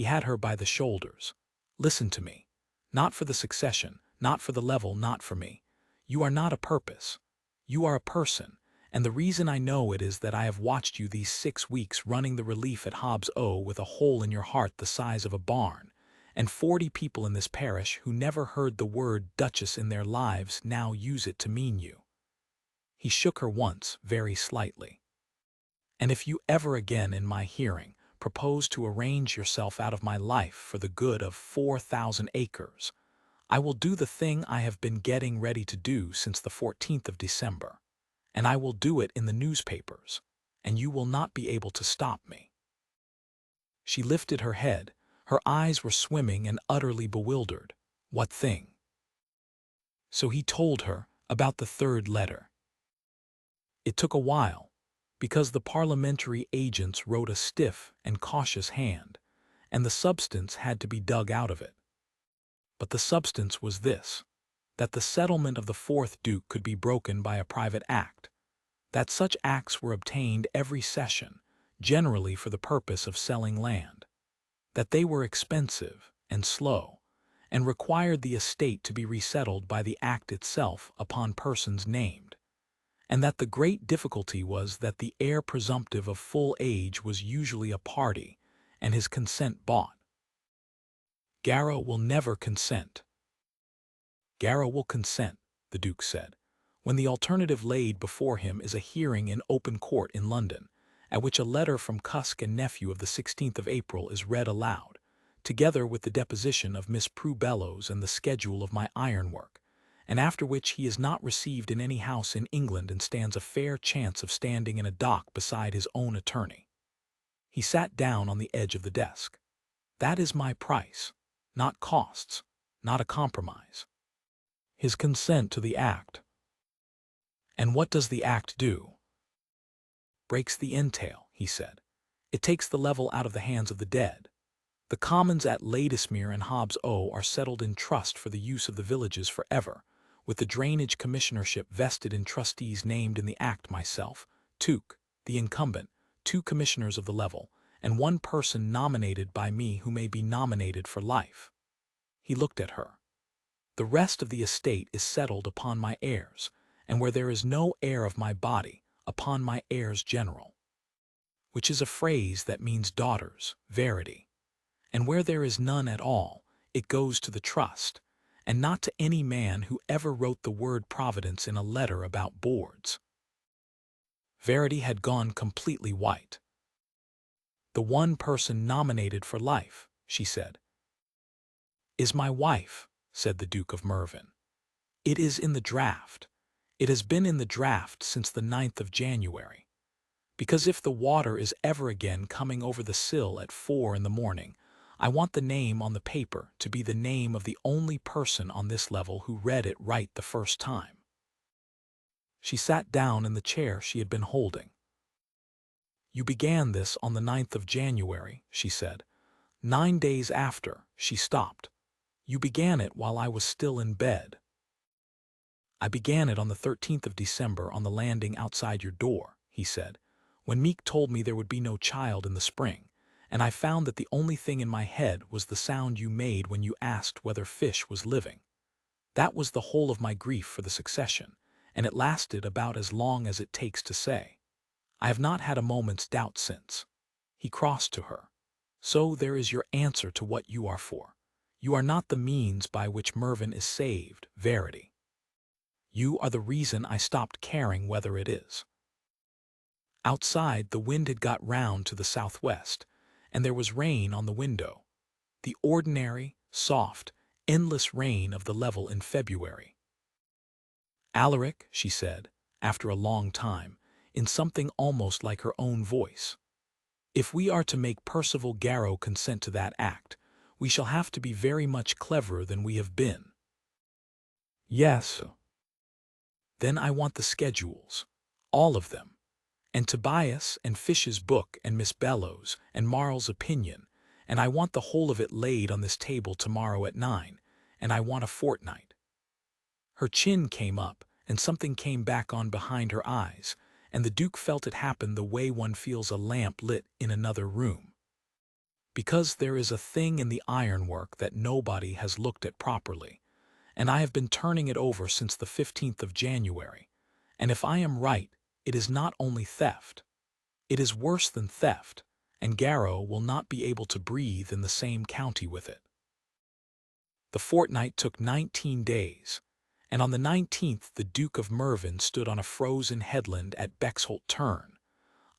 He had her by the shoulders. "Listen to me. Not for the succession, not for the level, not for me. You are not a purpose. You are a person, and the reason I know it is that I have watched you these 6 weeks running the relief at Hobbs O with a hole in your heart the size of a barn, and 40 people in this parish who never heard the word Duchess in their lives now use it to mean you." He shook her once, very slightly. "And if you ever again in my hearing propose to arrange yourself out of my life for the good of 4,000 acres, I will do the thing I have been getting ready to do since the 14th of December, and I will do it in the newspapers, and you will not be able to stop me." She lifted her head. Her eyes were swimming and utterly bewildered. What thing? So he told her about the third letter. It took a while, because the parliamentary agents wrote a stiff and cautious hand, and the substance had to be dug out of it. But the substance was this: that the settlement of the fourth Duke could be broken by a private act, that such acts were obtained every session, generally for the purpose of selling land, that they were expensive and slow, and required the estate to be resettled by the act itself upon persons named, and that the great difficulty was that the heir presumptive of full age was usually a party, and his consent bought. "Garrow will never consent." "Garrow will consent," the Duke said, "when the alternative laid before him is a hearing in open court in London, at which a letter from Cusk and nephew of the 16th of April is read aloud, together with the deposition of Miss Prue Bellows and the schedule of my ironwork, and after which he is not received in any house in England and stands a fair chance of standing in a dock beside his own attorney." He sat down on the edge of the desk. "That is my price. Not costs, not a compromise. His consent to the act." "And what does the act do?" "Breaks the entail," he said. "It takes the level out of the hands of the dead. The commons at Ladysmere and Hobbs O are settled in trust for the use of the villages forever, with the drainage commissionership vested in trustees named in the act, myself, Tuke, the incumbent, 2 commissioners of the level, and 1 person nominated by me who may be nominated for life." He looked at her. "The rest of the estate is settled upon my heirs, and where there is no heir of my body, upon my heirs general," which is a phrase that means daughters, Verity. "And where there is none at all, it goes to the trust, and not to any man who ever wrote the word Providence in a letter about boards." Verity had gone completely white. "The 1 person nominated for life," she said. "Is my wife," said the Duke of Mervyn. "It is in the draft. It has been in the draft since the 9th of January. Because if the water is ever again coming over the sill at 4 in the morning, I want the name on the paper to be the name of the only person on this level who read it right the first time." She sat down in the chair she had been holding. "You began this on the 9th of January, she said. 9 days after, she stopped. "You began it while I was still in bed." "I began it on the 13th of December on the landing outside your door," he said, "when Meek told me there would be no child in the spring, and I found that the only thing in my head was the sound you made when you asked whether Fish was living. That was the whole of my grief for the succession, and it lasted about as long as it takes to say. I have not had a moment's doubt since." He crossed to her. "So there is your answer to what you are for. You are not the means by which Mervyn is saved, Verity. You are the reason I stopped caring whether it is." Outside, the wind had got round to the southwest, and there was rain on the window. The ordinary, soft, endless rain of the level in February. "Alaric," she said, after a long time, in something almost like her own voice, "if we are to make Percival Garrow consent to that act, we shall have to be very much cleverer than we have been." "Yes." "Then I want the schedules, all of them, and Tobias and Fish's book and Miss Bellows and Marl's opinion, and I want the whole of it laid on this table tomorrow at 9, and I want a fortnight." Her chin came up, and something came back on behind her eyes, and the Duke felt it happen the way one feels a lamp lit in another room. Because there is a thing in the ironwork that nobody has looked at properly, and I have been turning it over since the 15th of January, and if I am right, it is not only theft. It is worse than theft, and Garrow will not be able to breathe in the same county with it. The fortnight took 19 days, and on the 19th the Duke of Mervyn stood on a frozen headland at Bexholt Turn,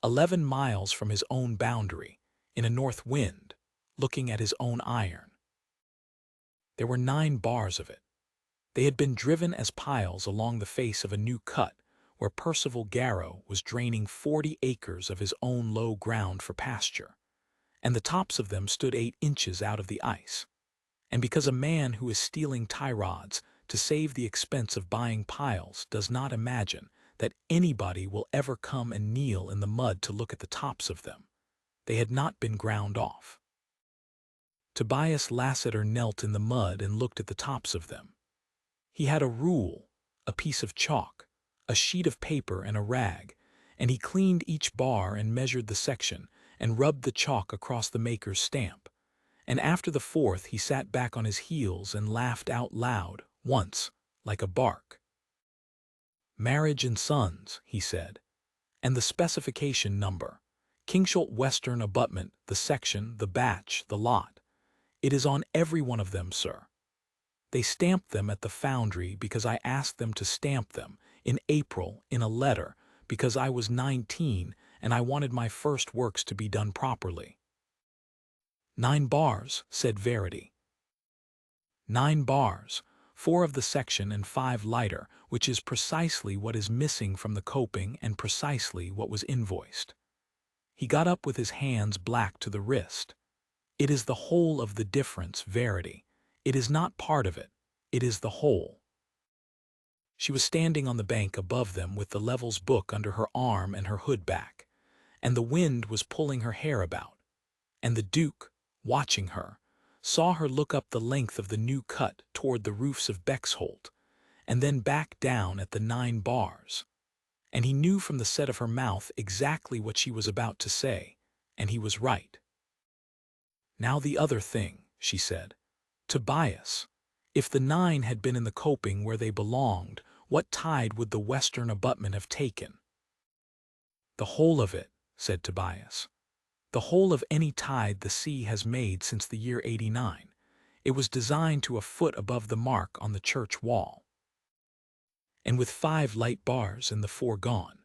11 miles from his own boundary, in a north wind, looking at his own iron. There were 9 bars of it. They had been driven as piles along the face of a new cut where Percival Garrow was draining 40 acres of his own low ground for pasture, and the tops of them stood 8 inches out of the ice. And because a man who is stealing tie rods to save the expense of buying piles does not imagine that anybody will ever come and kneel in the mud to look at the tops of them, they had not been ground off. Tobias Lassiter knelt in the mud and looked at the tops of them. He had a rule, a piece of chalk, a sheet of paper and a rag, and he cleaned each bar and measured the section and rubbed the chalk across the maker's stamp. And after the 4th he sat back on his heels and laughed out loud, once, like a bark. "Marriage and Sons," he said, "and the specification number. Kingsholt Western abutment, the section, the batch, the lot. It is on every one of them, sir. They stamped them at the foundry because I asked them to stamp them, in April, in a letter, because I was 19 and I wanted my first works to be done properly." 9 bars, said Verity. 9 bars, 4 of the section and 5 lighter, which is precisely what is missing from the coping and precisely what was invoiced. He got up with his hands black to the wrist. "It is the whole of the difference, Verity. It is not part of it. It is the whole." She was standing on the bank above them with the Level's book under her arm and her hood back, and the wind was pulling her hair about, and the Duke, watching her, saw her look up the length of the new cut toward the roofs of Bexholt, and then back down at the 9 bars, and he knew from the set of her mouth exactly what she was about to say, and he was right. "Now the other thing," she said. "Tobias, if the 9 had been in the coping where they belonged, what tide would the western abutment have taken?" "The whole of it," said Tobias. "The whole of any tide the sea has made since the year 89. It was designed to a foot above the mark on the church wall. And with 5 light bars and the 4 gone."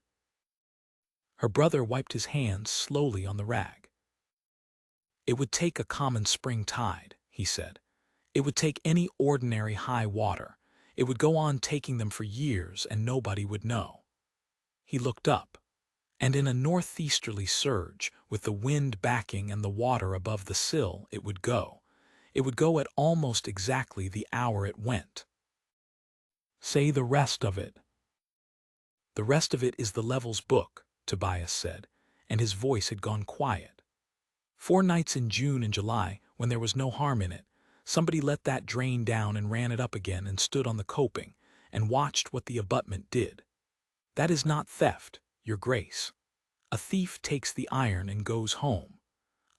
Her brother wiped his hands slowly on the rag. "It would take a common spring tide," he said. "It would take any ordinary high water. It would go on taking them for years and nobody would know." He looked up, and in a northeasterly surge, with the wind backing and the water above the sill, it would go. It would go at almost exactly the hour it went. "Say the rest of it." "The rest of it is the Level's book," Tobias said, and his voice had gone quiet. "4 nights in June and July, when there was no harm in it, somebody let that drain down and ran it up again and stood on the coping and watched what the abutment did. That is not theft, your grace. A thief takes the iron and goes home.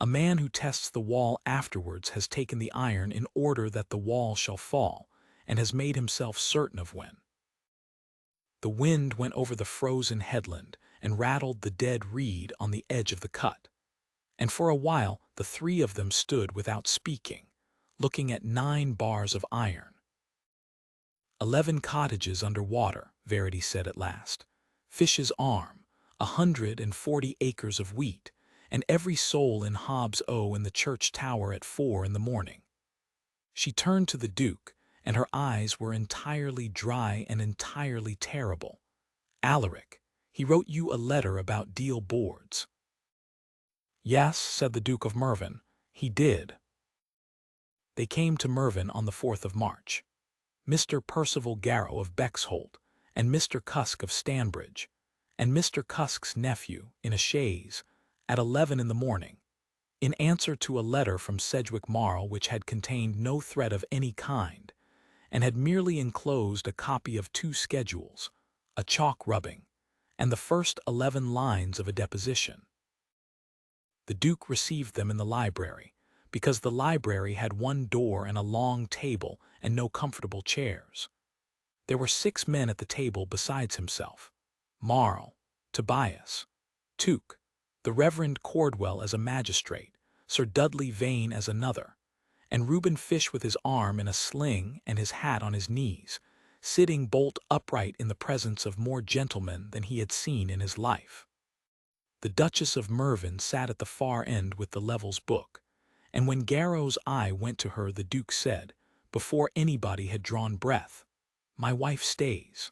A man who tests the wall afterwards has taken the iron in order that the wall shall fall, and has made himself certain of when. The wind went over the frozen headland and rattled the dead reed on the edge of the cut, and for a while the 3 of them stood without speaking, looking at 9 bars of iron. 11 cottages under water," Verity said at last. "Fish's Arm, 140 acres of wheat, and every soul in Hobbs O in the church tower at 4 in the morning." She turned to the Duke, and her eyes were entirely dry and entirely terrible. "Alaric, he wrote you a letter about deal boards." "Yes," said the Duke of Mervyn, "he did." They came to Mervyn on the 4th of March. Mr. Percival Garrow of Bexholt, and Mr. Cusk of Stanbridge, and Mr. Cusk's nephew, in a chaise, at 11 in the morning, in answer to a letter from Sedgwick Marl which had contained no threat of any kind, and had merely enclosed a copy of 2 schedules, a chalk rubbing, and the first 11 lines of a deposition. The Duke received them in the library, because the library had one door and a long table and no comfortable chairs. There were 6 men at the table besides himself: Marl, Tobias, Tuke, the Reverend Cordwell as a magistrate, Sir Dudley Vane as another, and Reuben Fish with his arm in a sling and his hat on his knees, sitting bolt upright in the presence of more gentlemen than he had seen in his life. The Duchess of Mervyn sat at the far end with the Levels book, and when Garrow's eye went to her, the Duke said, before anybody had drawn breath, "My wife stays."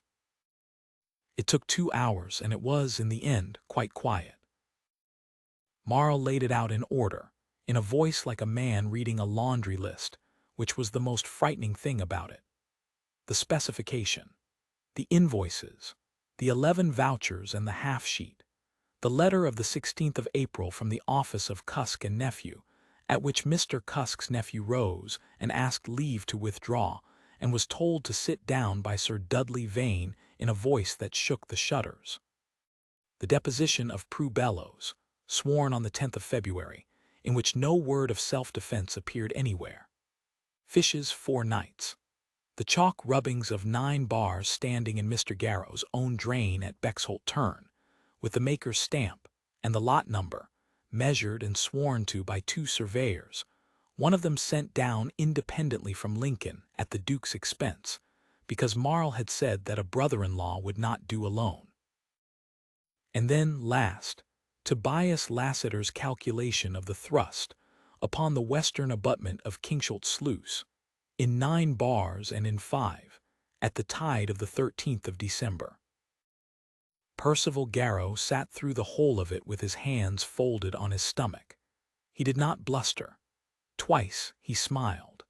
It took 2 hours, and it was, in the end, quite quiet. Marl laid it out in order, in a voice like a man reading a laundry list, which was the most frightening thing about it. The specification, the invoices, the 11 vouchers and the half-sheet, the letter of the 16th of April from the office of Cusk and Nephew, at which Mr. Cusk's nephew rose and asked leave to withdraw, and was told to sit down by Sir Dudley Vane in a voice that shook the shutters. The deposition of Prue Bellows, sworn on the 10th of February, in which no word of self-defense appeared anywhere. Fish's 4 nights. The chalk rubbings of 9 bars standing in Mr. Garrow's own drain at Bexholt Turn, with the maker's stamp and the lot number, measured and sworn to by 2 surveyors, one of them sent down independently from Lincoln at the Duke's expense, because Marl had said that a brother-in-law would not do alone. And then, last, Tobias Lassiter's calculation of the thrust upon the western abutment of Kingsholt Sluice, in 9 bars and in 5, at the tide of the 13th of December. Percival Garrow sat through the whole of it with his hands folded on his stomach. He did not bluster. Twice he smiled.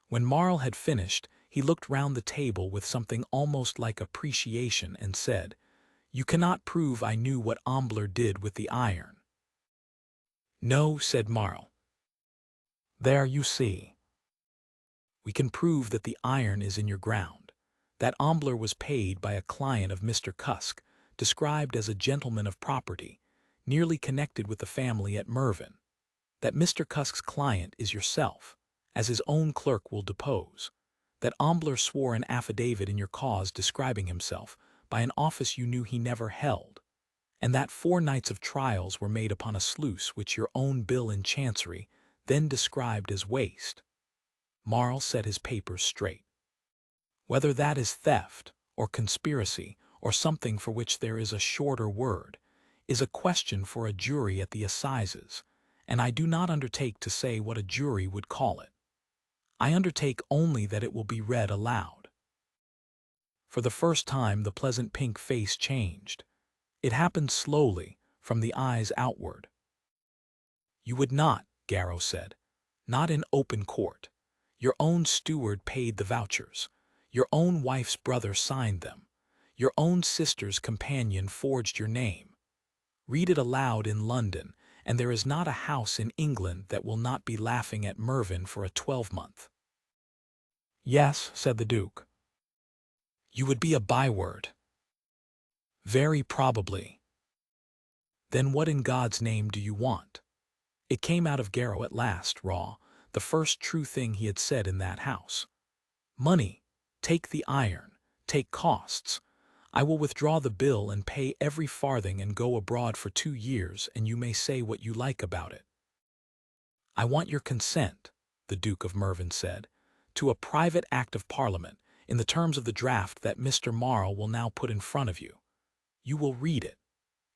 When Marl had finished, he looked round the table with something almost like appreciation and said, "You cannot prove I knew what Ambler did with the iron." "No," said Marl. "There you see. We can prove that the iron is in your ground, that Ambler was paid by a client of Mr. Cusk, described as a gentleman of property, nearly connected with the family at Mervyn, that Mr. Cusk's client is yourself, as his own clerk will depose, that Ambler swore an affidavit in your cause describing himself by an office you knew he never held, and that 4 nights of trials were made upon a sluice which your own bill in Chancery then described as waste." Marl set his papers straight. "Whether that is theft, or conspiracy, or something for which there is a shorter word, is a question for a jury at the assizes, and I do not undertake to say what a jury would call it. I undertake only that it will be read aloud." For the first time the pleasant pink face changed. It happened slowly, from the eyes outward. "You would not," Garrow said, "not in open court. Your own steward paid the vouchers. Your own wife's brother signed them. Your own sister's companion forged your name. Read it aloud in London, and there is not a house in England that will not be laughing at Mervyn for a 12-month. "Yes," said the Duke. "You would be a byword." "Very probably." "Then what in God's name do you want?" It came out of Garrow at last, raw, the first true thing he had said in that house. "Money. Take the iron. Take costs. I will withdraw the bill and pay every farthing and go abroad for 2 years, and you may say what you like about it." "I want your consent," the Duke of Mervyn said, "to a private Act of Parliament, in the terms of the draft that Mr. Marl will now put in front of you. You will read it.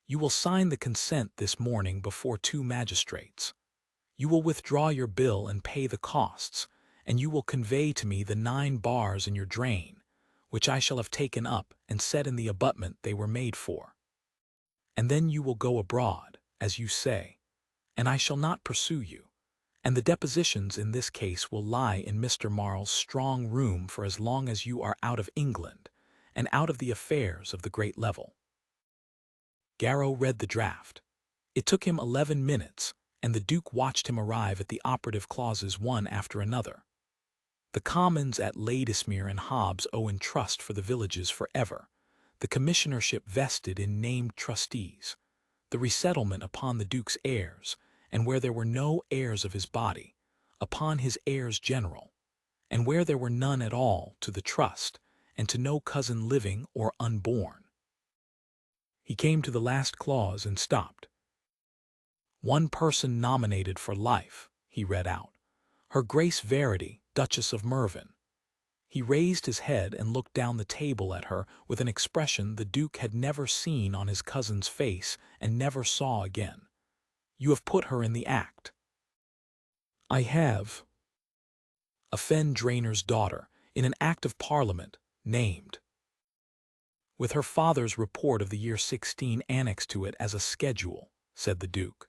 You will sign the consent this morning before 2 magistrates. You will withdraw your bill and pay the costs, and you will convey to me the 9 bars in your drain, which I shall have taken up and set in the abutment they were made for. And then you will go abroad, as you say, and I shall not pursue you, and the depositions in this case will lie in Mr. Marl's strong room for as long as you are out of England and out of the affairs of the great level." Garrow read the draft. It took him 11 minutes, and the Duke watched him arrive at the operative clauses one after another. The Commons at Ladysmere and Hobbs owe in trust for the villages forever, the commissionership vested in named trustees, the resettlement upon the Duke's heirs, and where there were no heirs of his body, upon his heirs general, and where there were none at all to the trust, and to no cousin living or unborn. He came to the last clause and stopped. One person nominated for life, he read out. Her Grace Verity, Duchess of Mervyn. He raised his head and looked down the table at her with an expression the Duke had never seen on his cousin's face and never saw again. You have put her in the act. I have. A fen drainer's daughter, in an Act of Parliament, named. With her father's report of the year 16 annexed to it as a schedule, said the Duke,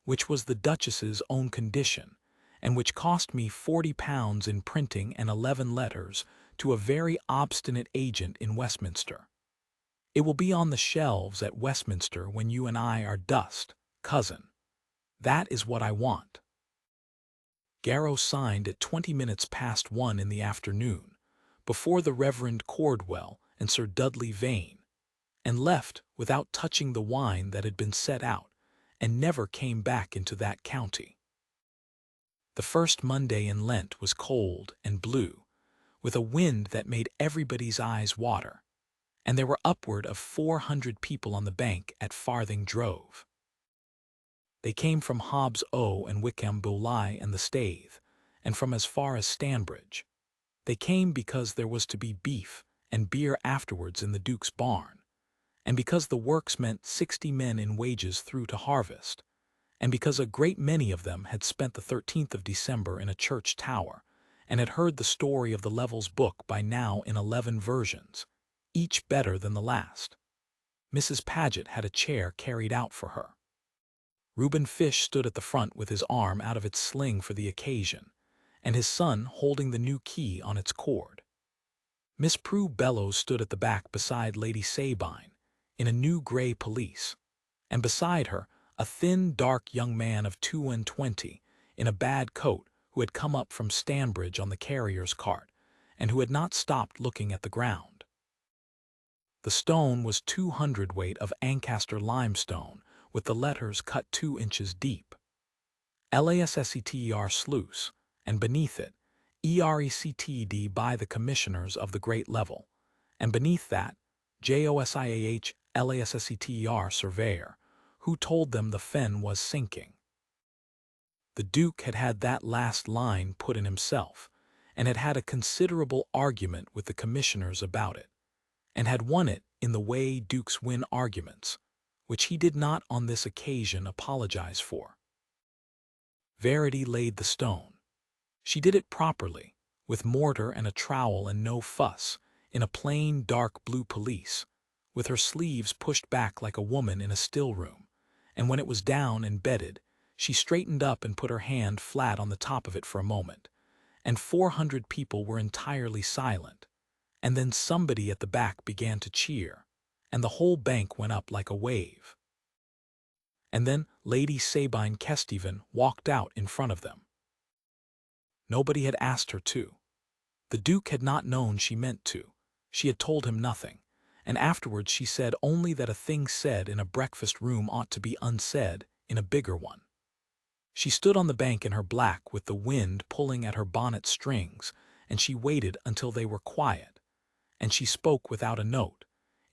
which was the Duchess's own condition, and which cost me £40 in printing and 11 letters to a very obstinate agent in Westminster. It will be on the shelves at Westminster when you and I are dust, cousin. That is what I want. Garrow signed at 20 minutes past 1 in the afternoon, before the Reverend Cordwell and Sir Dudley Vane, and left without touching the wine that had been set out, and never came back into that county. The first Monday in Lent was cold and blue, with a wind that made everybody's eyes water, and there were upward of 400 people on the bank at Farthing Drove. They came from Hobbs Oe and Wickham Bolai and the Staithe, and from as far as Stanbridge. They came because there was to be beef and beer afterwards in the Duke's barn, and because the works meant 60 men in wages through to harvest, and because a great many of them had spent the 13th of December in a church tower, and had heard the story of the Levels book by now in 11 versions, each better than the last. Mrs. Paget had a chair carried out for her. Reuben Fish stood at the front with his arm out of its sling for the occasion, and his son holding the new key on its cord. Miss Prue Bellows stood at the back beside Lady Sabine, in a new grey pelisse, and beside her a thin, dark young man of 22, in a bad coat, who had come up from Stanbridge on the carrier's cart, and who had not stopped looking at the ground. The stone was 200 weight of Ancaster limestone, with the letters cut 2 inches deep. LASSETER Sluice, and beneath it, ERECTED by the Commissioners of the Great Level, and beneath that, JOSIAH LASSETER Surveyor, who told them the fen was sinking. The Duke had had that last line put in himself, and had had a considerable argument with the Commissioners about it, and had won it in the way Dukes win arguments, which he did not on this occasion apologize for. Verity laid the stone. She did it properly, with mortar and a trowel and no fuss, in a plain dark blue pelisse, with her sleeves pushed back like a woman in a still-room, and when it was down and bedded, she straightened up and put her hand flat on the top of it for a moment, and 400 people were entirely silent, and then somebody at the back began to cheer, and the whole bank went up like a wave. And then Lady Sabine Kesteven walked out in front of them. Nobody had asked her to. The Duke had not known she meant to. She had told him nothing, and afterwards she said only that a thing said in a breakfast room ought to be unsaid in a bigger one. She stood on the bank in her black with the wind pulling at her bonnet strings, and she waited until they were quiet, and she spoke without a note,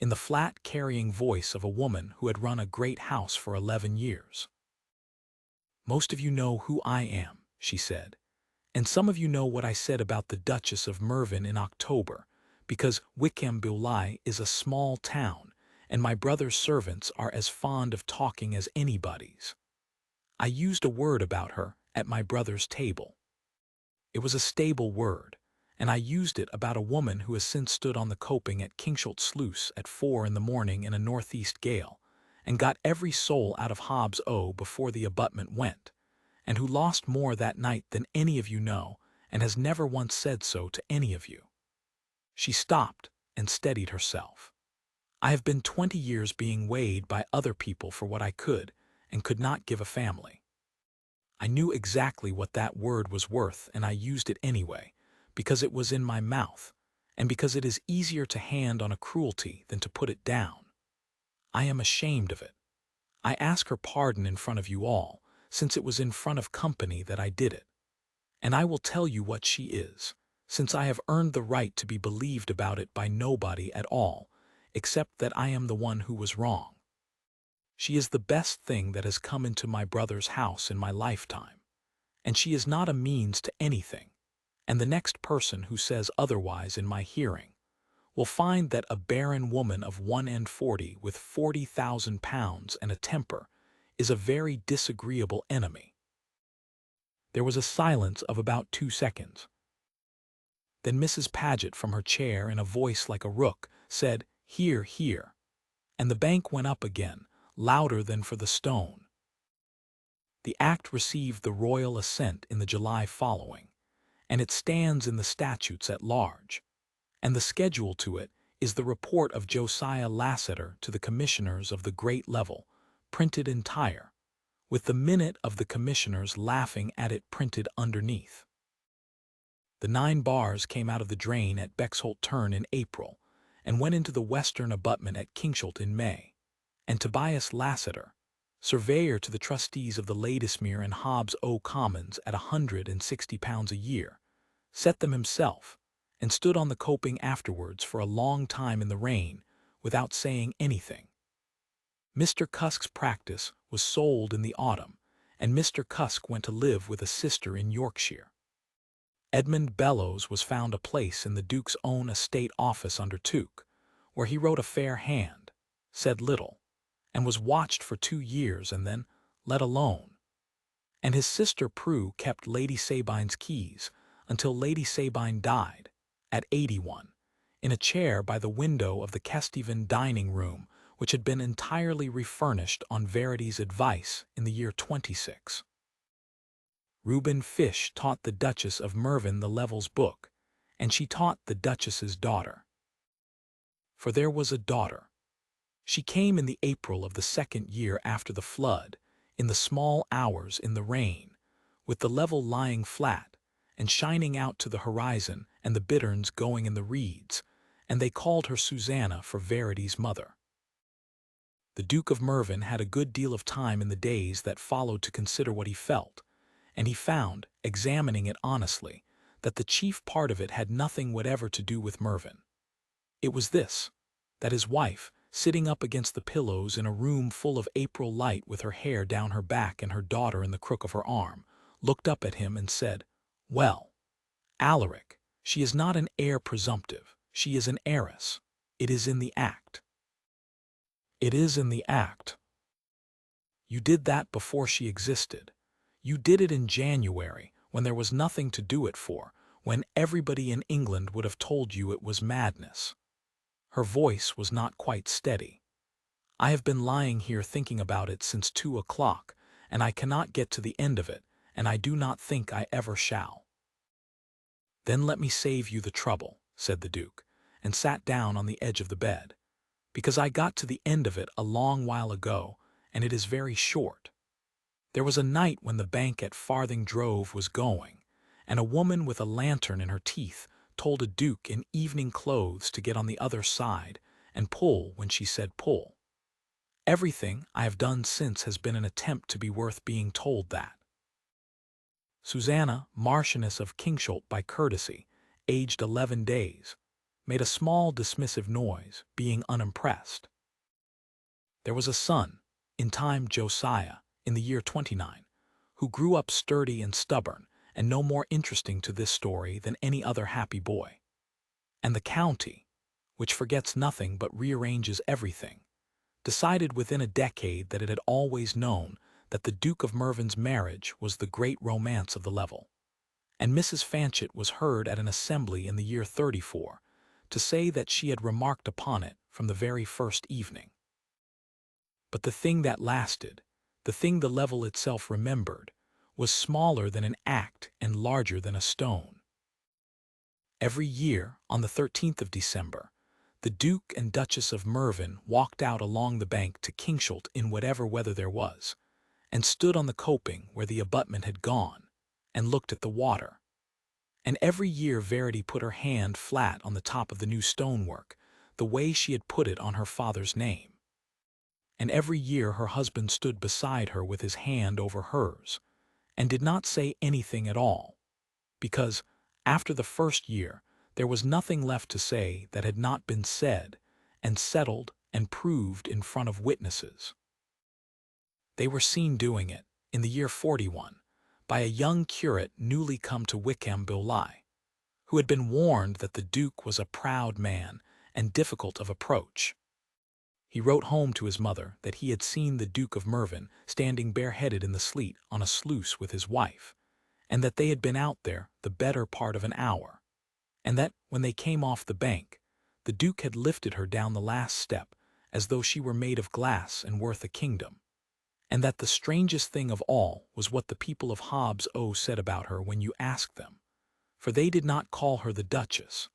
in the flat carrying voice of a woman who had run a great house for 11 years. Most of you know who I am, she said, and some of you know what I said about the Duchess of Mervyn in October, because Wickham Bolai is a small town, and my brother's servants are as fond of talking as anybody's. I used a word about her at my brother's table. It was a stable word, and I used it about a woman who has since stood on the coping at Kingsholt Sluice at 4 in the morning in a northeast gale, and got every soul out of Hobbs Oe before the abutment went, and who lost more that night than any of you know, and has never once said so to any of you. She stopped and steadied herself. I have been 20 years being weighed by other people for what I could and could not give a family. I knew exactly what that word was worth, and I used it anyway, because it was in my mouth, and because it is easier to hand on a cruelty than to put it down. I am ashamed of it. I ask her pardon in front of you all, since it was in front of company that I did it. And I will tell you what she is, since I have earned the right to be believed about it by nobody at all, except that I am the one who was wrong. She is the best thing that has come into my brother's house in my lifetime, and she is not a means to anything, and the next person who says otherwise in my hearing will find that a barren woman of 1 and 40 with 40,000 pounds and a temper is a very disagreeable enemy. There was a silence of about 2 seconds. Then Mrs. Paget from her chair in a voice like a rook said, "Hear, hear," and the bank went up again, louder than for the stone. The act received the royal assent in the July following, and it stands in the statutes at large, and the schedule to it is the report of Josiah Lasseter to the commissioners of the great level, printed entire, with the minute of the commissioners laughing at it printed underneath. The 9 bars came out of the drain at Bexholt Turn in April, and went into the western abutment at Kingsholt in May, and Tobias Lasseter, surveyor to the trustees of the Ladysmere and Hobbs O Commons at £160 a year, set them himself, and stood on the coping afterwards for a long time in the rain, without saying anything. Mr. Cusk's practice was sold in the autumn, and Mr. Cusk went to live with a sister in Yorkshire. Edmund Bellows was found a place in the Duke's own estate office under Tuke, where he wrote a fair hand, said little, and was watched for 2 years and then let alone. And his sister Prue kept Lady Sabine's keys until Lady Sabine died, at 81, in a chair by the window of the Kesteven dining-room, which had been entirely refurnished on Verity's advice in the year 26. Reuben Fish taught the Duchess of Mervyn the Level's book, and she taught the Duchess's daughter. For there was a daughter. She came in the April of the 2nd year after the flood, in the small hours in the rain, with the level lying flat, and shining out to the horizon and the bitterns going in the reeds, and they called her Susanna for Verity's mother. The Duke of Mervyn had a good deal of time in the days that followed to consider what he felt, and he found, examining it honestly, that the chief part of it had nothing whatever to do with Mervyn. It was this, that his wife, sitting up against the pillows in a room full of April light with her hair down her back and her daughter in the crook of her arm, looked up at him and said, "Well, Alaric, she is not an heir presumptive, she is an heiress. It is in the act." "It is in the act." "You did that before she existed. You did it in January, when there was nothing to do it for, when everybody in England would have told you it was madness." Her voice was not quite steady. "I have been lying here thinking about it since 2 o'clock, and I cannot get to the end of it, and I do not think I ever shall." "Then let me save you the trouble," said the Duke, and sat down on the edge of the bed, "because I got to the end of it a long while ago, and it is very short. There was a night when the bank at Farthing Drove was going, and a woman with a lantern in her teeth told a duke in evening clothes to get on the other side and pull when she said pull. Everything I have done since has been an attempt to be worth being told that. Susanna, Marchioness of Kingsholt by courtesy, aged 11 days, made a small dismissive noise, being unimpressed. There was a son, in time Josiah, in the year 29, who grew up sturdy and stubborn, and no more interesting to this story than any other happy boy. And the county, which forgets nothing but rearranges everything, decided within a decade that it had always known that the Duke of Mervyn's marriage was the great romance of the level, and Mrs. Fanchett was heard at an assembly in the year 34 to say that she had remarked upon it from the very first evening. But the thing that lasted, the thing the level itself remembered, was smaller than an act and larger than a stone. Every year, on the 13th of December, the Duke and Duchess of Mervyn walked out along the bank to Kingsholt in whatever weather there was, and stood on the coping where the abutment had gone, and looked at the water. And every year Verity put her hand flat on the top of the new stonework, the way she had put it on her father's name. And every year her husband stood beside her with his hand over hers, and did not say anything at all, because, after the first year, there was nothing left to say that had not been said and settled and proved in front of witnesses. They were seen doing it, in the year 41, by a young curate newly come to Wickham Billy, who had been warned that the Duke was a proud man and difficult of approach. He wrote home to his mother that he had seen the Duke of Mervyn standing bareheaded in the sleet on a sluice with his wife, and that they had been out there the better part of an hour, and that, when they came off the bank, the Duke had lifted her down the last step as though she were made of glass and worth a kingdom, and that the strangest thing of all was what the people of Hobbs said about her when you asked them, for they did not call her the Duchess,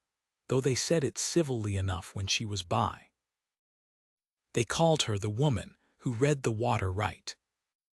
though they said it civilly enough when she was by. They called her the woman who read the water right.